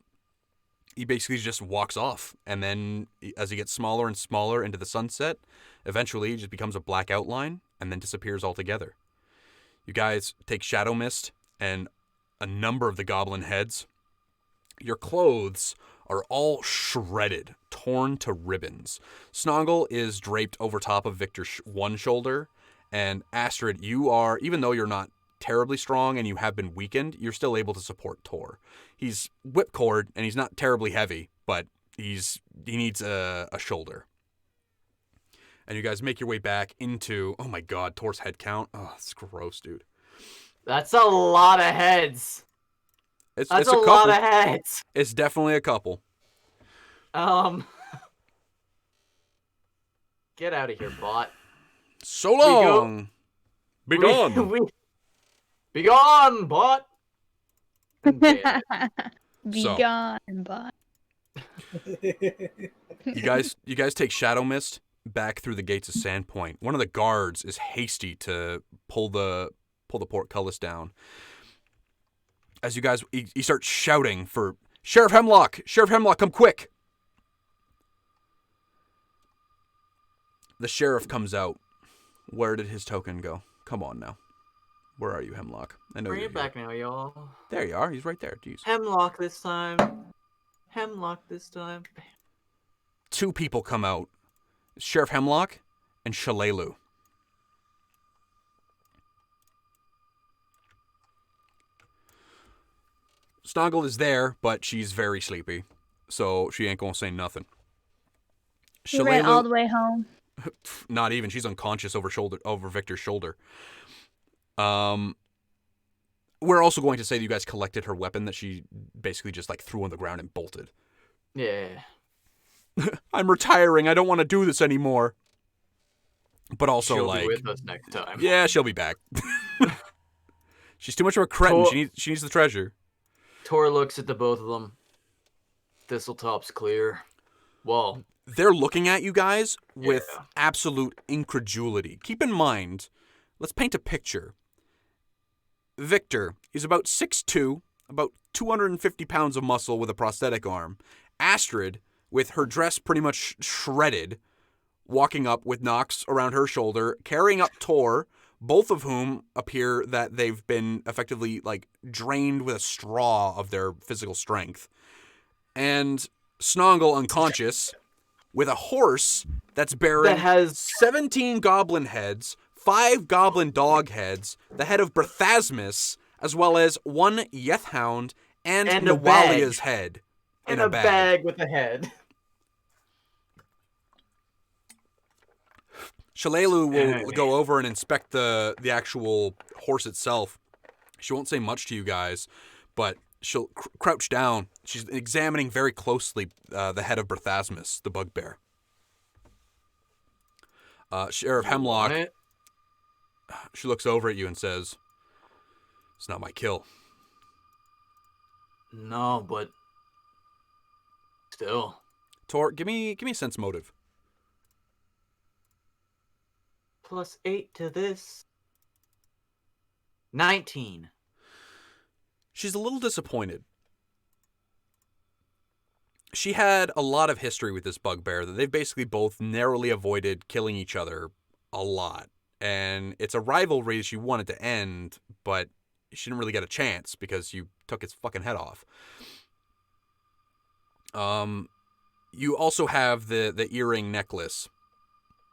he basically just walks off, and then as he gets smaller and smaller into the sunset, eventually he just becomes a black outline and then disappears altogether. You guys take Shadow Mist and a number of the goblin heads. Your clothes are all shredded, torn to ribbons. Snongle is draped over top of Victor's one shoulder, and Astrid, you are, even though you're not terribly strong and you have been weakened, you're still able to support Tor. He's whipcord and he's not terribly heavy, but he needs a shoulder. And you guys make your way back into, oh my god, Tor's head count. Oh, it's gross, dude. That's a lot of heads. It's That's a a lot couple. of heads. It's definitely a couple. Get out of here, bot. So long. Be gone. Be gone, bot. Be So- gone, bot. You guys take Shadow Mist back through the gates of Sandpoint. One of the guards is hasty to pull the portcullis down. As you guys, he starts shouting for Sheriff Hemlock. Sheriff Hemlock, come quick. The sheriff comes out. Where did his token go? Come on now. Where are you, Hemlock? I know Bring you're it back now, y'all. There you are. He's right there. Jeez. Hemlock this time. Hemlock this time. Two people come out. Sheriff Hemlock and Shalelu. Snongle is there, but she's very sleepy, so she ain't gonna say nothing. She ran all the way home. Not even. She's unconscious over Victor's shoulder. We're also going to say that you guys collected her weapon that she basically just like threw on the ground and bolted. Yeah. I'm retiring. I don't want to do this anymore. But also, She'll like, be with us next time. yeah, she'll be back. She's too much of a cretin. She needs the treasure. Tor looks at the both of them. Thistletop's clear. Well, They're looking at you guys with Yeah. absolute incredulity. Keep in mind, let's paint a picture. Victor is about 6'2", about 250 pounds of muscle with a prosthetic arm. Astrid, with her dress pretty much shredded, walking up with Nox around her shoulder, carrying up Tor, both of whom appear that they've been effectively like drained with a straw of their physical strength. And Snongle unconscious with a horse that's bearing that has 17 goblin heads, 5 goblin dog heads, the head of Brethasmus, as well as 1 Yethhound and And a Nawalia's bag. head in a bag with a head. Shalelu will go over and inspect the actual horse itself. She won't say much to you guys, but she'll crouch down. She's examining very closely the head of Brethasmus, the bugbear. Sheriff Hemlock, Want it? she looks over at you and says, "It's not my kill." No, but still. Tor, give me a sense motive. +8 to this. 19. She's a little disappointed. She had a lot of history with this bugbear that they've basically both narrowly avoided killing each other a lot. And it's a rivalry she wanted to end, but she didn't really get a chance because you took its fucking head off. You also have the earring necklace.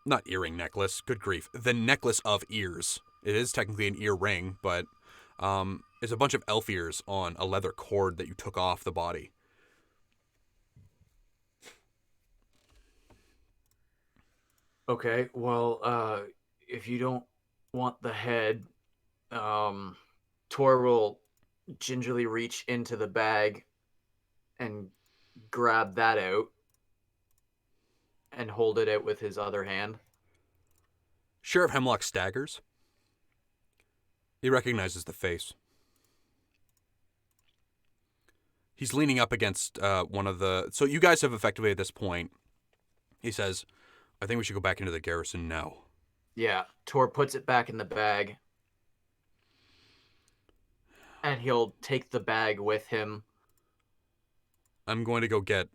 Not earring necklace, good grief. The necklace of ears. It is technically an ear ring, but it's a bunch of elf ears on a leather cord that you took off the body. Okay, well, if you don't want the head, Tor will gingerly reach into the bag and grab that out and hold it out with his other hand. Sheriff Hemlock staggers. He recognizes the face. He's leaning up against one of the... So you guys have effectively at this point, he says, I think we should go back into the garrison now. Yeah, Tor puts it back in the bag. And he'll take the bag with him. I'm going to go get...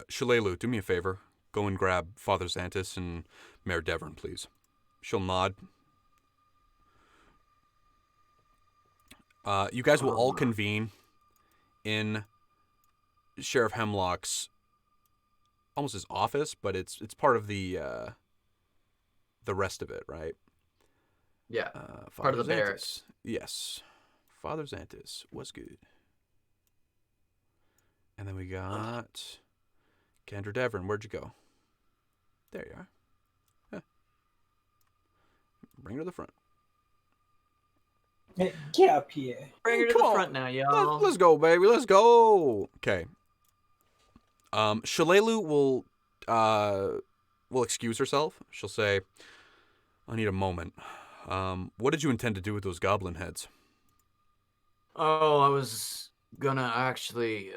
Shalelu, do me a favor. Go and grab Father Xantis and Mayor Devon, please. She'll nod. You guys will all convene in Sheriff Hemlock's... almost his office, but it's part of the rest of it, right? Yeah, Father part of the Xantis. barracks. Yes. Father Xantis was good. And then we got Kendra Devon. Where'd you go? There you are. Huh. Bring her to the front. Get up here. Bring her to Come the on. front now, y'all. Let's go, baby. Let's go. Okay. Shalelu will excuse herself. She'll say, I need a moment. What did you intend to do with those goblin heads? Oh, I was gonna actually,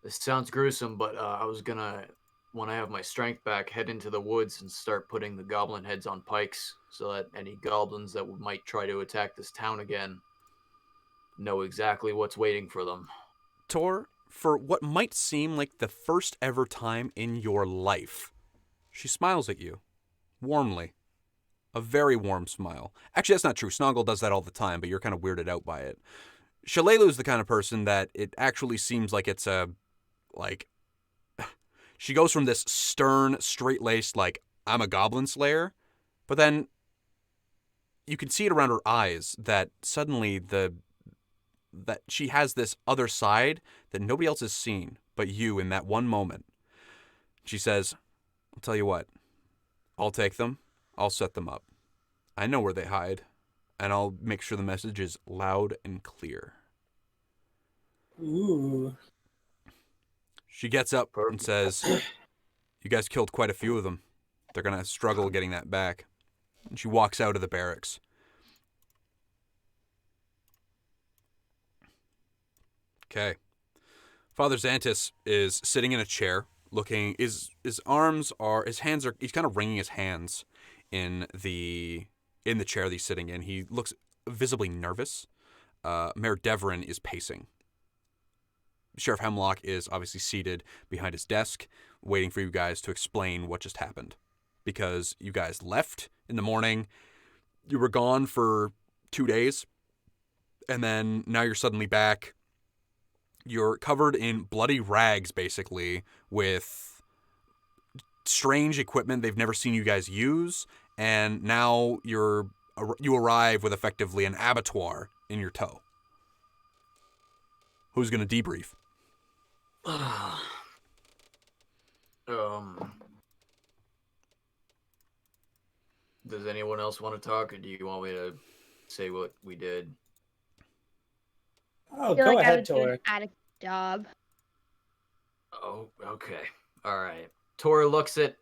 this sounds gruesome, but I was gonna, when I have my strength back, head into the woods and start putting the goblin heads on pikes so that any goblins that might try to attack this town again know exactly what's waiting for them. Tor, for what might seem like the first ever time in your life, she smiles at you, warmly. A very warm smile. Actually, that's not true. Snongle does that all the time, but you're kind of weirded out by it. Shalelu's the kind of person that it actually seems like it's she goes from this stern, straight-laced, like, I'm a goblin slayer, but then you can see it around her eyes that suddenly that she has this other side that nobody else has seen but you in that one moment. She says, I'll tell you what, I'll take them, I'll set them up. I know where they hide, and I'll make sure the message is loud and clear. Ooh. She gets up and says, you guys killed quite a few of them. They're going to struggle getting that back. And she walks out of the barracks. Okay. Father Xantis is sitting in a chair, looking, his hands are, he's kind of wringing his hands in the chair that he's sitting in. He looks visibly nervous. Mayor Devon is pacing. Sheriff Hemlock is obviously seated behind his desk, waiting for you guys to explain what just happened. Because you guys left in the morning, you were gone for 2 days, and then now you're suddenly back. You're covered in bloody rags, basically, with strange equipment they've never seen you guys use, and now you arrive with effectively an abattoir in your tow. Who's going to debrief? Does anyone else want to talk, or do you want me to say what we did? Oh, I feel go like I ahead, would do an Tor. adequate job. Oh, okay. All right. Tor looks at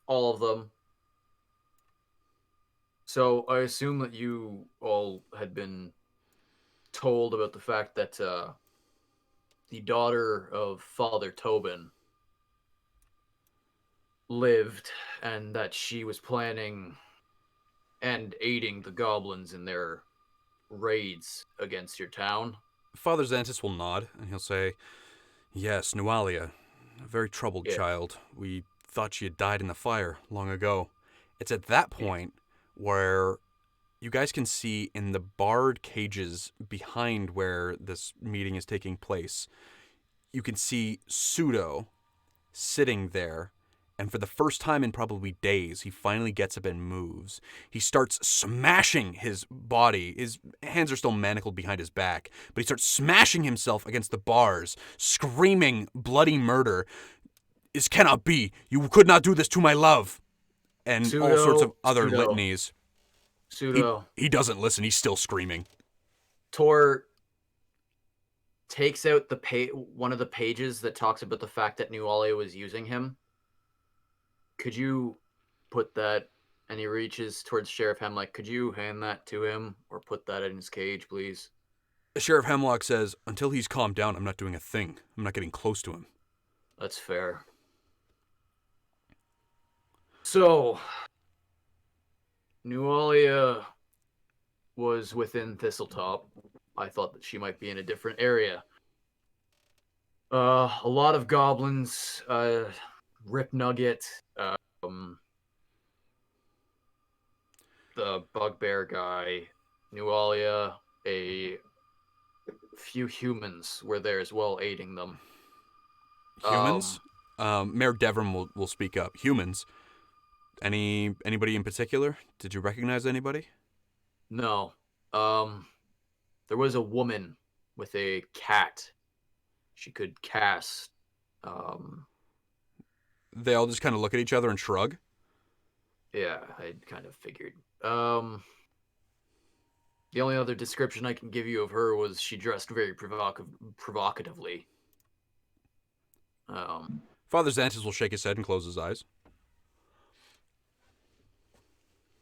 all of them. So I assume that you all had been told about the fact that the daughter of Father Tobin lived, and that she was planning and aiding the goblins in their raids against your town. Father Xantis will nod, and he'll say, yes, Nualia, a very troubled child. We thought she had died in the fire long ago. It's at that point where you guys can see in the barred cages behind where this meeting is taking place, you can see Pseudo sitting there. And for the first time in probably days, he finally gets up and moves. He starts smashing his body. His hands are still manacled behind his back, but he starts smashing himself against the bars, screaming bloody murder. This cannot be. You could not do this to my love. And all sorts of other litanies. Pseudo. He doesn't listen. He's still screaming. Tor takes out one of the pages that talks about the fact that Nualia was using him. Could you put that, and he reaches towards Sheriff Hemlock, could you hand that to him or put that in his cage, please? Sheriff Hemlock says, until he's calmed down, I'm not doing a thing. I'm not getting close to him. That's fair. So, Nualia was within Thistletop. I thought that she might be in a different area. A lot of goblins, Rip Nugget, the Bugbear guy, Nualia, a few humans were there as well, aiding them. Humans? Mayor Devrim will speak up. Humans? Anybody in particular? Did you recognize anybody? No. There was a woman with a cat. She could cast. They all just kind of look at each other and shrug? Yeah, I kind of figured. The only other description I can give you of her was she dressed very provocatively. Father Xantus will shake his head and close his eyes.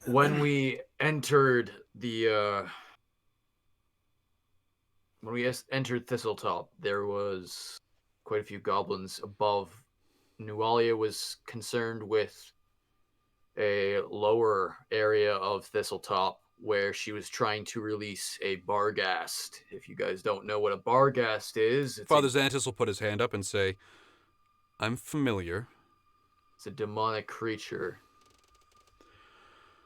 When we entered Thistletop, there was quite a few goblins above. Nualia was concerned with a lower area of Thistletop where she was trying to release a Barghast. If you guys don't know what a Barghast is, Father Xantus will put his hand up and say, I'm familiar. It's a demonic creature.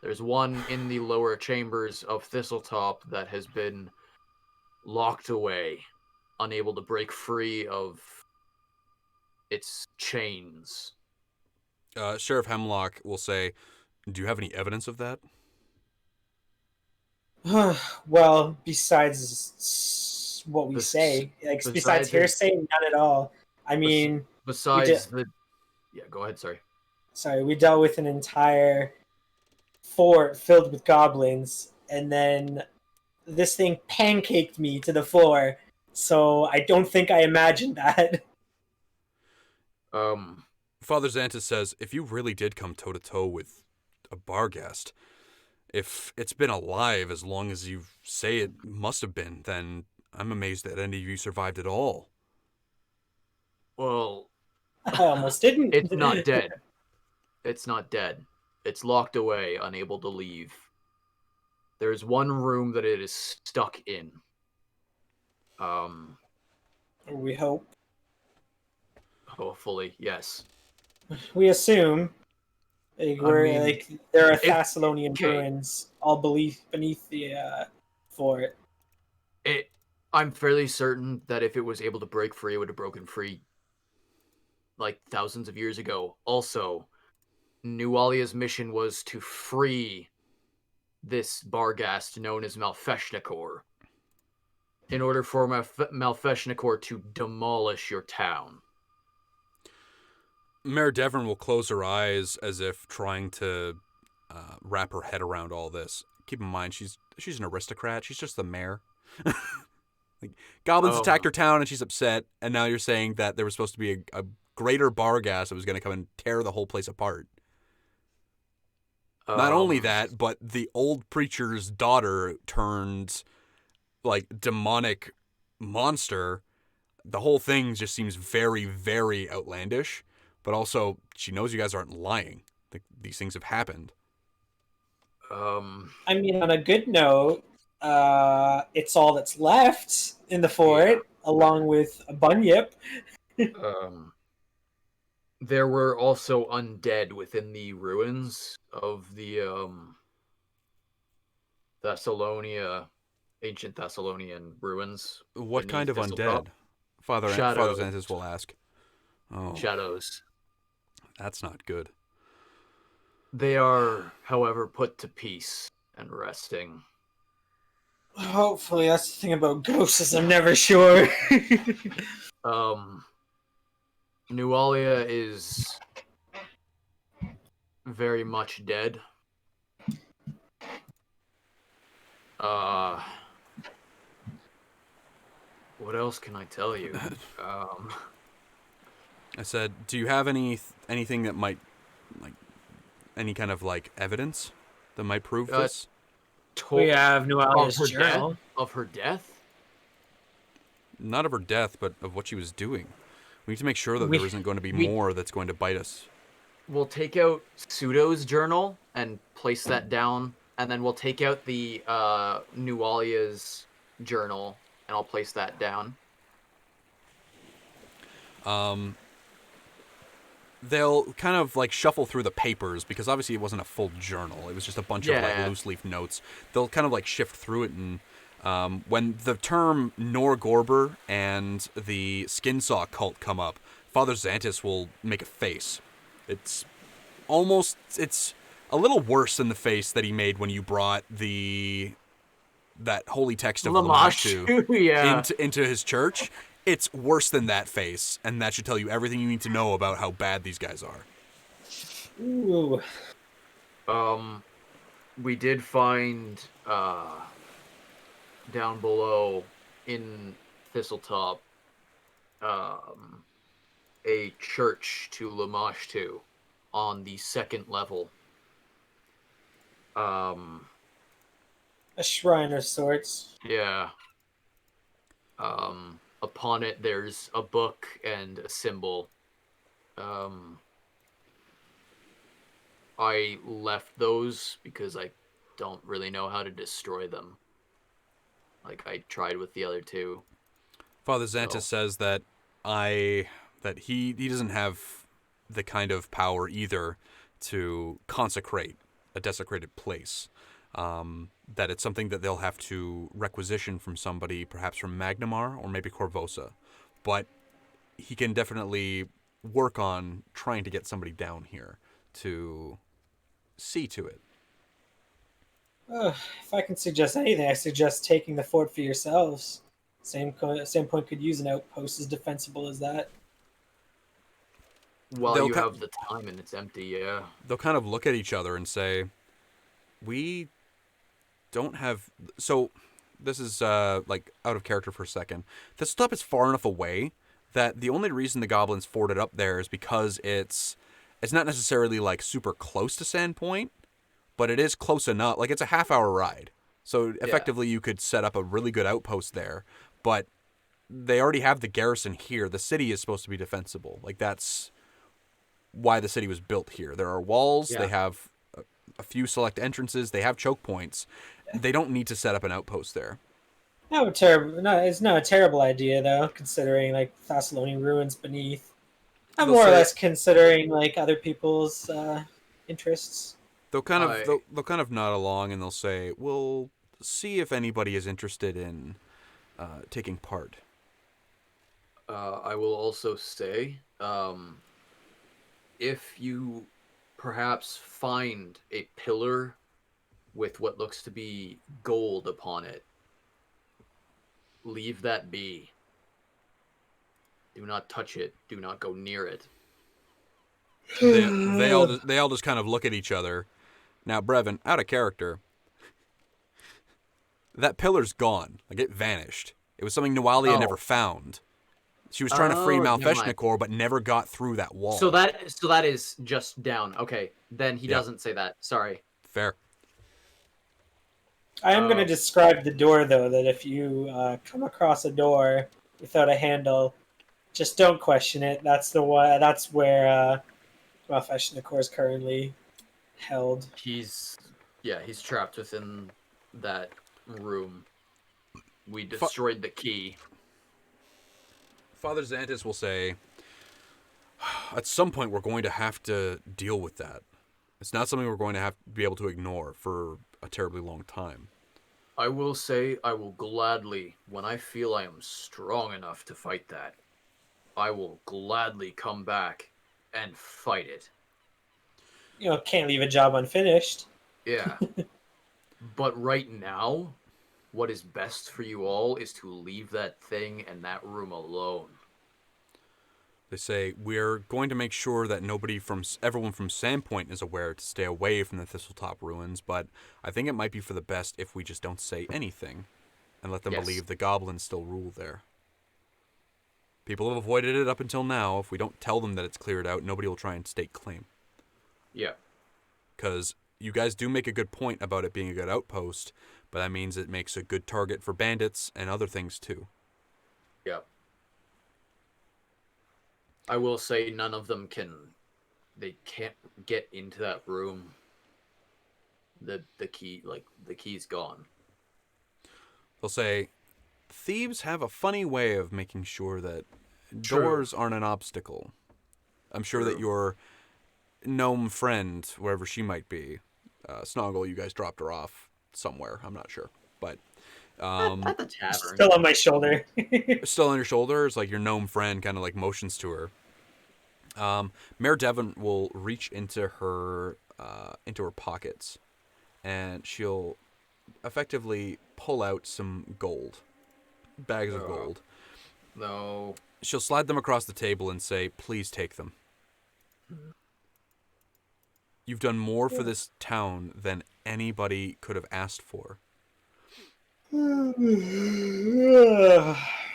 There's one in the lower chambers of Thistletop that has been locked away, unable to break free of its chains. Sheriff Hemlock will say, do you have any evidence of that? Well, besides what we say, like besides hearsay, none at all. I mean, yeah, go ahead. Sorry, we dealt with an entire fort filled with goblins, and then this thing pancaked me to the floor. So I don't think I imagined that. Father Xantus says, if you really did come toe-to-toe with a Barghast, if it's been alive as long as you say it must have been, then I'm amazed that any of you survived at all. Well, I almost didn't. It's not dead. It's not dead. It's locked away, unable to leave. There's one room that it is stuck in. We hope. Hopefully, yes. We assume. There are Thessalonian ruins all beneath the fort. I'm fairly certain that if it was able to break free, it would have broken free like thousands of years ago. Also, Nualia's mission was to free this Barghast known as Malfeshnikor in order for Malfeshnikor to demolish your town. Mayor Devon will close her eyes as if trying to wrap her head around all this. Keep in mind, she's an aristocrat. She's just the mayor. Like, goblins attacked her town and she's upset, and now you're saying that there was supposed to be a greater Barghast that was going to come and tear the whole place apart. Not only that, but the old preacher's daughter turned like demonic monster. The whole thing just seems very, very outlandish. But also, she knows you guys aren't lying. These things have happened. I mean, on a good note, it's all that's left in the fort, along with a bunyip. There were also undead within the ruins of the ancient Thessalonian ruins. What beneath kind of Thistletop. undead? Father Shadows. Xanthus will ask. Oh, Shadows. that's not good. They are, however, put to peace and resting. Hopefully, that's the thing about ghosts is I'm never sure. Nualia is very much dead. What else can I tell you? I said, do you have anything that might, like, any kind of, like, evidence that might prove this? We have of Nualia's her journal. death. Of her death. Not of her death, but of what she was doing. We need to make sure that there isn't going to be we- more that's going to bite us. We'll take out Pseudo's journal and place that down, and then we'll take out the Nualia's journal, and I'll place that down. They'll kind of like shuffle through the papers because obviously it wasn't a full journal. It was just a bunch of like loose leaf notes. They'll kind of like shift through it, and when the term Norgorber and the Skinsaw cult come up, Father Xanthus will make a face. It's a little worse than the face that he made when you brought that holy text of Lamashu into his church. It's worse than that face, and that should tell you everything you need to know about how bad these guys are. Ooh. We did find down below in Thistletop a church to Lamashtu on the second level. A shrine of sorts. Yeah. Upon it, there's a book and a symbol. I left those because I don't really know how to destroy them. Like I tried with the other two. Father Xanthus says that he doesn't have the kind of power either to consecrate a desecrated place. That it's something that they'll have to requisition from somebody, perhaps from Magnamar or maybe Corvosa. But he can definitely work on trying to get somebody down here to see to it. If I can suggest anything, I suggest taking the fort for yourselves. Same point could use an outpost as defensible as that. While you have the time and it's empty, yeah. They'll kind of look at each other and say, we don't have... So, this is, like, out of character for a second. This stuff is far enough away that the only reason the goblins forted up there is because it's not necessarily, like, super close to Sandpoint, but it is close enough. Like, it's a half-hour ride. So, effectively, you could set up a really good outpost there, but they already have the garrison here. The city is supposed to be defensible. Like, that's why the city was built here. There are walls. They have a few select entrances. They have choke points. They don't need to set up an outpost there. It's not a terrible idea though, considering like Thessalonian ruins beneath. I'm more or less considering like other people's interests. They'll kind of nod along and they'll say, "We'll see if anybody is interested in taking part." I will also say, if you perhaps find a pillar with what looks to be gold upon it, leave that be. Do not touch it. Do not go near it. They all just kind of look at each other. Now, Brevin, out of character, that pillar's gone. Like, it vanished. It was something Nualia never found. She was trying to free Malfeshnikor, but never got through that wall. So that is just down. Okay, then he doesn't say that. Sorry. Fair. I am going to describe the door, though, that if you come across a door without a handle, just don't question it. That's where Malfeshnikor is currently held. He's trapped within that room. We destroyed the key. Father Xanthus will say, at some point we're going to have to deal with that. It's not something we're going to have to be able to ignore for a terribly long time. I will say I will gladly, when I feel I am strong enough to fight that, I will gladly come back and fight it. Can't leave a job unfinished. Yeah. But right now, what is best for you all is to leave that thing and that room alone. They say, we're going to make sure that everyone from Sandpoint is aware to stay away from the Thistletop ruins, but I think it might be for the best if we just don't say anything and let them believe the goblins still rule there. People have avoided it up until now. If we don't tell them that it's cleared out, nobody will try and stake claim. Yeah. Because you guys do make a good point about it being a good outpost, but that means it makes a good target for bandits and other things too. Yeah. I will say none of them they can't get into that room. The key's gone. They'll say, thieves have a funny way of making sure that doors aren't an obstacle. I'm sure that your gnome friend, wherever she might be, Snongle, you guys dropped her off somewhere. I'm not sure, but At the tavern. Still on my shoulder. still on your shoulder. It's like your gnome friend kind of like motions to her. Mayor Devon will reach into her pockets, and she'll effectively pull out some gold, bags of gold. No. She'll slide them across the table and say, "Please take them. You've done more for this town than anybody could have asked for."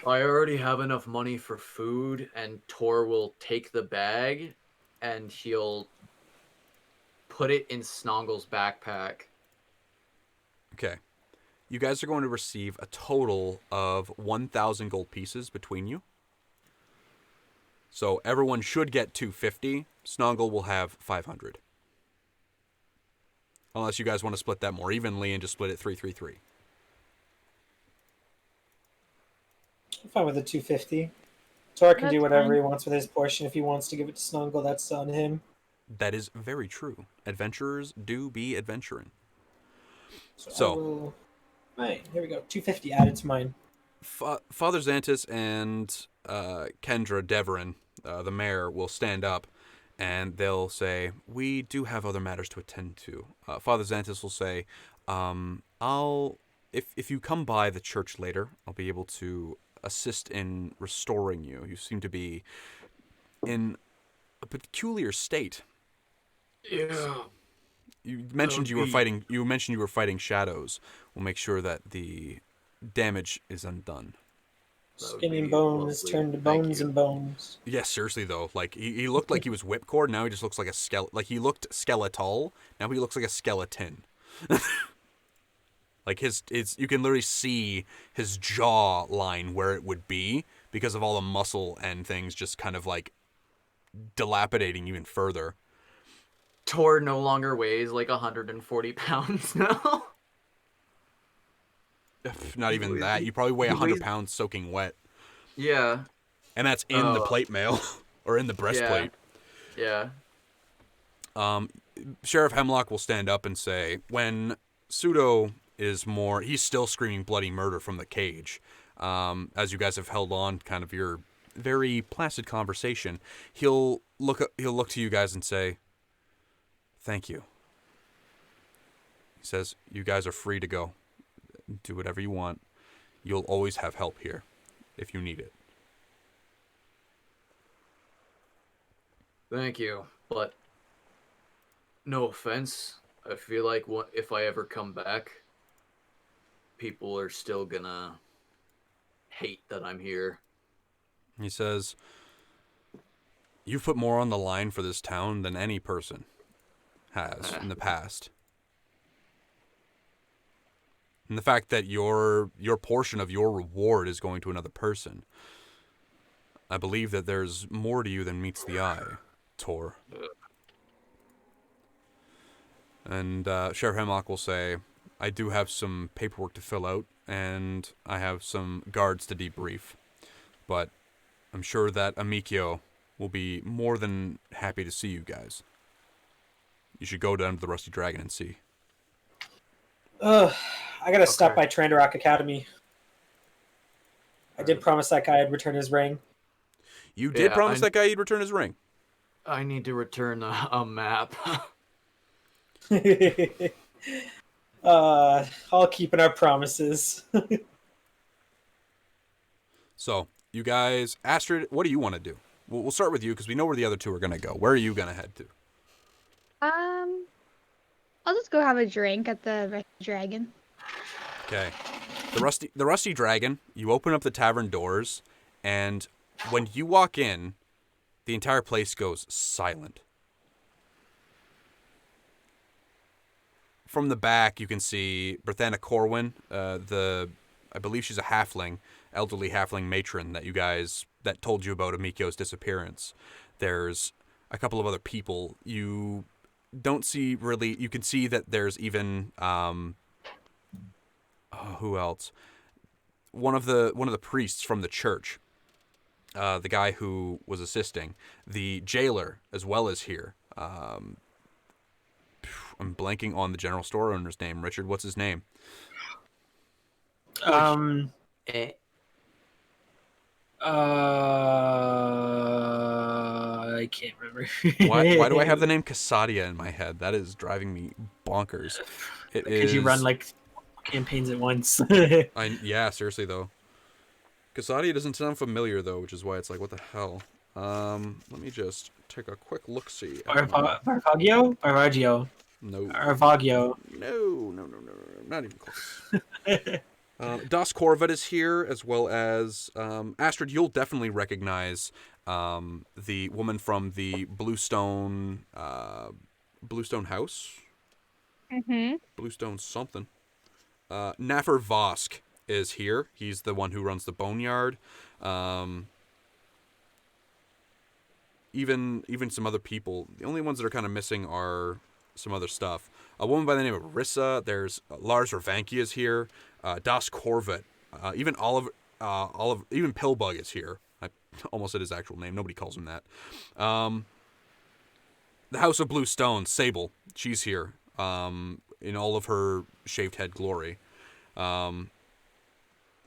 I already have enough money for food, and Tor will take the bag, and he'll put it in Snongle's backpack. Okay. You guys are going to receive a total of 1,000 gold pieces between you. So everyone should get 250. Snongle will have 500. Unless you guys want to split that more evenly and just split it 3-3-3. I'm fine with the 250. Tor can do That's whatever fine. he wants with his portion. If he wants to give it to Snongle, that's on him. That is very true. Adventurers do be adventuring. So right, here we go. 250 added to mine. Father Xantus and Kendra Deverin, the mayor, will stand up and they'll say, "We do have other matters to attend to." Father Xantus will say, if you come by the church later, I'll be able to assist in restoring you. You seem to be in a peculiar state." Yeah. You mentioned you were fighting. You mentioned you were fighting shadows. We'll make sure that the damage is undone. Skin and bones turned to bones and bones. Yeah, seriously though, like he looked like he was whipcord. Now he just looks like a Like he looked skeletal. Now he looks like a skeleton. Like his you can literally see his jaw line where it would be because of all the muscle and things just kind of like dilapidating even further. Tor no longer weighs like 140 pounds now. Not even that. You probably weigh 100 pounds soaking wet. Yeah. And that's in the plate mail or in the breastplate. Yeah. Sheriff Hemlock will stand up and say, when Pseudo is he's still screaming bloody murder from the cage. As you guys have held on kind of your very placid conversation, he'll look to you guys and say, "Thank you." He says, "You guys are free to go. Do whatever you want. You'll always have help here if you need it." Thank you, but no offense. I feel like if I ever come back, people are still gonna hate that I'm here. He says, "You've put more on the line for this town than any person has in the past. And the fact that your portion of your reward is going to another person, I believe that there's more to you than meets the eye, Tor." And Sheriff Hemlock will say, "I do have some paperwork to fill out, and I have some guards to debrief. But I'm sure that Amikio will be more than happy to see you guys. You should go down to the Rusty Dragon and see." Ugh, I gotta stop Okay. by Trandarock Academy. I did promise that guy I'd return his ring. You did Yeah, promise that guy you'd return his ring. I need to return a map. All keeping our promises. So, you guys, Astrid, what do you want to do? We'll start with you because we know where the other two are going to go. Where are you going to head to? I'll just go have a drink at the Rusty Dragon. Okay. The Rusty Dragon, you open up the tavern doors, and when you walk in, the entire place goes silent. From the back, you can see Berthana Corwin, I believe she's a halfling, elderly halfling matron that told you about Amikio's disappearance. There's a couple of other people. You don't see really. You can see that there's even who else? One of the priests from the church, the guy who was assisting, the jailer as well as here. I'm blanking on the general store owner's name. Richard, what's his name? Eh. I can't remember. Why do I have the name Casadia in my head? That is driving me bonkers. It Because is. you run like campaigns at once. Yeah, seriously though. Casadia doesn't sound familiar though, which is why it's like, what the hell? Let me just take a quick look see. Barvaggio? Barvaggio. No. Arvaggio. No, not even close. Das Corvid is here, as well as Astrid. You'll definitely recognize the woman from the Bluestone House. Mm-hmm. Bluestone something. Naffer Vosk is here. He's the one who runs the boneyard. Even some other people. The only ones that are kind of missing are some other stuff. A woman by the name of Rissa. There's Lars Ravanki is here. Das Corvet. Even even Pillbug is here. I almost said his actual name. Nobody calls him that. The House of Blue Stone, Sable. She's here. In all of her shaved head glory. And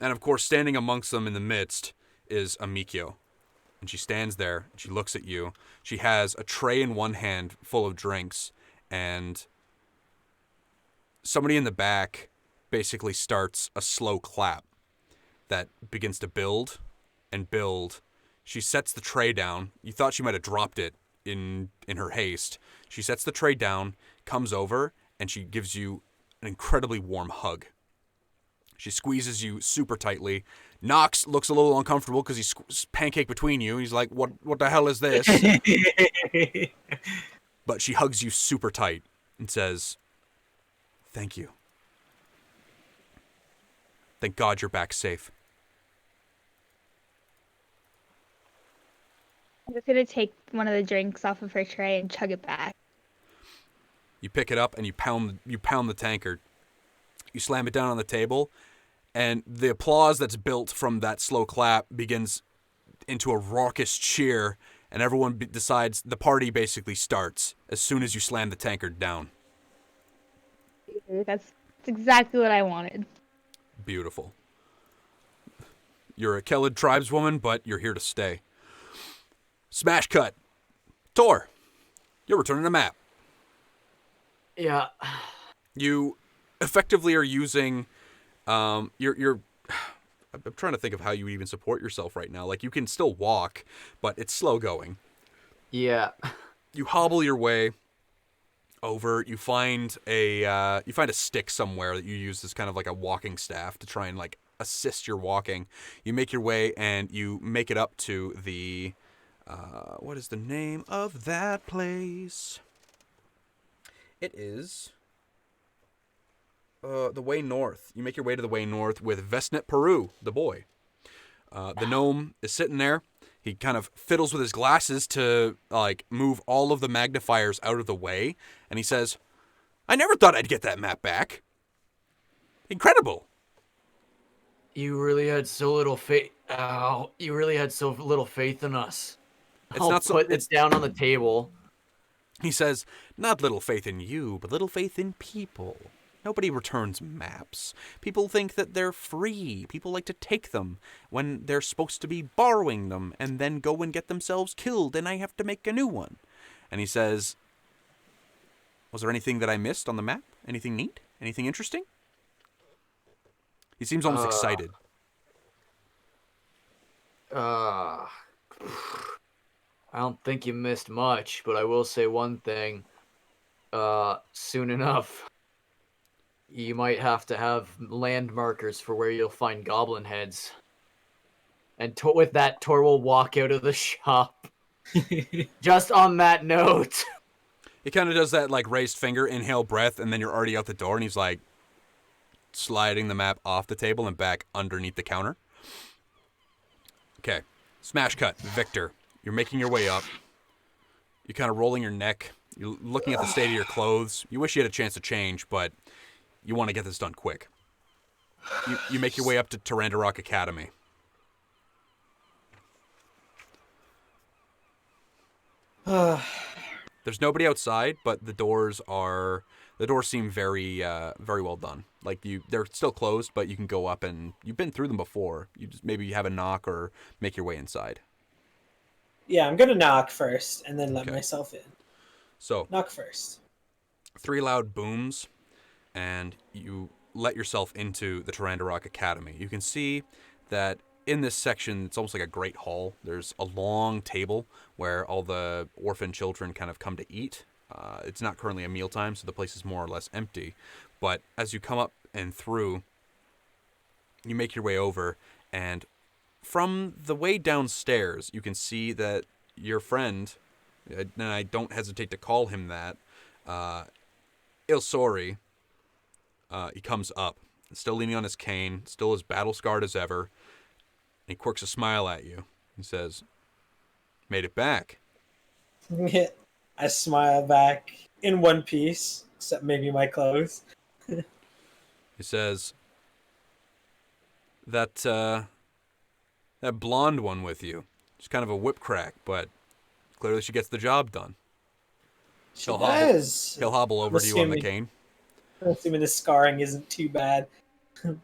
of course, standing amongst them in the midst is Amikio. And she stands there, and she looks at you. She has a tray in one hand full of drinks, and somebody in the back basically starts a slow clap that begins to build and build. She sets the tray down. You thought she might have dropped it in her haste. She sets the tray down, comes over, and she gives you an incredibly warm hug. She squeezes you super tightly. Nox looks a little uncomfortable because he's pancaked between you. He's like, what the hell is this? But she hugs you super tight and says, thank you. Thank God you're back safe. I'm just gonna take one of the drinks off of her tray and chug it back. You pick it up and you pound the tankard. You slam it down on the table, and the applause that's built from that slow clap begins into a raucous cheer, and everyone decides the party basically starts as soon as you slam the tankard down. That's exactly what I wanted. Beautiful. You're a Kellid tribeswoman, but you're here to stay. Smash cut. Tor, you're returning a map. Yeah. You effectively are using you're I'm trying to think of how you would even support yourself right now. Like, you can still walk, but it's slow going. Yeah. You hobble your way over. You find a stick somewhere that you use as kind of like a walking staff to try and like assist your walking. You make your way and you make it up to the what is the name of that place? It is the Way North. You make your way to the Way North with Vesnet Peru, the boy. The gnome is sitting there. He kind of fiddles with his glasses to like move all of the magnifiers out of the way, and he says, "I never thought I'd get that map back. Incredible." You really had so little faith. You really had so little faith in us. I'll put this down on the table. He says, "Not little faith in you, but little faith in people." Nobody returns maps. People think that they're free. People like to take them when they're supposed to be borrowing them and then go and get themselves killed, and I have to make a new one. And he says, was there anything that I missed on the map? Anything neat? Anything interesting? He seems almost excited. I don't think you missed much, but I will say one thing. Soon enough, you might have to have land markers for where you'll find goblin heads. And with that, Tor will walk out of the shop. Just on that note. He kind of does that, like, raised finger, inhale breath, and then you're already out the door, and he's, like, sliding the map off the table and back underneath the counter. Okay. Smash cut. Victor. You're making your way up. You're kind of rolling your neck. You're looking at the state of your clothes. You wish you had a chance to change, but you want to get this done quick. You make your way up to Tarandarok Academy. There's nobody outside, but the doors seem very very well done. Like they're still closed, but you can go up and you've been through them before. You just maybe have a knock or make your way inside. Yeah, I'm gonna knock first and then let myself in. So knock first. 3 loud booms, and you let yourself into the Tarandarok Academy. You can see that in this section, it's almost like a great hall. There's a long table where all the orphan children kind of come to eat. It's not currently a mealtime, so the place is more or less empty. But as you come up and through, you make your way over, and from the way downstairs, you can see that your friend, and I don't hesitate to call him that, Ilsori, he comes up, still leaning on his cane, still as battle-scarred as ever, and he quirks a smile at you and says, "Made it back." I smile back in one piece, except maybe my clothes. He says, that blonde one with you, she's kind of a whip crack, but clearly she gets the job done. He'll hobble over to you on the cane. Assuming the scarring isn't too bad,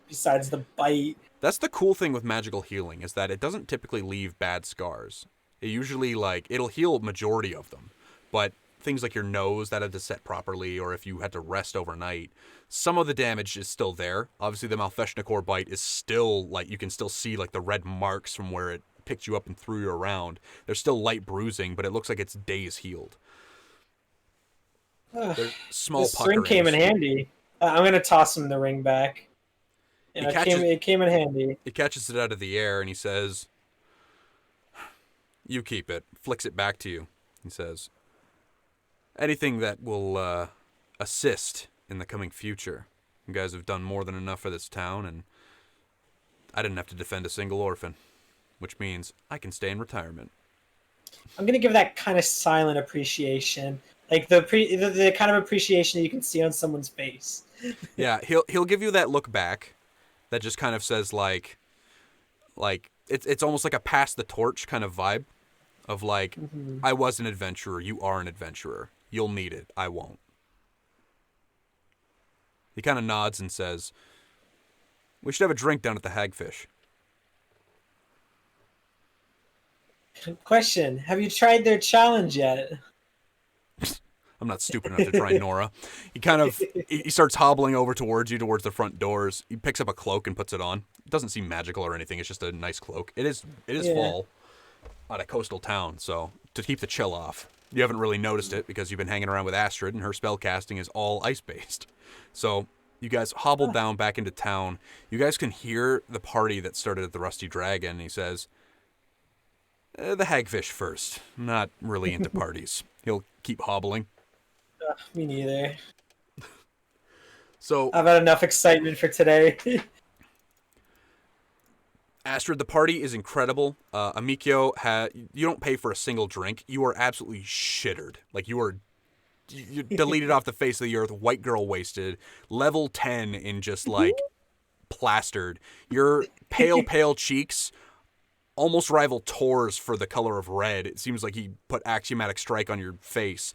besides the bite. That's the cool thing with magical healing, is that it doesn't typically leave bad scars. It usually, it'll heal majority of them. But things like your nose that had to set properly, or if you had to rest overnight, some of the damage is still there. Obviously, the Malfeshnakor bite is still, you can still see, the red marks from where it picked you up and threw you around. There's still light bruising, but it looks like it's days healed. There's small puckerings. This ring came in handy. I'm going to toss him the ring back. It came in handy. He catches it out of the air, and he says, "You keep it." Flicks it back to you. He says, "Anything that will assist in the coming future. You guys have done more than enough for this town, and I didn't have to defend a single orphan, which means I can stay in retirement." I'm going to give that kind of silent appreciation. The kind of appreciation you can see on someone's face. Yeah, he'll give you that look back that just kind of says it's almost like a pass the torch kind of vibe of I was an adventurer, you are an adventurer. You'll need it, I won't. He kind of nods and says, "We should have a drink down at the Hagfish." Question, have you tried their challenge yet? I'm not stupid enough to try Nora. He starts hobbling over towards the front doors. He picks up a cloak and puts it on. It doesn't seem magical or anything. It's just a nice cloak. It is fall on a coastal town, so to keep the chill off. You haven't really noticed it because you've been hanging around with Astrid, and her spell casting is all ice-based. So you guys hobble down back into town. You guys can hear the party that started at the Rusty Dragon. He says, "The Hagfish first. I'm not really into parties." He'll keep hobbling. Me neither. So I've had enough excitement for today. Astrid, the party is incredible. Amikyo, you don't pay for a single drink. You are absolutely shittered. You're deleted off the face of the earth, white girl wasted, level 10 in just plastered. Your pale cheeks almost rival Tor's for the color of red. It seems like he put axiomatic strike on your face.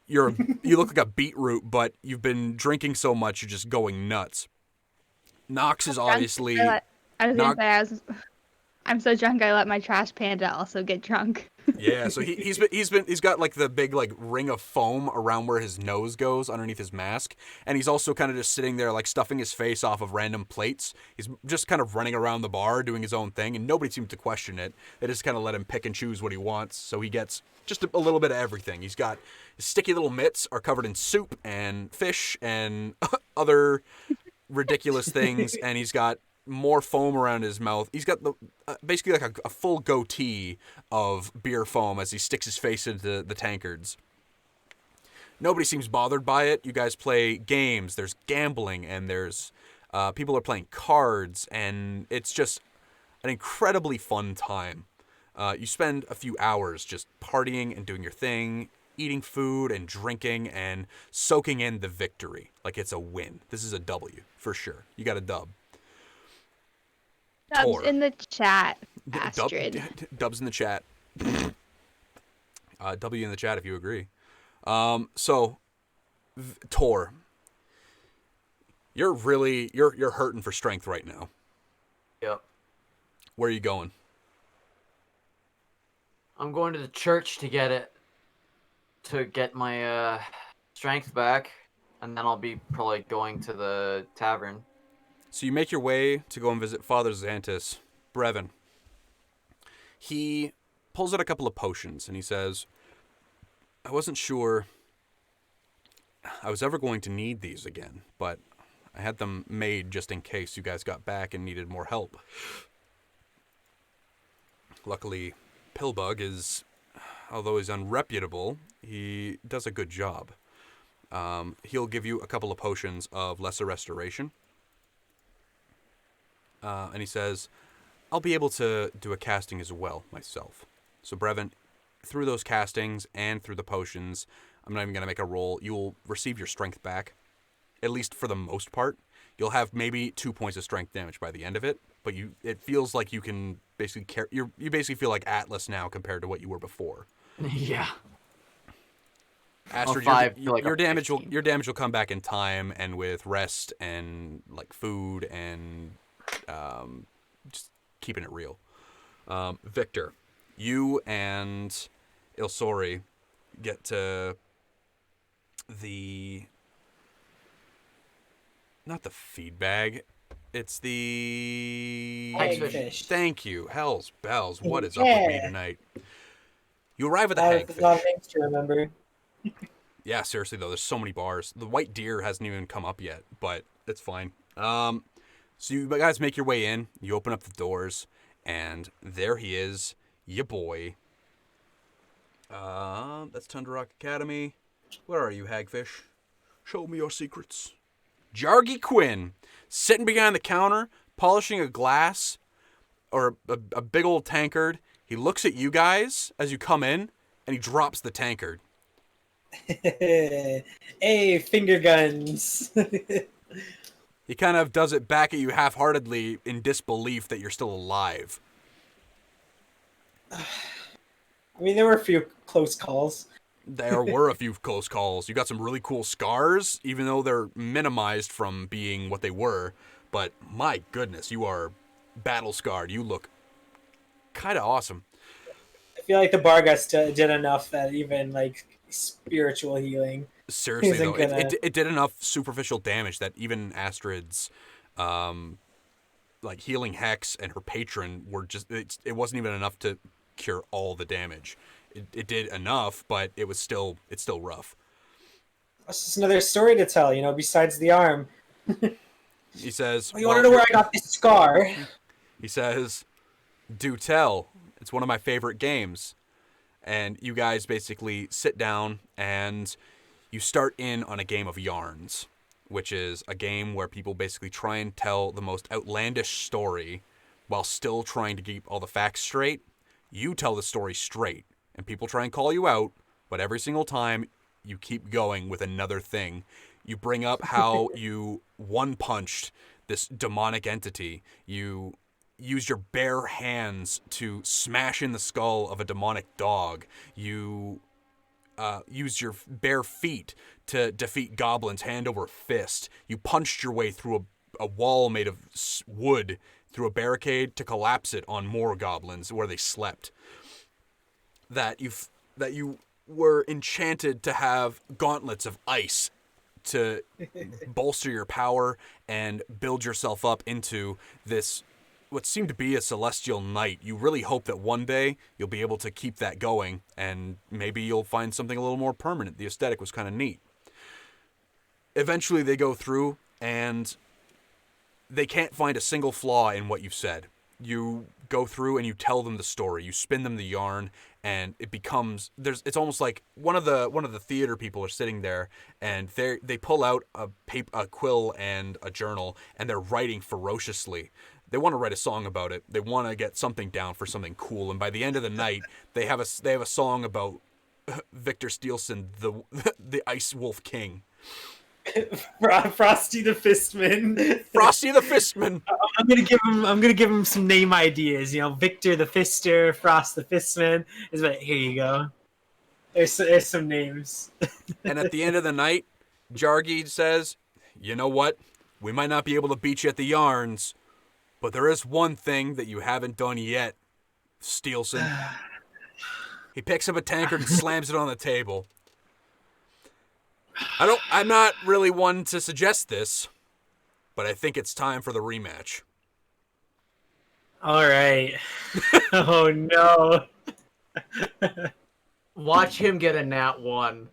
you look like a beetroot, but you've been drinking so much you're just going nuts. Nox is obviously. I was gonna say I'm so drunk I let my trash panda also get drunk. Yeah, so he's got like the big like ring of foam around where his nose goes underneath his mask, and he's also kind of just sitting there like stuffing his face off of random plates. He's just kind of running around the bar doing his own thing, and nobody seems to question it. They just kind of let him pick and choose what he wants, so he gets just a little bit of everything. He's got his sticky little mitts are covered in soup and fish and other ridiculous things, and he's got more foam around his mouth. He's got the basically like a full goatee of beer foam as he sticks his face into the tankards. Nobody seems bothered by it. You guys play games. There's gambling, and there's people are playing cards, and it's just an incredibly fun time. You spend a few hours just partying and doing your thing, eating food and drinking and soaking in the victory like it's a win. This is a W for sure. You got a dub. Dubs in the chat, Astrid. Dubs in the chat. W in the chat if you agree. So, Tor, you're hurting for strength right now. Yep. Where are you going? I'm going to the church to get my strength back, and then I'll be probably going to the tavern. So you make your way to go and visit Father Xantus, Brevin. He pulls out a couple of potions, and he says, I wasn't sure I was ever going to need these again, but I had them made just in case you guys got back and needed more help. Luckily, Pillbug is, although he's unreputable, he does a good job. He'll give you a couple of potions of lesser restoration. And he says, I'll be able to do a casting as well myself. So Brevin, through those castings and through the potions, I'm not even going to make a roll. You'll receive your strength back, at least for the most part. You'll have maybe 2 points of strength damage by the end of it, but it feels like you can basically you basically feel like Atlas now compared to what you were before. Yeah. Astrid, your damage will come back in time and with rest and like food and just keeping it real. Victor, you and Ilsori get to not the feed bag. It's the hagfish. Thank you. Hell's bells. What is up with me tonight? You arrive at the hagfish. A lot of names to remember. Yeah, seriously though, there's so many bars. The white deer hasn't even come up yet, but it's fine. So you guys make your way in, you open up the doors, and there he is, ya boy. That's Tundra Rock Academy. Where are you, Hagfish? Show me your secrets. Jargy Quinn, sitting behind the counter, polishing a glass, or a big old tankard. He looks at you guys as you come in, and he drops the tankard. Hey, finger guns. He kind of does it back at you half-heartedly in disbelief that you're still alive. I mean, there were a few close calls. There were a few close calls. You got some really cool scars, even though they're minimized from being what they were. But my goodness, you are battle-scarred. You look kind of awesome. I feel like the Bargas did enough that even, like, spiritual healing. Seriously, though, it did enough superficial damage that even Astrid's, like, healing hex and her patron were just, it wasn't even enough to cure all the damage. It did enough, but it's still rough. That's just another story to tell, besides the arm. He says, you want to know where I got this scar? He says, do tell. It's one of my favorite games. And you guys basically sit down and you start in on a game of yarns, which is a game where people basically try and tell the most outlandish story while still trying to keep all the facts straight. You tell the story straight, and people try and call you out, but every single time you keep going with another thing. You bring up how you one-punched this demonic entity. You used your bare hands to smash in the skull of a demonic dog. You used your bare feet to defeat goblins hand over fist. You punched your way through a wall made of wood, through a barricade to collapse it on more goblins where they slept. That you were enchanted to have gauntlets of ice to bolster your power and build yourself up into this, what seemed to be a celestial knight. You really hope that one day you'll be able to keep that going, and maybe you'll find something a little more permanent. The aesthetic was kind of neat. Eventually they go through, and they can't find a single flaw in what you've said. You go through and you tell them the story. You spin them the yarn, and it becomes it's almost like one of the theater people are sitting there, and they pull out a quill and a journal, and they're writing ferociously. They want to write a song about it. They want to get something down for something cool, and by the end of the night, they have a song about Victor Steelson, the Ice Wolf King. Frosty the Fistman. Frosty the Fistman. I'm gonna give him some name ideas. Victor the Fister, Frost the Fistman. Here you go. There's some names. And at the end of the night, Jargi says, "You know what? We might not be able to beat you at the yarns, but there is one thing that you haven't done yet, Steelson." He picks up a tankard and slams it on the table. I'm not really one to suggest this, but I think it's time for the rematch. All right. Oh no. Watch him get a nat 1.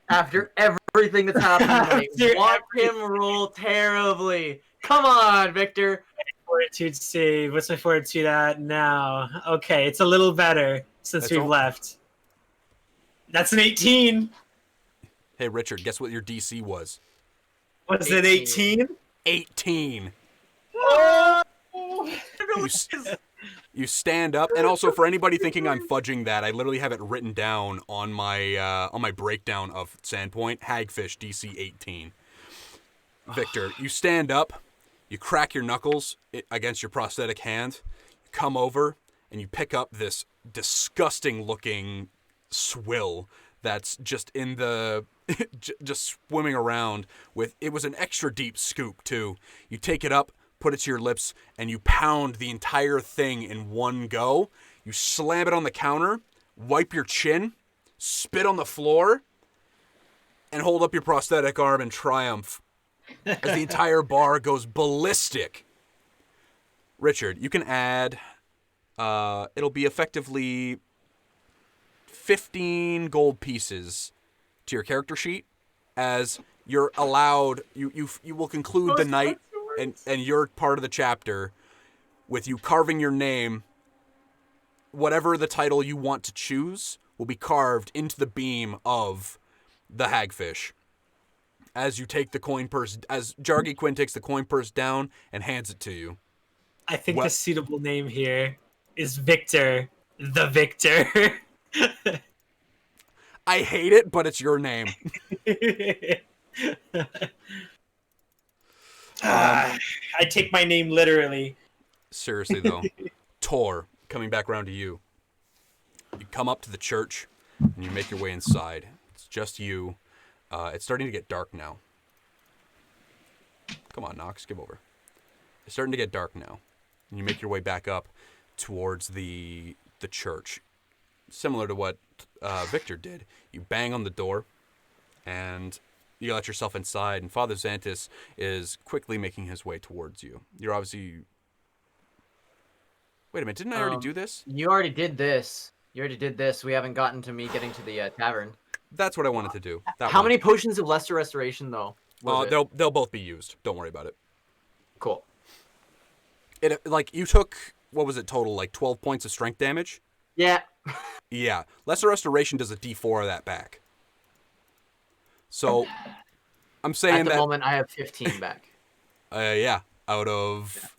After everything that's happened tonight, watch him roll terribly. Come on, Victor. Fortitude save. What's my fortitude at now? Okay, it's a little better since we've left. That's an 18. Hey, Richard, guess what your DC was? Was it 18? 18. Oh! You stand up, and also for anybody thinking I'm fudging that, I literally have it written down on my breakdown of Sandpoint. Hagfish, DC 18. Victor, you stand up, you crack your knuckles against your prosthetic hand, you come over, and you pick up this disgusting-looking swill that's just in the just swimming around with, it was an extra deep scoop too. You take it up, put it to your lips, and you pound the entire thing in one go. You slam it on the counter, wipe your chin, spit on the floor, and hold up your prosthetic arm in triumph as the entire bar goes ballistic. Richard, you can add, it'll be effectively 15 gold pieces to your character sheet, as you're allowed, you will conclude the night and you're part of the chapter with you carving your name. Whatever the title you want to choose will be carved into the beam of the hagfish. As you take the coin purse, as Jargi Quinn takes the coin purse down and hands it to you. I think the suitable name here is Victor the Victor. I hate it, but it's your name. I take my name literally. Seriously, though. Tor, coming back around to you. You come up to the church, and you make your way inside. It's just you. It's starting to get dark now. Come on, Nox, give over. It's starting to get dark now. And you make your way back up towards the church. Similar to what Victor did. You bang on the door, and you let yourself inside, and Father Xantus is quickly making his way towards you. You're obviously... Wait a minute, didn't I already do this? You already did this. We haven't gotten to me getting to the tavern. That's what I wanted to do. How many potions of Lesser Restoration, though? They'll both be used. Don't worry about it. Cool. You took, what was it total, 12 points of strength damage? Yeah. Yeah. Lesser Restoration does a d4 of that back. So, I'm saying at the moment, I have 15 back. Yeah. Out of...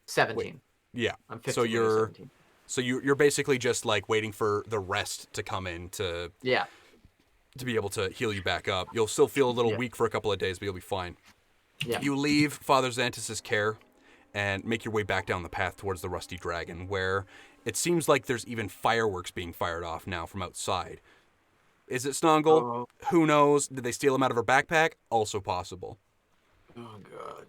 17. Wait, yeah. I'm 15. So you're basically just waiting for the rest to come in to be able to heal you back up. You'll still feel a little weak for a couple of days, but you'll be fine. Yeah. You leave Father Xantus' care and make your way back down the path towards the Rusty Dragon, where it seems like there's even fireworks being fired off now from outside. Is it Snongle? Oh. Who knows? Did they steal him out of her backpack? Also possible. Oh god.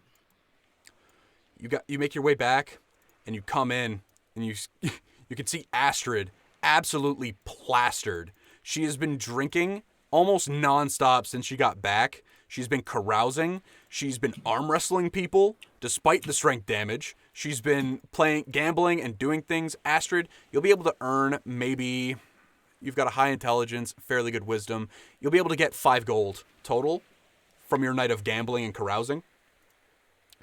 You make your way back, and you come in, and you you can see Astrid absolutely plastered. She has been drinking almost nonstop since she got back. She's been carousing. She's been arm wrestling people despite the strength damage. She's been gambling and doing things. Astrid, you'll be able to earn maybe, you've got a high intelligence, fairly good wisdom. You'll be able to get 5 gold total from your night of gambling and carousing.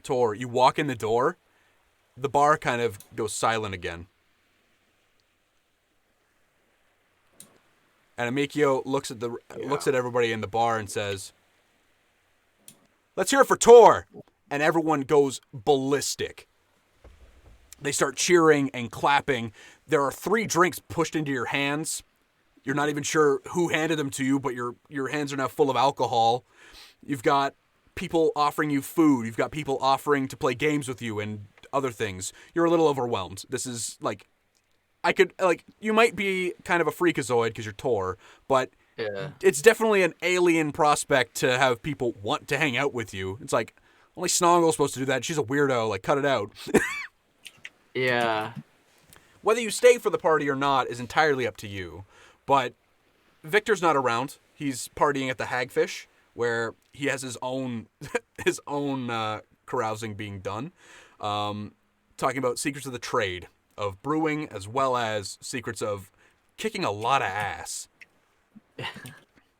Tor, you walk in the door, the bar kind of goes silent again. And Amikio looks at everybody in the bar and says, "Let's hear it for Tor!" And everyone goes ballistic. They start cheering and clapping. There are 3 drinks pushed into your hands. You're not even sure who handed them to you, but your hands are now full of alcohol. You've got people offering you food. You've got people offering to play games with you and other things. You're a little overwhelmed. This is like, you might be kind of a freakazoid because you're Tor, but it's definitely an alien prospect to have people want to hang out with you. It's like, only Snongle's supposed to do that. She's a weirdo. Like, cut it out. Yeah. Whether you stay for the party or not is entirely up to you. But Victor's not around. He's partying at the Hagfish, where he has his own carousing being done. Talking about secrets of the trade of brewing, as well as secrets of kicking a lot of ass.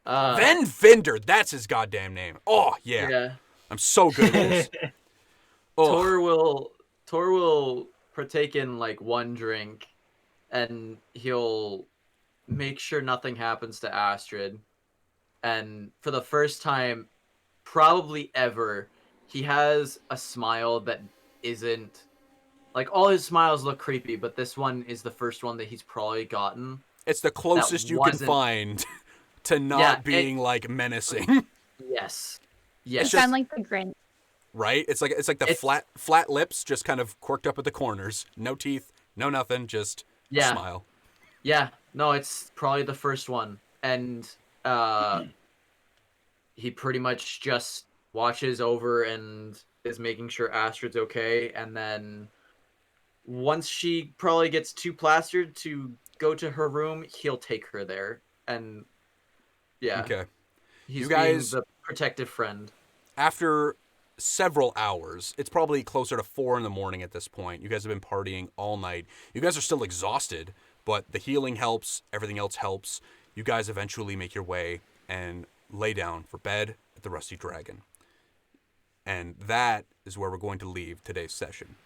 Van Vinder, that's his goddamn name. Oh yeah. I'm so good at this. Tor will partake in like 1 drink, and he'll make sure nothing happens to Astrid. And for the first time, probably ever, he has a smile that isn't like, all his smiles look creepy, but this one is the first one that he's probably gotten. It's the closest you can find to not being like menacing. Yes. You sound like the Grinch. Right? It's like the flat lips just kind of quirked up at the corners. No teeth, no nothing, just a smile. Yeah. No, it's probably the first one. And he pretty much just watches over and is making sure Astrid's okay, and then once she probably gets too plastered to go to her room, he'll take her there. And okay. He's being the protective friend. After several hours, it's probably closer to 4 a.m. at this point. You guys have been partying all night. You guys are still exhausted, but the healing helps, everything else helps. You guys eventually make your way and lay down for bed at the Rusty Dragon. And that is where we're going to leave today's session.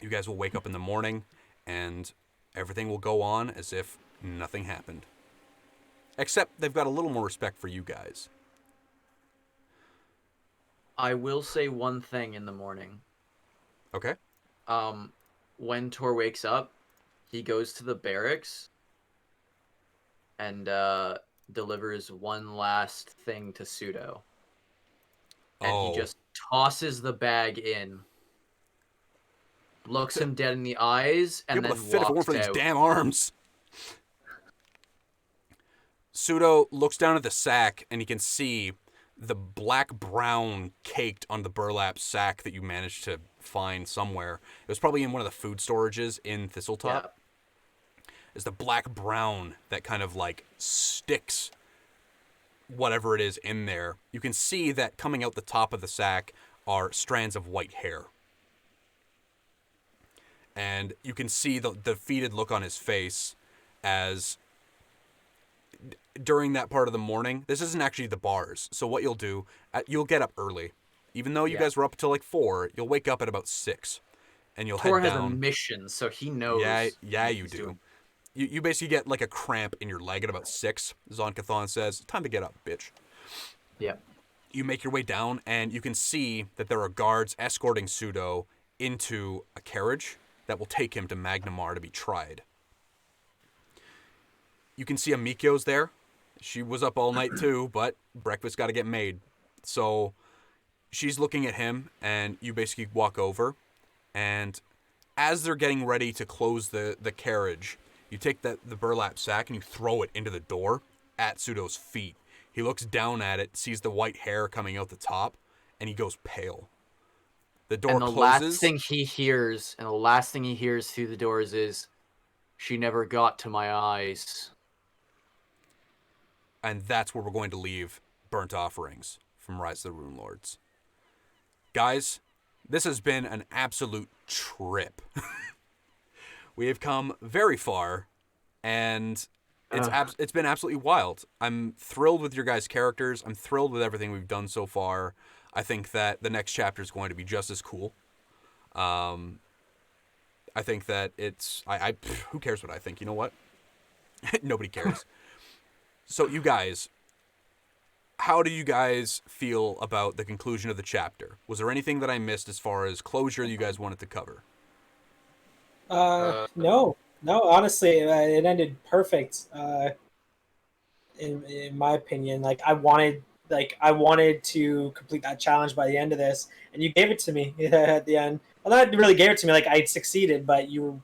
You guys will wake up in the morning, and everything will go on as if nothing happened. Except they've got a little more respect for you guys. I will say one thing in the morning. Okay. When Tor wakes up, he goes to the barracks and delivers one last thing to Pseudo. And he just tosses the bag in, looks him dead in the eyes, and then fit if it weren't for walks these out. damn arms. Pseudo looks down at the sack, and he can see the black-brown caked on the burlap sack that you managed to find somewhere. It was probably in one of the food storages in Thistletop. Yeah. It's the black-brown that kind of, like, sticks whatever it is in there. You can see that coming out the top of the sack are strands of white hair. And you can see the defeated look on his face as during that part of the morning, this isn't actually the bars. So what you'll do, you'll get up early. Even though you guys were up until like 4, you'll wake up at about 6. And you'll Tor head down. has a mission, so he knows. Yeah, you do. You basically get like a cramp in your leg at about 6. Zonkathon says, time to get up, bitch. Yeah. You make your way down, and you can see that there are guards escorting Pseudo into a carriage that will take him to Magnamar to be tried. You can see Amikio's there. She was up all night too, but breakfast got to get made. So she's looking at him, and you basically walk over, and as they're getting ready to close the carriage, you take the burlap sack and you throw it into the door at Pseudo's feet. He looks down at it, sees the white hair coming out the top, and he goes pale. The door and the closes. last thing he hears through the doors is, "She never got to my eyes." And that's where we're going to leave Burnt Offerings from Rise of the Runelords. Guys, this has been an absolute trip. We have come very far, and it's been absolutely wild. I'm thrilled with your guys' characters. I'm thrilled with everything we've done so far. I think that the next chapter is going to be just as cool. I think that it's... who cares what I think? You know what? Nobody cares. So you guys, how do you guys feel about the conclusion of the chapter? Was there anything that I missed as far as closure you guys wanted to cover? No, honestly, it ended perfect. In my opinion, I wanted to complete that challenge by the end of this, and you gave it to me at the end. Well, not really gave it to me, I succeeded, but you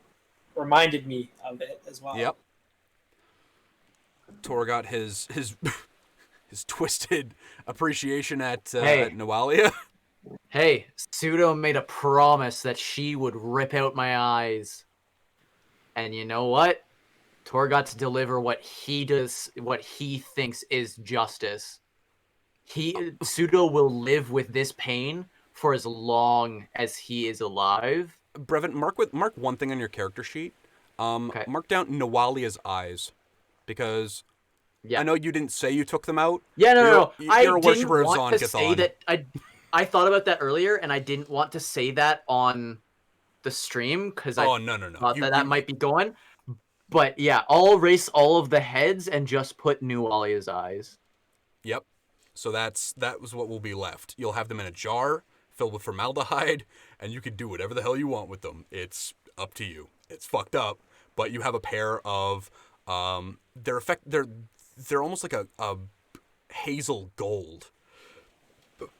reminded me of it as well. Yep. Tor got his twisted appreciation at Noalia. Hey, Pseudo made a promise that she would rip out my eyes. And you know what? Tor got to deliver what he thinks is justice. Pseudo will live with this pain for as long as he is alive. Brevin, mark one thing on your character sheet. Okay. Mark down Noalia's eyes, because Yeah. I know you didn't say you took them out. Yeah, no. I You're a worshiper of Zon Gathon. I thought about that earlier, and I didn't want to say that on the stream because I thought that might be going. But yeah, I'll erase all of the heads and just put Noalia's eyes. Yep. So that was what will be left. You'll have them in a jar filled with formaldehyde, and you can do whatever the hell you want with them. It's up to you. It's fucked up, but you have a pair of they're almost like a hazel gold,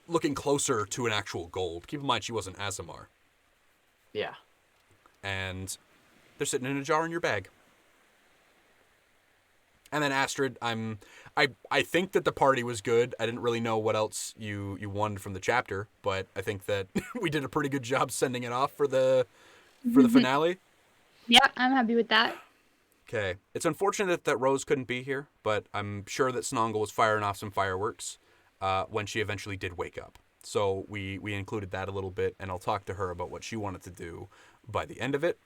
looking closer to an actual gold. Keep in mind she wasn't Aasimar. Yeah. And they're sitting in a jar in your bag. And then Astrid, I think that the party was good. I didn't really know what else you wanted from the chapter, but I think that we did a pretty good job sending it off for the finale. Yeah, I'm happy with that. Okay. It's unfortunate that Rose couldn't be here, but I'm sure that Snongle was firing off some fireworks when she eventually did wake up. So we included that a little bit, and I'll talk to her about what she wanted to do by the end of it.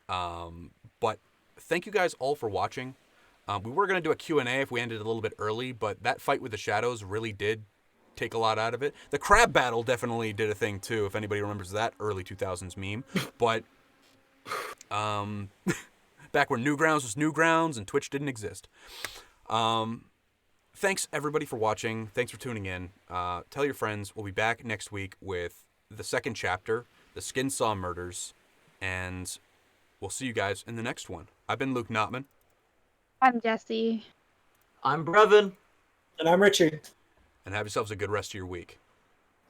But thank you guys all for watching. We were going to do a Q&A if we ended a little bit early, but that fight with the shadows really did take a lot out of it. The crab battle definitely did a thing too, if anybody remembers that early 2000s meme. But back when Newgrounds was Newgrounds and Twitch didn't exist. Thanks everybody for watching. Thanks for tuning in. Tell your friends. We'll be back next week with the second chapter, the Skin Saw Murders, and we'll see you guys in the next one. I've been Luke Notman. I'm Jessie. I'm Brevin. And I'm Richard. And have yourselves a good rest of your week.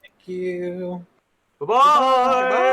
Thank you. Bye-bye.